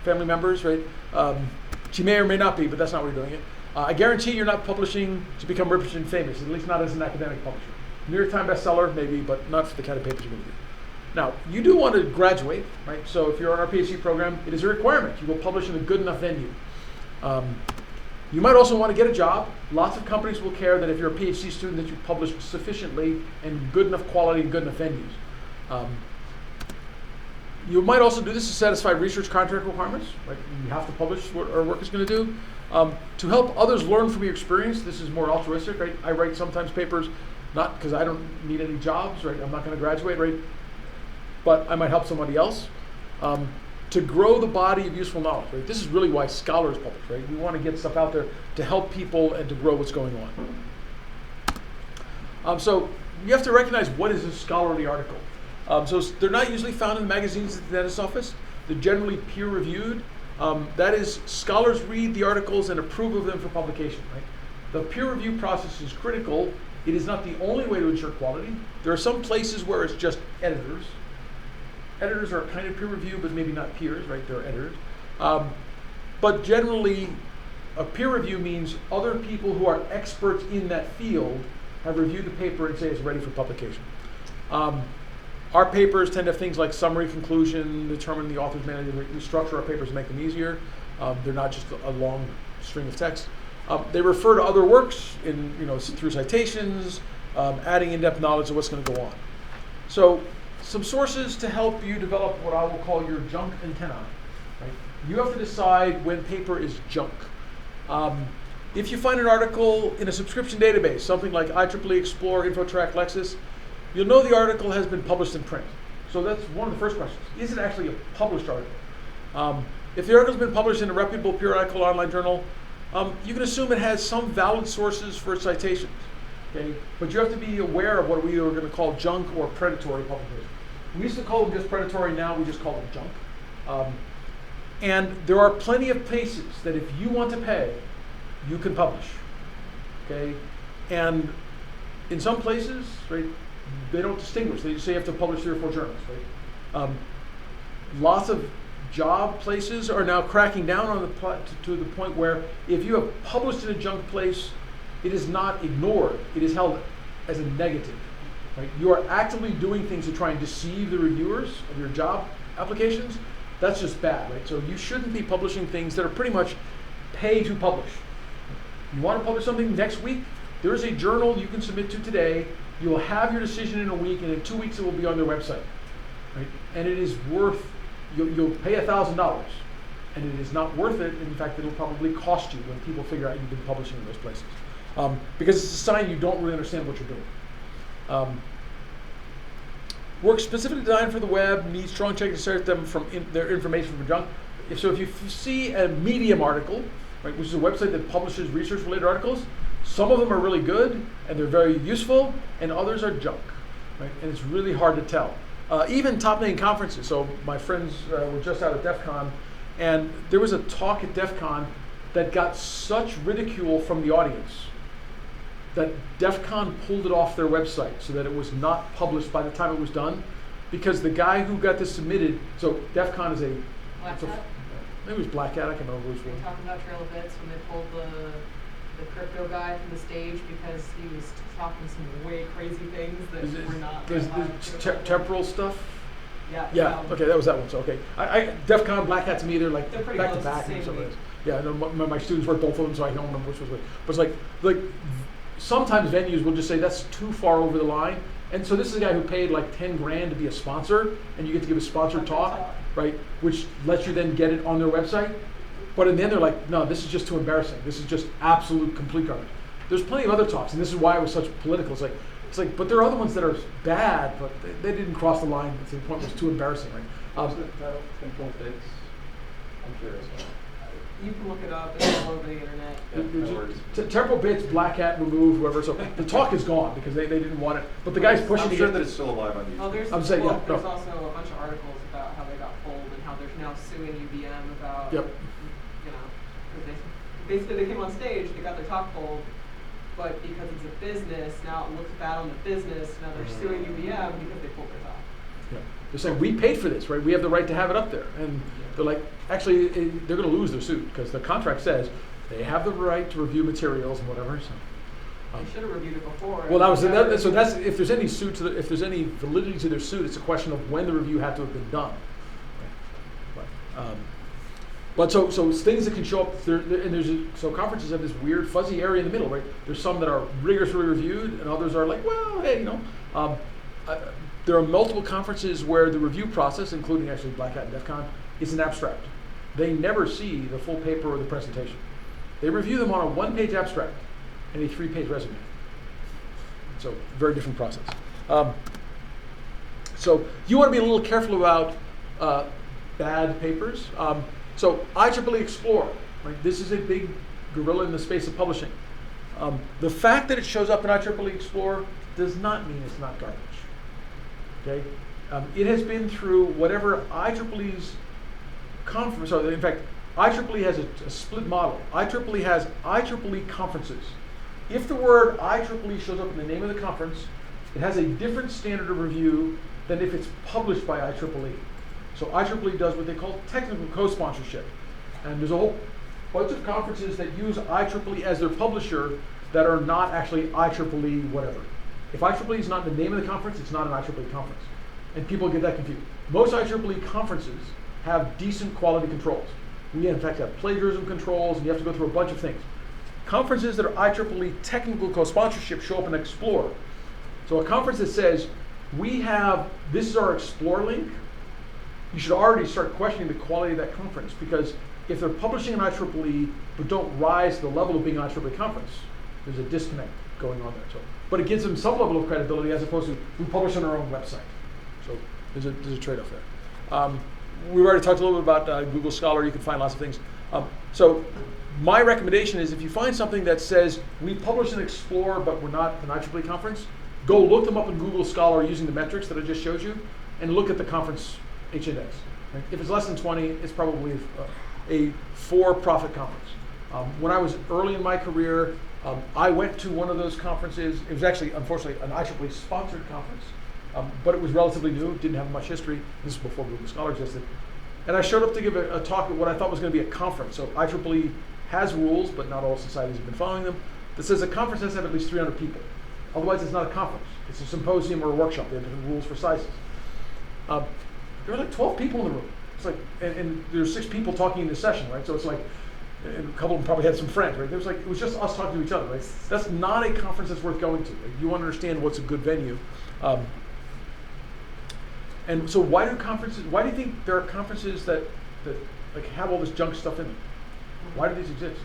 family members, right? She may or may not be, but that's not where you're doing it. I guarantee you're not publishing to become rich and famous, at least not as an academic publisher. New York Times bestseller, maybe, but not for the kind of papers you're going to do. Now, you do want to graduate, right? So if you're on our PhD program, it is a requirement. You will publish in a good enough venue. You might also want to get a job. Lots of companies will care that if you're a PhD student that you publish sufficiently and good enough quality and good enough venues. You might also do this to satisfy research contract requirements, right? You have to publish what our work is going to do. To help others learn from your experience, this is more altruistic, right? I write sometimes papers, not because I don't need any jobs, right? I'm not going to graduate, right? But I might help somebody else. To grow the body of useful knowledge, right? This is really why scholars publish, right? We want to get stuff out there to help people and to grow what's going on. So you have to recognize what is a scholarly article. So they're not usually found in magazines at the dentist's office. They're generally peer-reviewed. That is, scholars read the articles and approve of them for publication, right? The peer review process is critical. It is not the only way to ensure quality. There are some places where it's just editors. Editors are kind of peer review, but maybe not peers, right? They're editors. but generally, a peer review means other people who are experts in that field have reviewed the paper and say it's ready for publication. Our papers tend to have things like summary, conclusion, determine the author's manual. We structure our papers to make them easier. They're not just a long string of text. They refer to other works in, through citations, adding in-depth knowledge of what's going to go on. So, some sources to help you develop what I will call your junk antenna. Right? You have to decide when paper is junk. If you find an article in a subscription database, something like IEEE Explorer, InfoTrack, Lexis, you'll know the article has been published in print. So that's one of the first questions. Is it actually a published article? If the article's been published in a reputable periodical online journal, you can assume it has some valid sources for its citations. Okay? But you have to be aware of what we are going to call junk or predatory publication. We used to call them just predatory, now we just call them junk. And there are plenty of places that if you want to pay, you can publish. Okay? And in some places, right, they don't distinguish. They just say you have to publish 3 or 4 journals. Right? Lots of job places are now cracking down on to the point where if you have published in a junk place, it is not ignored. It is held as a negative. Right? You are actively doing things to try and deceive the reviewers of your job applications. That's just bad, right? So you shouldn't be publishing things that are pretty much pay to publish. You want to publish something next week? There is a journal you can submit to today. You will have your decision in a week, and in 2 weeks it will be on their website. Right? And it is worth, you'll pay $1,000, and it is not worth it. In fact, it'll probably cost you when people figure out you've been publishing in those places. Because it's a sign you don't really understand what you're doing. Work specifically designed for the web needs strong check to separate them from their information from junk. If you see a Medium article, right, which is a website that publishes research-related articles, some of them are really good and they're very useful, and others are junk, right? And it's really hard to tell. Even top-name conferences. So my friends were just out at DEF CON, and there was a talk at DEF CON that got such ridicule from the audience that DEF CON pulled it off their website so that it was not published by the time it was done, because the guy who got this submitted, so DEF CON is Black Hat? maybe it was Black Hat, I can't remember which We're one. talking about Trail of Bits when they pulled the crypto guy from the stage because he was talking some way crazy things that were not allowed to. Temporal stuff? Yeah. Okay, that was that one. So okay, DEF CON, Black Hat to me, they're like They're pretty back to close, back same and some of week. this. Yeah, I know my students work both of them, so I don't remember which was which. But it's like sometimes venues will just say that's too far over the line, and so this is a guy who paid like 10 grand to be a sponsor, and you get to give a sponsored talk, right? Which lets you then get it on their website. But in the end, they're like, no, this is just too embarrassing. This is just absolute complete garbage. There's plenty of other talks, and this is why it was such political. It's like, but there are other ones that are bad, but they didn't cross the line to the point where it was too embarrassing, right? Was it Temporal Bits? I'm curious. You can look it up, it's all over the internet. Temporal Bits, Black Hat, removed, whoever. So the talk is gone because they didn't want it. But the guy's pushing I'm to sure get that it's still alive on YouTube. Oh, there's I'm saying, yeah, there's no. also a bunch of articles about how they got pulled and how they're now suing UVM about, Yep. because basically they came on stage, they got their talk pulled, but because it's a business, now it looks bad on the business, now they're suing UVM because they pulled their talk. Yeah. They're saying, we paid for this, right? We have the right to have it up there. And they're like, actually, they're going to lose their suit because the contract says they have the right to review materials and whatever. So, They should have reviewed it before. well, so that's if there's any suit if there's any validity to their suit, it's a question of when the review had to have been done. But so it's things that can show up there, and so conferences have this weird fuzzy area in the middle, right? There's some that are rigorously reviewed, and others are like, well, hey, there are multiple conferences where the review process, including actually Black Hat and DEF CON, is an abstract. They never see the full paper or the presentation. They review them on a 1-page abstract and a 3-page resume. So very different process. So you want to be a little careful about bad papers. So IEEE Explorer, right? This is a big gorilla in the space of publishing. The fact that it shows up in IEEE Explorer does not mean it's not garbage. Okay, it has been through whatever IEEE's conference. So in fact, IEEE has a split model. IEEE has IEEE conferences. If the word IEEE shows up in the name of the conference, it has a different standard of review than if it's published by IEEE. So IEEE does what they call technical co-sponsorship. And there's a whole bunch of conferences that use IEEE as their publisher that are not actually IEEE whatever. If IEEE is not the name of the conference, it's not an IEEE conference. And people get that confused. Most IEEE conferences have decent quality controls. We in fact have plagiarism controls, and you have to go through a bunch of things. Conferences that are IEEE technical co-sponsorship show up in Explore. So a conference that says, this is our Explore link, you should already start questioning the quality of that conference, because if they're publishing an IEEE but don't rise to the level of being an IEEE conference, there's a disconnect going on there. So, but it gives them some level of credibility as opposed to we publish on our own website. So there's a trade-off there. We've already talked a little bit about Google Scholar. You can find lots of things. So my recommendation is if you find something that says we publish an Explore but we're not an IEEE conference, go look them up in Google Scholar using the metrics that I just showed you and look at the conference H-index. Right? If it's less than 20, it's probably a for-profit conference. When I was early in my career, I went to one of those conferences. It was actually, unfortunately, an IEEE sponsored conference, but it was relatively new, didn't have much history. This is before Google Scholar existed. And I showed up to give a talk at what I thought was going to be a conference. So IEEE has rules, but not all societies have been following them, that says a conference has to have at least 300 people. Otherwise, it's not a conference. It's a symposium or a workshop. They have different rules for sizes. There were like 12 people in the room. It's like, and there's 6 people talking in the session, right? So it's like, and a couple of them probably had some friends, right? It was just us talking to each other, right? That's not a conference that's worth going to. Right? You want to understand what's a good venue. And so why do you think there are conferences that like have all this junk stuff in them? Why do these exist?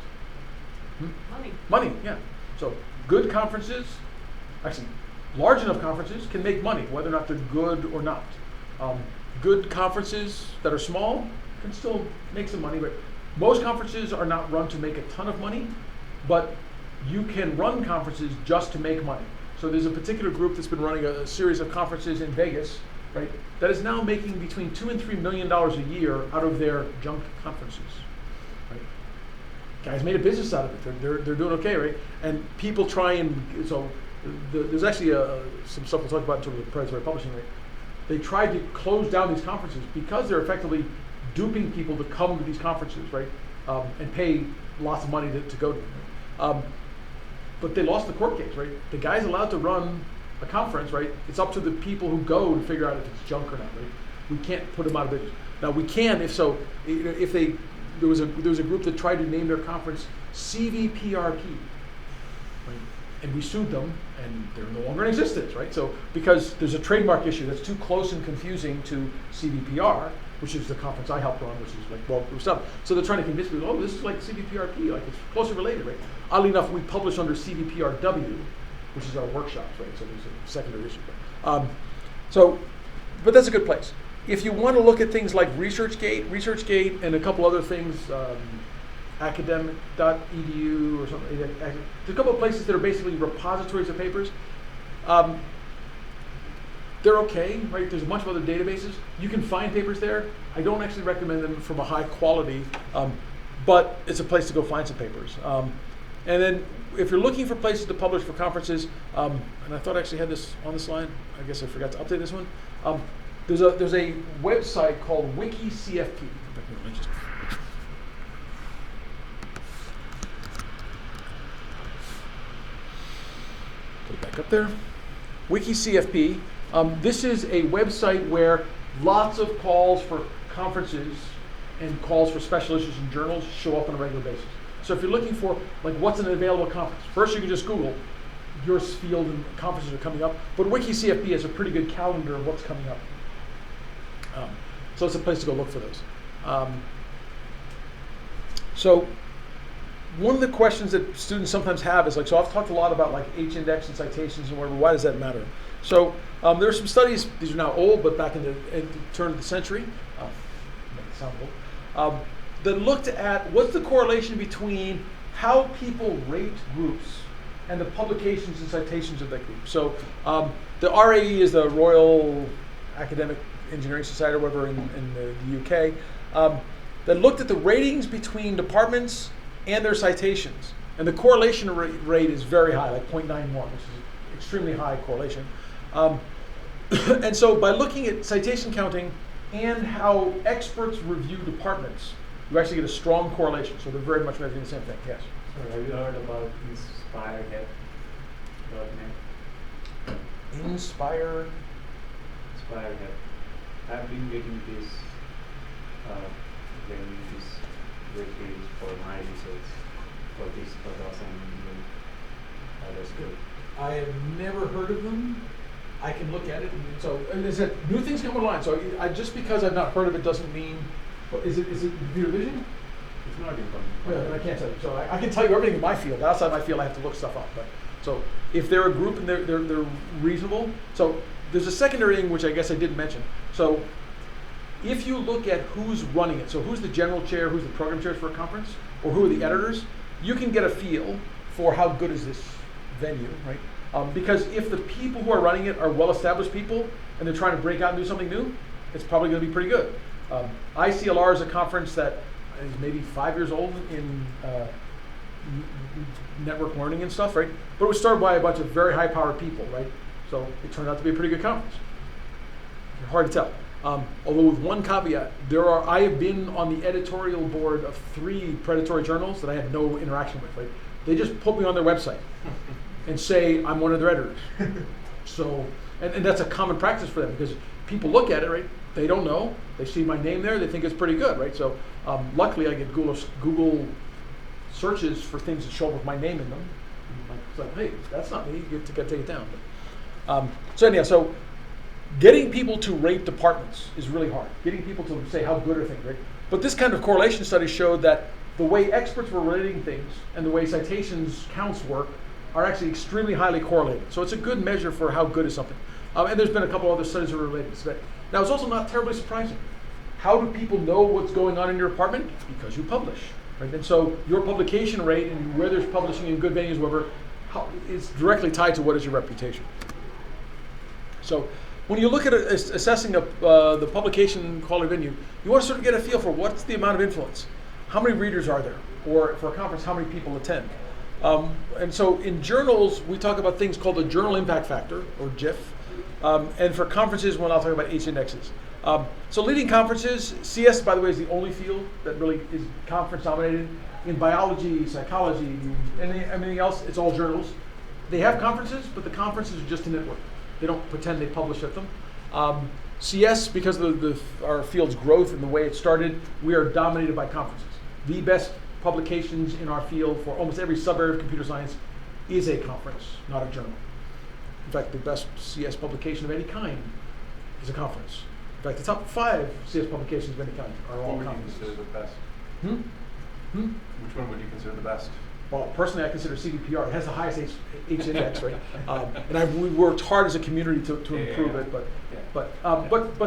Money, yeah. So good conferences, actually large enough conferences can make money, whether or not they're good or not. Good conferences that are small can still make some money, but most conferences are not run to make a ton of money, but you can run conferences just to make money. So there's a particular group that's been running a series of conferences in Vegas, right, that is now making between $2 and $3 million a year out of their junk conferences. Right? Guys made a business out of it. They're doing okay, right? And people try and, so there's actually some stuff we'll talk about in terms of predatory publishing, right? They tried to close down these conferences because they're effectively duping people to come to these conferences, right? And pay lots of money to go to them. But they lost the court case, right? The guy's allowed to run a conference, right? It's up to the people who go to figure out if it's junk or not, right? We can't put them out of business. Now we can, if there was a group that tried to name their conference CVPRP, right? And we sued them, and they're no longer in existence, right? So because there's a trademark issue that's too close and confusing to CVPR, which is the conference I helped run, which is like, well, it was stuff. So they're trying to convince people, oh, this is like CVPRP, like it's closely related, right? Oddly enough, we publish under CVPRW, which is our workshops, right? So there's a secondary issue. But that's a good place. If you want to look at things like ResearchGate and a couple other things, academic.edu or something, there's a couple of places that are basically repositories of papers. They're okay, right? There's a bunch of other databases. You can find papers there. I don't actually recommend them from a high quality, but it's a place to go find some papers. And then if you're looking for places to publish for conferences, and I thought I actually had this on the slide. I guess I forgot to update this one. There's a website called WikiCFP. Let me just put it back up there. WikiCFP. This is a website where lots of calls for conferences and calls for special issues and journals show up on a regular basis. So if you're looking for like what's an available conference, first you can just Google your field and conferences are coming up, but WikiCFP has a pretty good calendar of what's coming up. So it's a place to go look for those. So one of the questions that students sometimes have is like, so I've talked a lot about like H-index and citations and whatever, why does that matter? So there are some studies, these are now old, but back in the turn of the century, make it sound old, that looked at what's the correlation between how people rate groups and the publications and citations of that group. So the RAE is the Royal Academic Engineering Society or whatever in the UK, that looked at the ratings between departments and their citations. And the correlation rate is very high, like 0.91, which is extremely high correlation. And so by looking at citation counting and how experts review departments, you actually get a strong correlation. So they're very much measuring the same thing. Yes. So have you heard about InspireHead.net? Inspire. InspireHead. I've been getting this venues, webpages for my research for this for the assignment even other stuff. I have never heard of them. I can look at it. So, and is it new things come online? So, just because I've not heard of it doesn't mean. Is it computer vision? It's not income. Yeah, I can't tell you. So I can tell you everything in my field. Outside my field, I have to look stuff up. But so if they're a group and they're reasonable. So there's a secondary thing which I guess I didn't mention. So if you look at who's running it, so who's the general chair, who's the program chair for a conference, or who are the editors, you can get a feel for how good is this venue, right? Because if the people who are running it are well-established people and they're trying to break out and do something new, it's probably going to be pretty good. ICLR is a conference that is maybe 5 years old in network learning and stuff, right? But it was started by a bunch of very high-powered people, right? So it turned out to be a pretty good conference. Hard to tell. Although with one caveat, I have been on the editorial board of 3 predatory journals that I had no interaction with, right? They just put me on their website and say I'm one of their editors. So, and that's a common practice for them because people look at it, right? They don't know. They see my name there. They think it's pretty good, right? So, luckily, I get Google searches for things that show up with my name in them. It's like, hey, that's not me. You got to take it down. So anyhow, so getting people to rate departments is really hard. Getting people to say how good are things, right? But this kind of correlation study showed that the way experts were rating things and the way citations counts work are actually extremely highly correlated. So it's a good measure for how good is something. And there's been a couple other studies that are related to that. Now it's also not terribly surprising. How do people know what's going on in your department? Because you publish, right? And so your publication rate and whether it's publishing in good venues, whatever, it's directly tied to what is your reputation. So when you look at assessing the publication quality venue, you want to sort of get a feel for what's the amount of influence. How many readers are there? Or for a conference, how many people attend? And so in journals, we talk about things called the journal impact factor, or JIF. And for conferences, well, I'll talk about H indexes. So leading conferences, CS, by the way, is the only field that really is conference dominated. In biology, psychology, anything else, it's all journals. They have conferences, but the conferences are just a network. They don't pretend they publish at them. CS, because of our field's growth and the way it started, we are dominated by conferences. The best publications in our field for almost every sub-area of computer science is a conference, not a journal. In fact, the best CS publication of any kind is a conference. In fact, the top 5 CS publications of any kind are all What would you conferences. consider the best? Hmm? Which one would you consider the best? Well, personally, I consider CVPR. It has the highest H index, right? And we worked hard as a community to improve it, but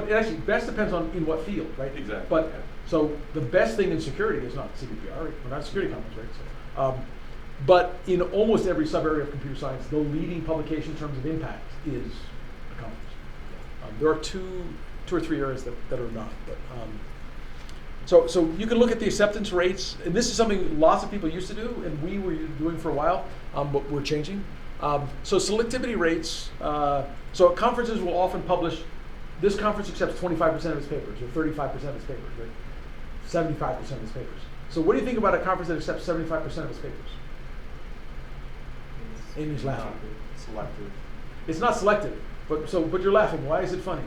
it actually best depends on in what field, right? Exactly. But so the best thing in security is not CVPR. Right? We're not a security conference, right? So, but in almost every sub-area of computer science, the leading publication in terms of impact is a conference. There are two or three areas that are not, but. So you can look at the acceptance rates, and this is something lots of people used to do, and we were doing for a while, but we're changing. So selectivity rates, so conferences will often publish, this conference accepts 25% of its papers, or 35% of its papers, right? 75% of its papers. So what do you think about a conference that accepts 75% of its papers? Amy's laughing. Selective. It's not selective, but you're laughing. Why is it funny?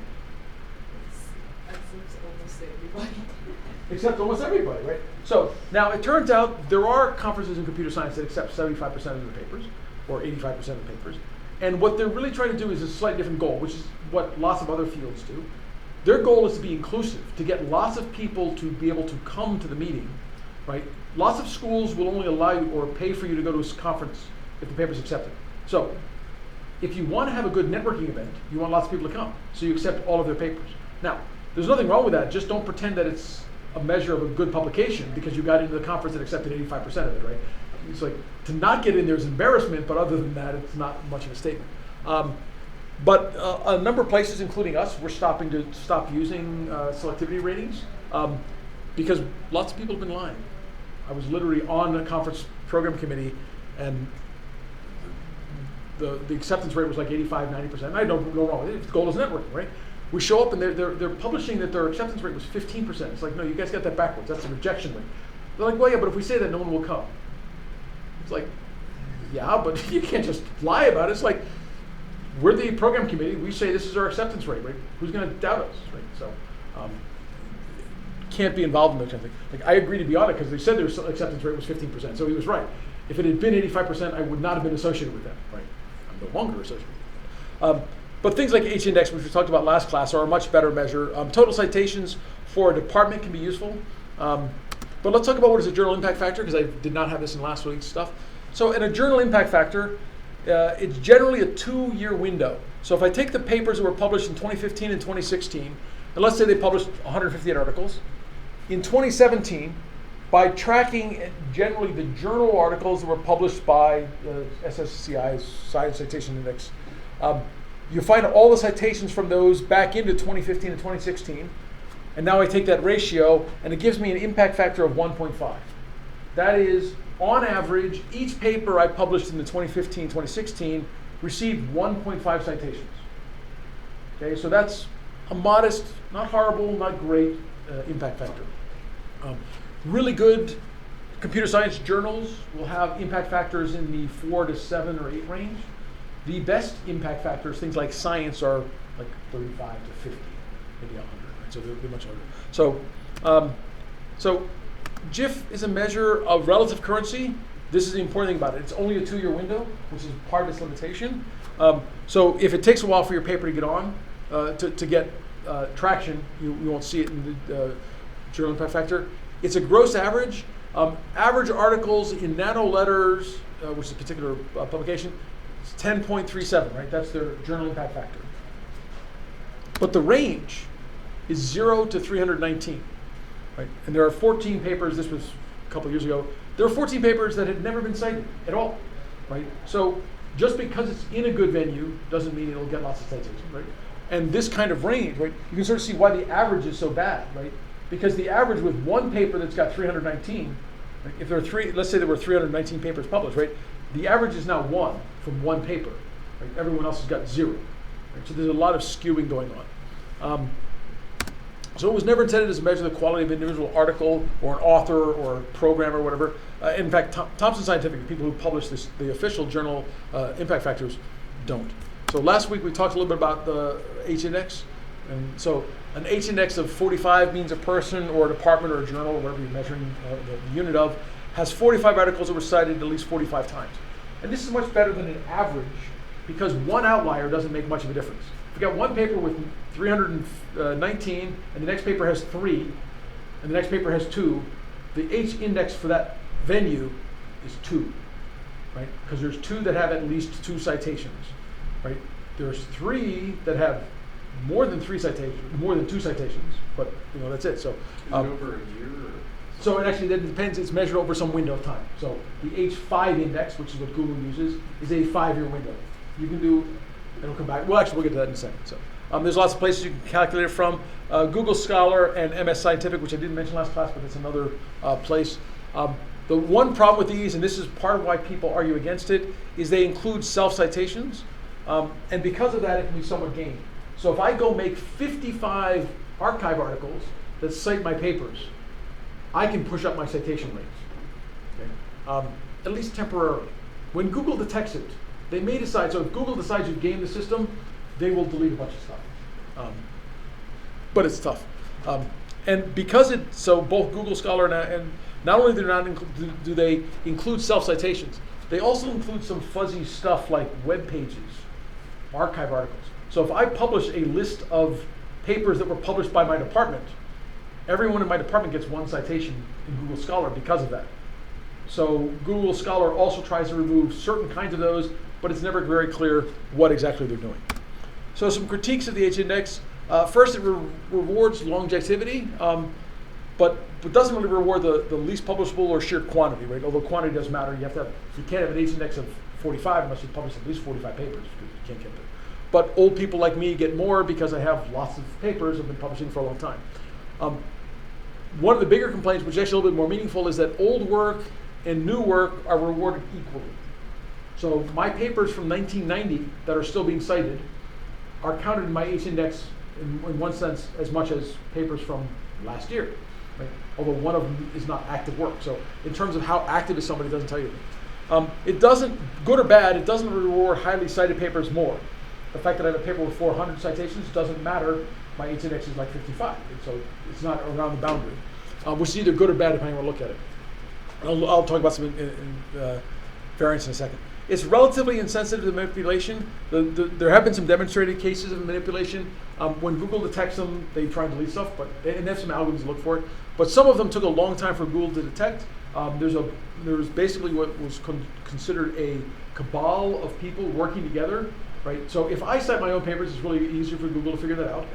It's almost everybody. Except almost everybody, right? So now it turns out there are conferences in computer science that accept 75% of the papers, or 85% of the papers. And what they're really trying to do is a slightly different goal, which is what lots of other fields do. Their goal is to be inclusive, to get lots of people to be able to come to the meeting, right? Lots of schools will only allow you or pay for you to go to a conference if the paper's accepted. So if you want to have a good networking event, you want lots of people to come. So you accept all of their papers. Now, there's nothing wrong with that. Just don't pretend that it's a measure of a good publication because you got into the conference that accepted 85% of it, right? It's like, to not get in there is embarrassment, but other than that, it's not much of a statement. But a number of places, including us, we're stop using selectivity ratings because lots of people have been lying. I was literally on a conference program committee, and the acceptance rate was like 85, 90%. And I don't know wrong with it. The goal is networking, right? We show up and they're publishing that their acceptance rate was 15%. It's like, no, you guys got that backwards. That's the rejection rate. They're like, well, yeah, but if we say that, no one will come. It's like, yeah, but you can't just lie about it. It's like, we're the program committee. We say this is our acceptance rate, right? Who's going to doubt us, right? So, can't be involved in that kind of thing. Like, I agree to be on it because they said their acceptance rate was 15%, so he was right. If it had been 85%, I would not have been associated with that, right? I'm no longer associated with it. But things like H-index, which we talked about last class, are a much better measure. Total citations for a department can be useful. But let's talk about what is a journal impact factor, because I did not have this in last week's stuff. So in a journal impact factor, it's generally a 2-year window. So if I take the papers that were published in 2015 and 2016, and let's say they published 158 articles, in 2017, by tracking generally the journal articles that were published by SSCI's Science Citation Index, you find all the citations from those back into 2015 and 2016, and now I take that ratio, and it gives me an impact factor of 1.5. That is, on average, each paper I published in the 2015-2016 received 1.5 citations. Okay, so that's a modest, not horrible, not great impact factor. Really good computer science journals will have impact factors in the 4 to 7 or 8 range. The best impact factors, things like science, are like 35 to 50, maybe 100. Right? So they're much harder. So GIF is a measure of relative currency. This is the important thing about it. It's only a 2-year window, which is part of its limitation. So if it takes a while for your paper to get on, to get traction, you won't see it in the journal impact factor. It's a gross average. Average articles in nano letters, which is a particular publication, it's 10.37, right? That's their journal impact factor. But the range is 0 to 319, right? And there are 14 papers, this was a couple years ago, there are 14 papers that had never been cited at all, right? So just because it's in a good venue doesn't mean it'll get lots of citations, right? And this kind of range, right, you can sort of see why the average is so bad, right? Because the average with one paper that's got 319, right, if there are let's say there were 319 papers published, right? The average is now 1 from one paper, right? Everyone else has got 0, right? So there's a lot of skewing going on. So it was never intended as a measure of the quality of an individual article or an author or a program or whatever. In fact, Thomson Scientific, the people who publish this, the official journal impact factors, don't. So last week we talked a little bit about the H-index. And so an H-index of 45 means a person or a department or a journal, or whatever you're measuring the unit of, has 45 articles that were cited at least 45 times. And this is much better than an average because one outlier doesn't make much of a difference. If you got one paper with 319 and the next paper has 3 and the next paper has 2, the H-index for that venue is 2, right? Because there's 2 that have at least 2 citations, right? There's 3 that have more than 2 citations, but that's it. So is it over a year? Or? So it actually depends. It's measured over some window of time. So the H5 index, which is what Google uses, is a 5-year window. You can do, and we'll come back. Well, actually, we'll get to that in a second. So there's lots of places you can calculate it from. Google Scholar and MS Scientific, which I didn't mention last class, but it's another place. The one problem with these, and this is part of why people argue against it, is they include self-citations, and because of that, it can be somewhat gamey. So if I go make 55 archive articles that cite my papers, I can push up my citation rates, okay? At least temporarily. When Google detects it, they may decide, so if Google decides you've gamed the system, they will delete a bunch of stuff. But it's tough. And because so both Google Scholar and not only do they include self-citations, they also include some fuzzy stuff like web pages, archive articles. So if I publish a list of papers that were published by my department, everyone in my department gets 1 citation in Google Scholar because of that. So Google Scholar also tries to remove certain kinds of those, but it's never very clear what exactly they're doing. So some critiques of the H-index. First, it rewards longevity, but doesn't really reward the least publishable or sheer quantity, right? Although quantity does matter. You can't have an H-index of 45 unless you publish at least 45 papers, because you can't get there. But old people like me get more because I have lots of papers I've been publishing for a long time. One of the bigger complaints, which is actually a little bit more meaningful, is that old work and new work are rewarded equally. So my papers from 1990 that are still being cited are counted in my H-index in one sense as much as papers from last year, right? Although one of them is not active work. So in terms of how active is somebody, it doesn't tell you. It doesn't, good or bad, it doesn't reward highly cited papers more. The fact that I have a paper with 400 citations doesn't matter. My H index is like 55, and so it's not around the boundary, which is either good or bad depending on how you look at it. I'll talk about some variants in a second. It's relatively insensitive to manipulation. There have been some demonstrated cases of manipulation. When Google detects them, they try and delete stuff, and they have some algorithms to look for it. But some of them took a long time for Google to detect. There's basically what was considered a cabal of people working together, right? So if I cite my own papers, it's really easier for Google to figure that out.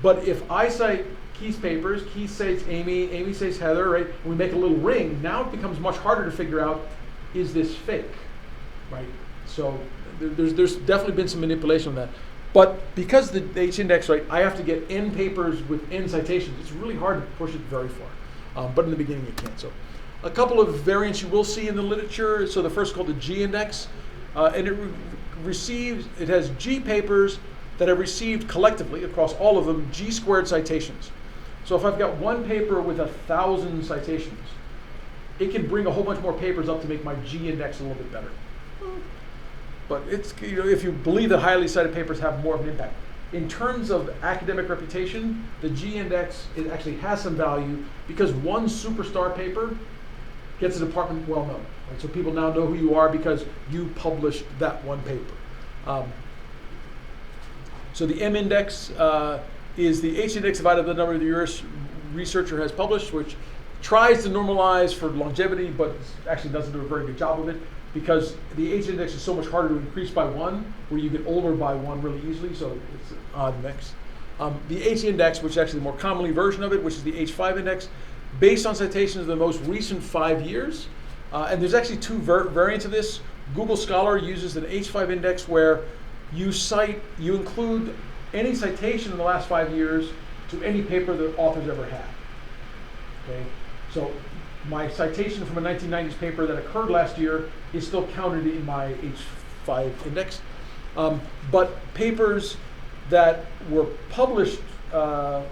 But if I cite Keith's papers, Keith cites Amy, Amy cites Heather, right? And we make a little ring. Now it becomes much harder to figure out, is this fake, right? So there's definitely been some manipulation on that. But because the H index, right, I have to get N papers with N citations. It's really hard to push it very far. But in the beginning you can. So a couple of variants you will see in the literature. So the first is called the G index. And it has G papers that have received collectively across all of them G squared citations. So if I've got one paper with 1,000 citations, it can bring a whole bunch more papers up to make my G index a little bit better. But it's, if you believe that highly cited papers have more of an impact. In terms of academic reputation, the G index, it actually has some value because one superstar paper gets a department well known. Right? So people now know who you are because you published that one paper. So the M index is the H index divided by the number of the years researcher has published, which tries to normalize for longevity, but actually doesn't do a very good job of it because the H index is so much harder to increase by one, where you get older by one really easily, so it's an odd mix. The H index, which is actually the more commonly version of it, which is the H5 index, based on citations of the most recent 5 years. And there's actually two variants of this. Google Scholar uses an H5 index where you include any citation in the last 5 years to any paper the author's ever had. Okay, so my citation from a 1990s paper that occurred last year is still counted in my H5 index. But papers that were published more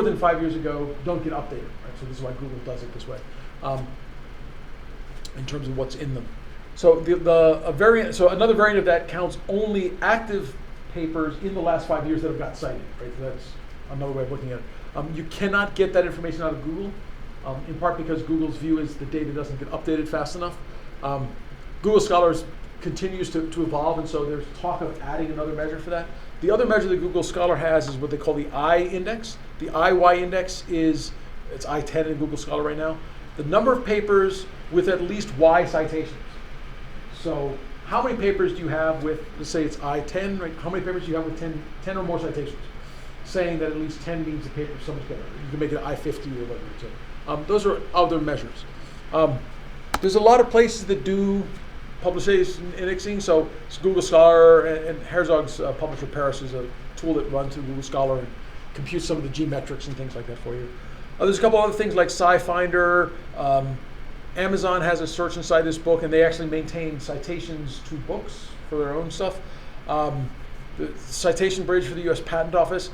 than 5 years ago don't get updated. Right? So this is why Google does it this way, in terms of what's in them. So so another variant of that counts only active papers in the last 5 years that have got cited. Right? So that's another way of looking at it. You cannot get that information out of Google, in part because Google's view is the data doesn't get updated fast enough. Google Scholar continues to evolve, and so there's talk of adding another measure for that. The other measure that Google Scholar has is what they call the I index. The IY index it's I10 in Google Scholar right now. The number of papers with at least Y citations. So how many papers do you have with, let's say it's I10, right? How many papers do you have with 10 or more citations? Saying that at least 10 means the paper is so much better. You can make it I50 or whatever. So, those are other measures. There's a lot of places that do publication indexing. So it's Google Scholar and Herzog's publisher Paris is a tool that runs through Google Scholar and computes some of the G metrics and things like that for you. There's a couple other things like SciFinder. Amazon has a search inside this book, and they actually maintain citations to books for their own stuff. The citation bridge for the U.S. Patent Office.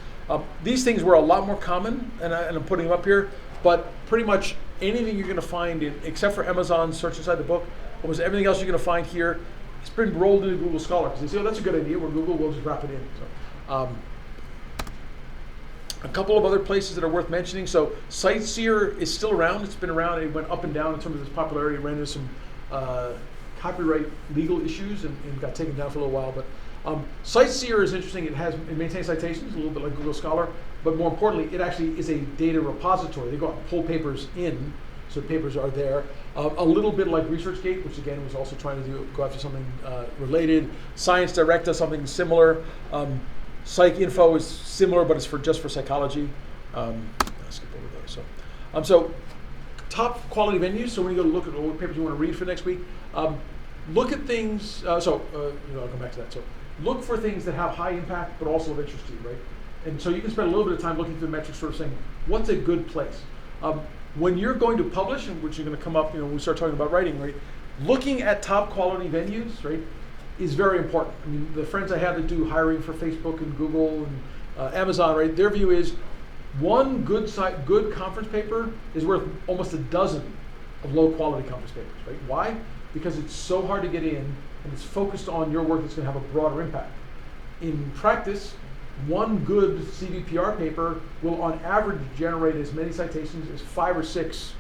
These things were a lot more common, and I'm putting them up here, but pretty much anything you're going to find, except for Amazon's search inside the book, almost everything else you're going to find here, it's been rolled into Google Scholar, because they say, oh, that's a good idea, where Google will just wrap it in. So, a couple of other places that are worth mentioning. So CiteSeer is still around. It's been around. It went up and down in terms of its popularity. It ran into some copyright legal issues and got taken down for a little while. But CiteSeer is interesting. It maintains citations, a little bit like Google Scholar. But more importantly, it actually is a data repository. They go out and pull papers in, so papers are there. A little bit like ResearchGate, which again was also trying to go after something related. ScienceDirect does something similar. PsycInfo is similar, but it's just for psychology. I'll skip over those. So top quality venues. So when you go to look at what papers you want to read for next week, look at things. I'll come back to that. So look for things that have high impact, but also of interest to you, right? And so you can spend a little bit of time looking through the metrics, sort of saying, what's a good place? When you're going to publish, and which are going to come up, when we start talking about writing, right? Looking at top quality venues, right? is very important. I mean, the friends I have that do hiring for Facebook and Google and Amazon, right? Their view is one good conference paper is worth almost a dozen of low quality conference papers, right? Why? Because it's so hard to get in and it's focused on your work that's going to have a broader impact. In practice, one good CVPR paper will on average generate as many citations as 5 or 6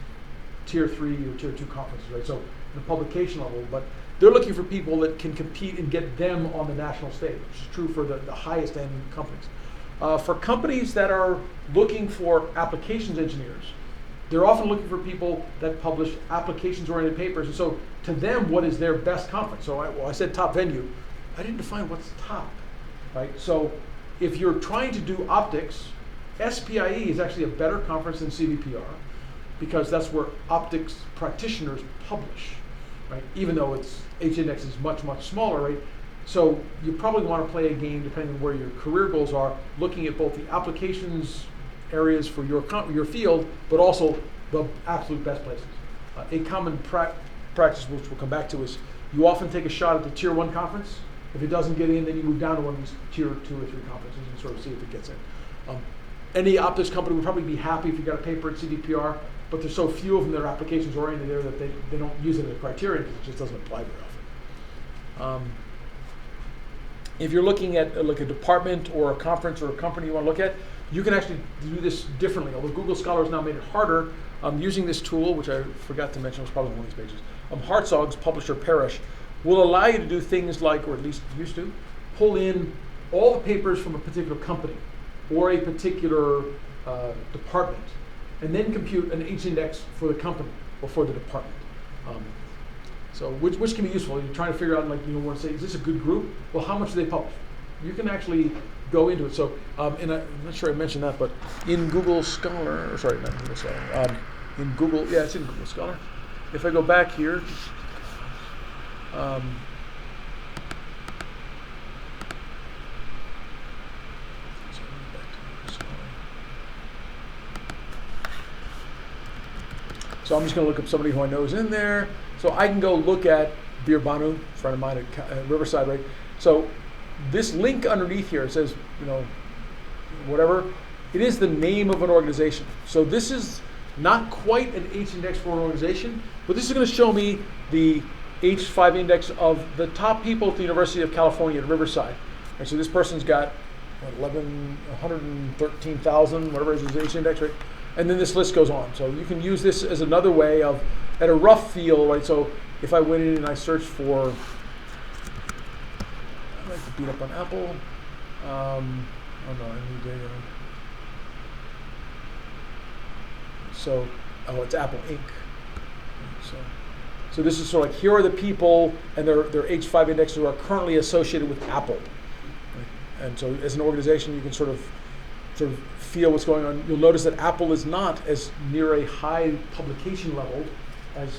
tier 3 or tier 2 conferences, right? So the publication level, but they're looking for people that can compete and get them on the national stage, which is true for the highest end companies. For companies that are looking for applications engineers, they're often looking for people that publish applications-oriented papers. And so to them, what is their best conference? So I said top venue. I didn't define what's top, right? So if you're trying to do optics, SPIE is actually a better conference than CVPR because that's where optics practitioners publish, right? Even though its H-index is much, much smaller, right? So you probably want to play a game, depending on where your career goals are, looking at both the applications areas for your field, but also the absolute best places. A common practice, which we'll come back to, is you often take a shot at the tier 1 conference. If it doesn't get in, then you move down to one of these tier 2 or 3 conferences and sort of see if it gets in. Any optics company would probably be happy if you got a paper at CVPR, but there's so few of them that are applications oriented there that they don't use it as a criterion because it just doesn't apply very often. If you're looking at like a department or a conference or a company you want to look at, you can actually do this differently. Although Google Scholar has now made it harder, using this tool, which I forgot to mention, was probably on one of these pages, Hartzog's Publisher Parish, will allow you to do things like, or at least used to, pull in all the papers from a particular company or a particular department, and then compute an H-index for the company or for the department. So which can be useful. You're trying to figure out, like, you want to say, is this a good group? Well, how much do they publish? You can actually go into it. So, and I'm not sure I mentioned that, but in Google Scholar, or sorry, not Google Scholar, in Google, yeah, it's in Google Scholar. If I go back here, so I'm just going to look up somebody who I know is in there. So I can go look at Bir Banu, a friend of mine at Riverside, right? So this link underneath here, it says, whatever. It is the name of an organization. So this is not quite an H-index for an organization, but this is going to show me the H5 index of the top people at the University of California at Riverside. And so this person's got 113,000, whatever is his H-index, right? And then this list goes on. So you can use this as another way of, at a rough feel, right? So if I went in and I searched for, I like to beat up on Apple. Oh no, I need data. So, it's Apple Inc. So this is sort of like, here are the people and their H5 indexes who are currently associated with Apple. Right? And so as an organization, you can sort of feel what's going on. You'll notice that Apple is not as near a high publication level as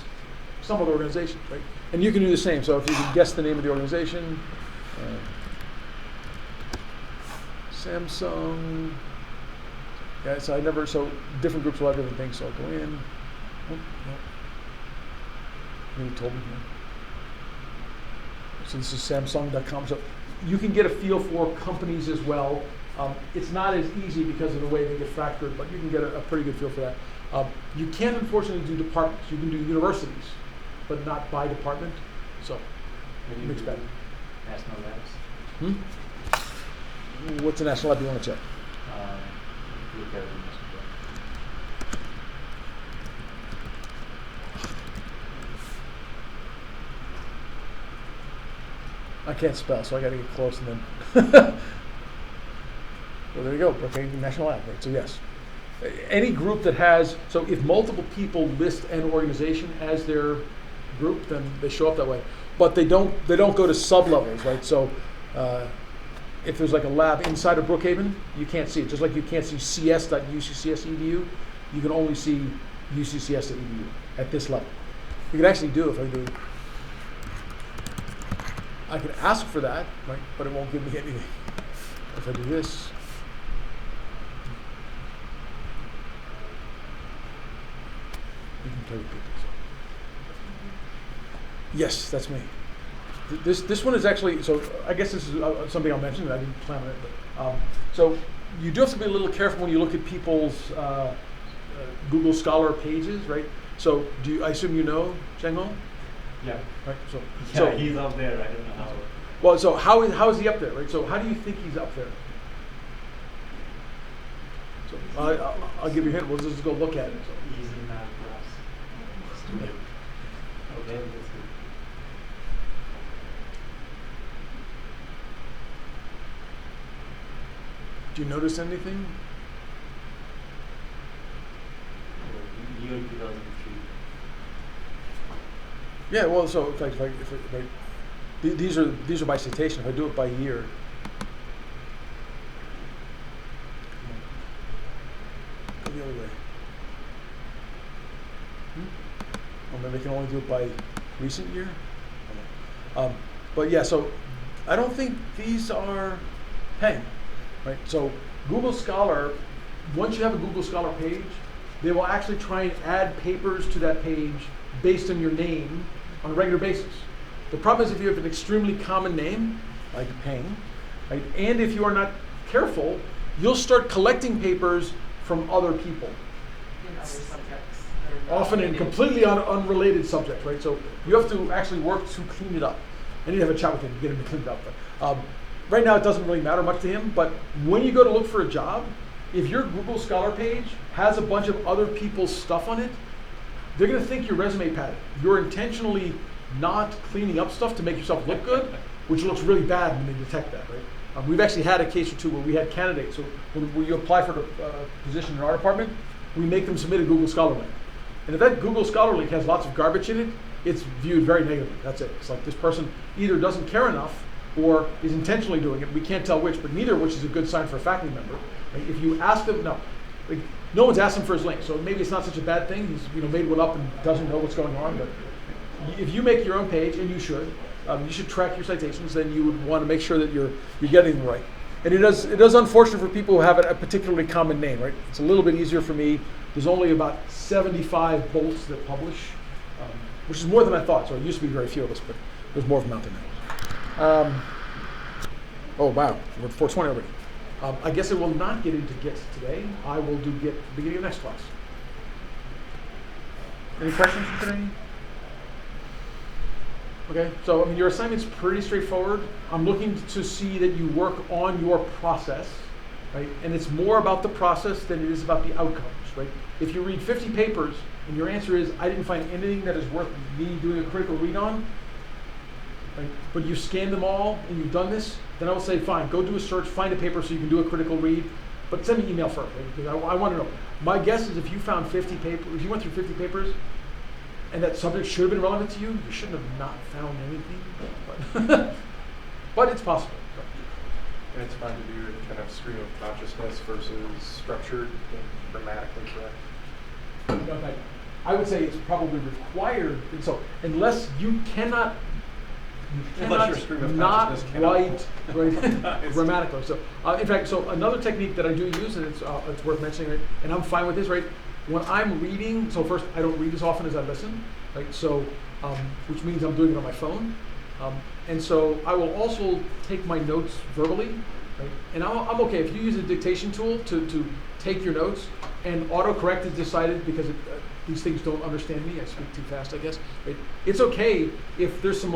some other organizations, right? And you can do the same. So if you can guess the name of the organization, Samsung. Yeah, so different groups will have different things. So I'll go in. Oh, no. You told me here. So this is Samsung.com. So you can get a feel for companies as well. It's not as easy because of the way they get factored, but you can get a pretty good feel for that. You can't unfortunately do departments. You can do universities, but not by department. So mixed bag. National labs. What's a national lab you want to check? Look at the national lab. I can't spell, so I got to get close and then. Well, there you go. Okay, national lab. Right. So yes, any group that has. So if multiple people list an organization as their group, then they show up that way. But they don't go to sub levels, right? So if there's like a lab inside of Brookhaven, you can't see it. Just like you can't see cs.uccs.edu, you can only see uccs.edu at this level. You can actually do if I do. I can ask for that, right? But it won't give me anything. If I do this. You can play with people. Yes, that's me. This one is actually, so I guess this is something I'll mention, I didn't plan on it, but, so you do have to be a little careful when you look at people's Google Scholar pages, right? So I assume you know Cheng Ho? Yeah. Right, Yeah, so he's up there. I don't know how. well, so how is he up there, right? So how do you think he's up there? So I'll give you a hint. We'll just go look at it. So. He's in math class. Student. Okay, let's see. Do you notice anything? Year 2003. Yeah. Well, so if these are by citation. If I do it by year. Go the other way. Or maybe I can only do it by recent year. But yeah, so I don't think these are paying, right? So Google Scholar, once you have a Google Scholar page, they will actually try and add papers to that page based on your name on a regular basis. The problem is if you have an extremely common name, like Peng, right, and if you are not careful, you'll start collecting papers from other people. In other subjects. that are not Often in related. completely unrelated subjects, right? So you have to actually work to clean it up. I need to have a chat with him to get him to clean it up. But right now it doesn't really matter much to him, but when you go to look for a job, if your Google Scholar page has a bunch of other people's stuff on it, they're gonna think your resume padded. You're intentionally not cleaning up stuff to make yourself look good, which looks really bad when they detect that, right? We've actually had a case or two where we had candidates, so when you apply for the position in our department, we make them submit a Google Scholar link. And if that Google Scholar link has lots of garbage in it, it's viewed very negatively. That's it. It's like this person either doesn't care enough or is intentionally doing it. We can't tell which, but neither of which is a good sign for a faculty member. Right? If you ask them, no one's asked him for his link, so maybe it's not such a bad thing. He's made one up and doesn't know what's going on. But if you make your own page, and you should track your citations, then you would want to make sure that you're getting them right. And it is unfortunate for people who have a particularly common name, right? It's a little bit easier for me. There's only about 75 bolts that publish, which is more than I thought. So it used to be very few of us, but there's more of them out there now. Oh wow, we're at 4:20 already. I guess I will not get into Git today. I will do Git at the beginning of next class. Any questions from today? Okay, so I mean, your assignment's pretty straightforward. I'm looking to see that you work on your process, right? And it's more about the process than it is about the outcomes, right? If you read 50 papers and your answer is, I didn't find anything that is worth me doing a critical read on, right? But you scanned them all and you've done this, then I will say, fine, go do a search, find a paper so you can do a critical read, but send me email first, right? Because I want to know. My guess is if you found 50 papers, if you went through 50 papers, and that subject should have been relevant to you, you shouldn't have not found anything. But, but it's possible. And it's fine to do it kind of stream of consciousness versus structured and grammatically correct. In fact, I would say it's probably required. And so unless you cannot Unless your stream of not consciousness cannot write grammatically. So in fact, so another technique that I do use, and it's worth mentioning, right? And I'm fine with this, right? When I'm reading, so first, I don't read as often as I listen, right? So, which means I'm doing it on my phone. And so I will also take my notes verbally, right? And I'm okay if you use a dictation tool to take your notes, and autocorrect is decided because these things don't understand me. I speak too fast, I guess. Right? It's okay if there's some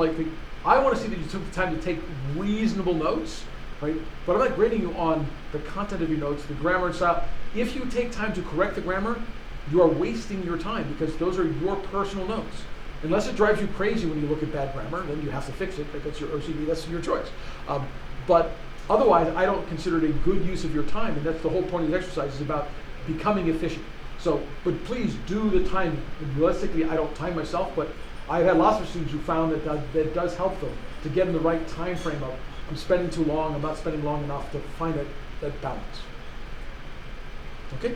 I want to see that you took the time to take reasonable notes, right? But I'm not grading you on the content of your notes, the grammar and style. If you take time to correct the grammar, you are wasting your time because those are your personal notes. Unless it drives you crazy when you look at bad grammar, then you have to fix it. That's your OCD, that's your choice. But otherwise, I don't consider it a good use of your time, and that's the whole point of the exercise is about becoming efficient. So, but please do the time. Realistically, I don't time myself, but I've had lots of students who found that does help them to get in the right time frame of I'm spending too long, I'm not spending long enough to find that balance. Okay?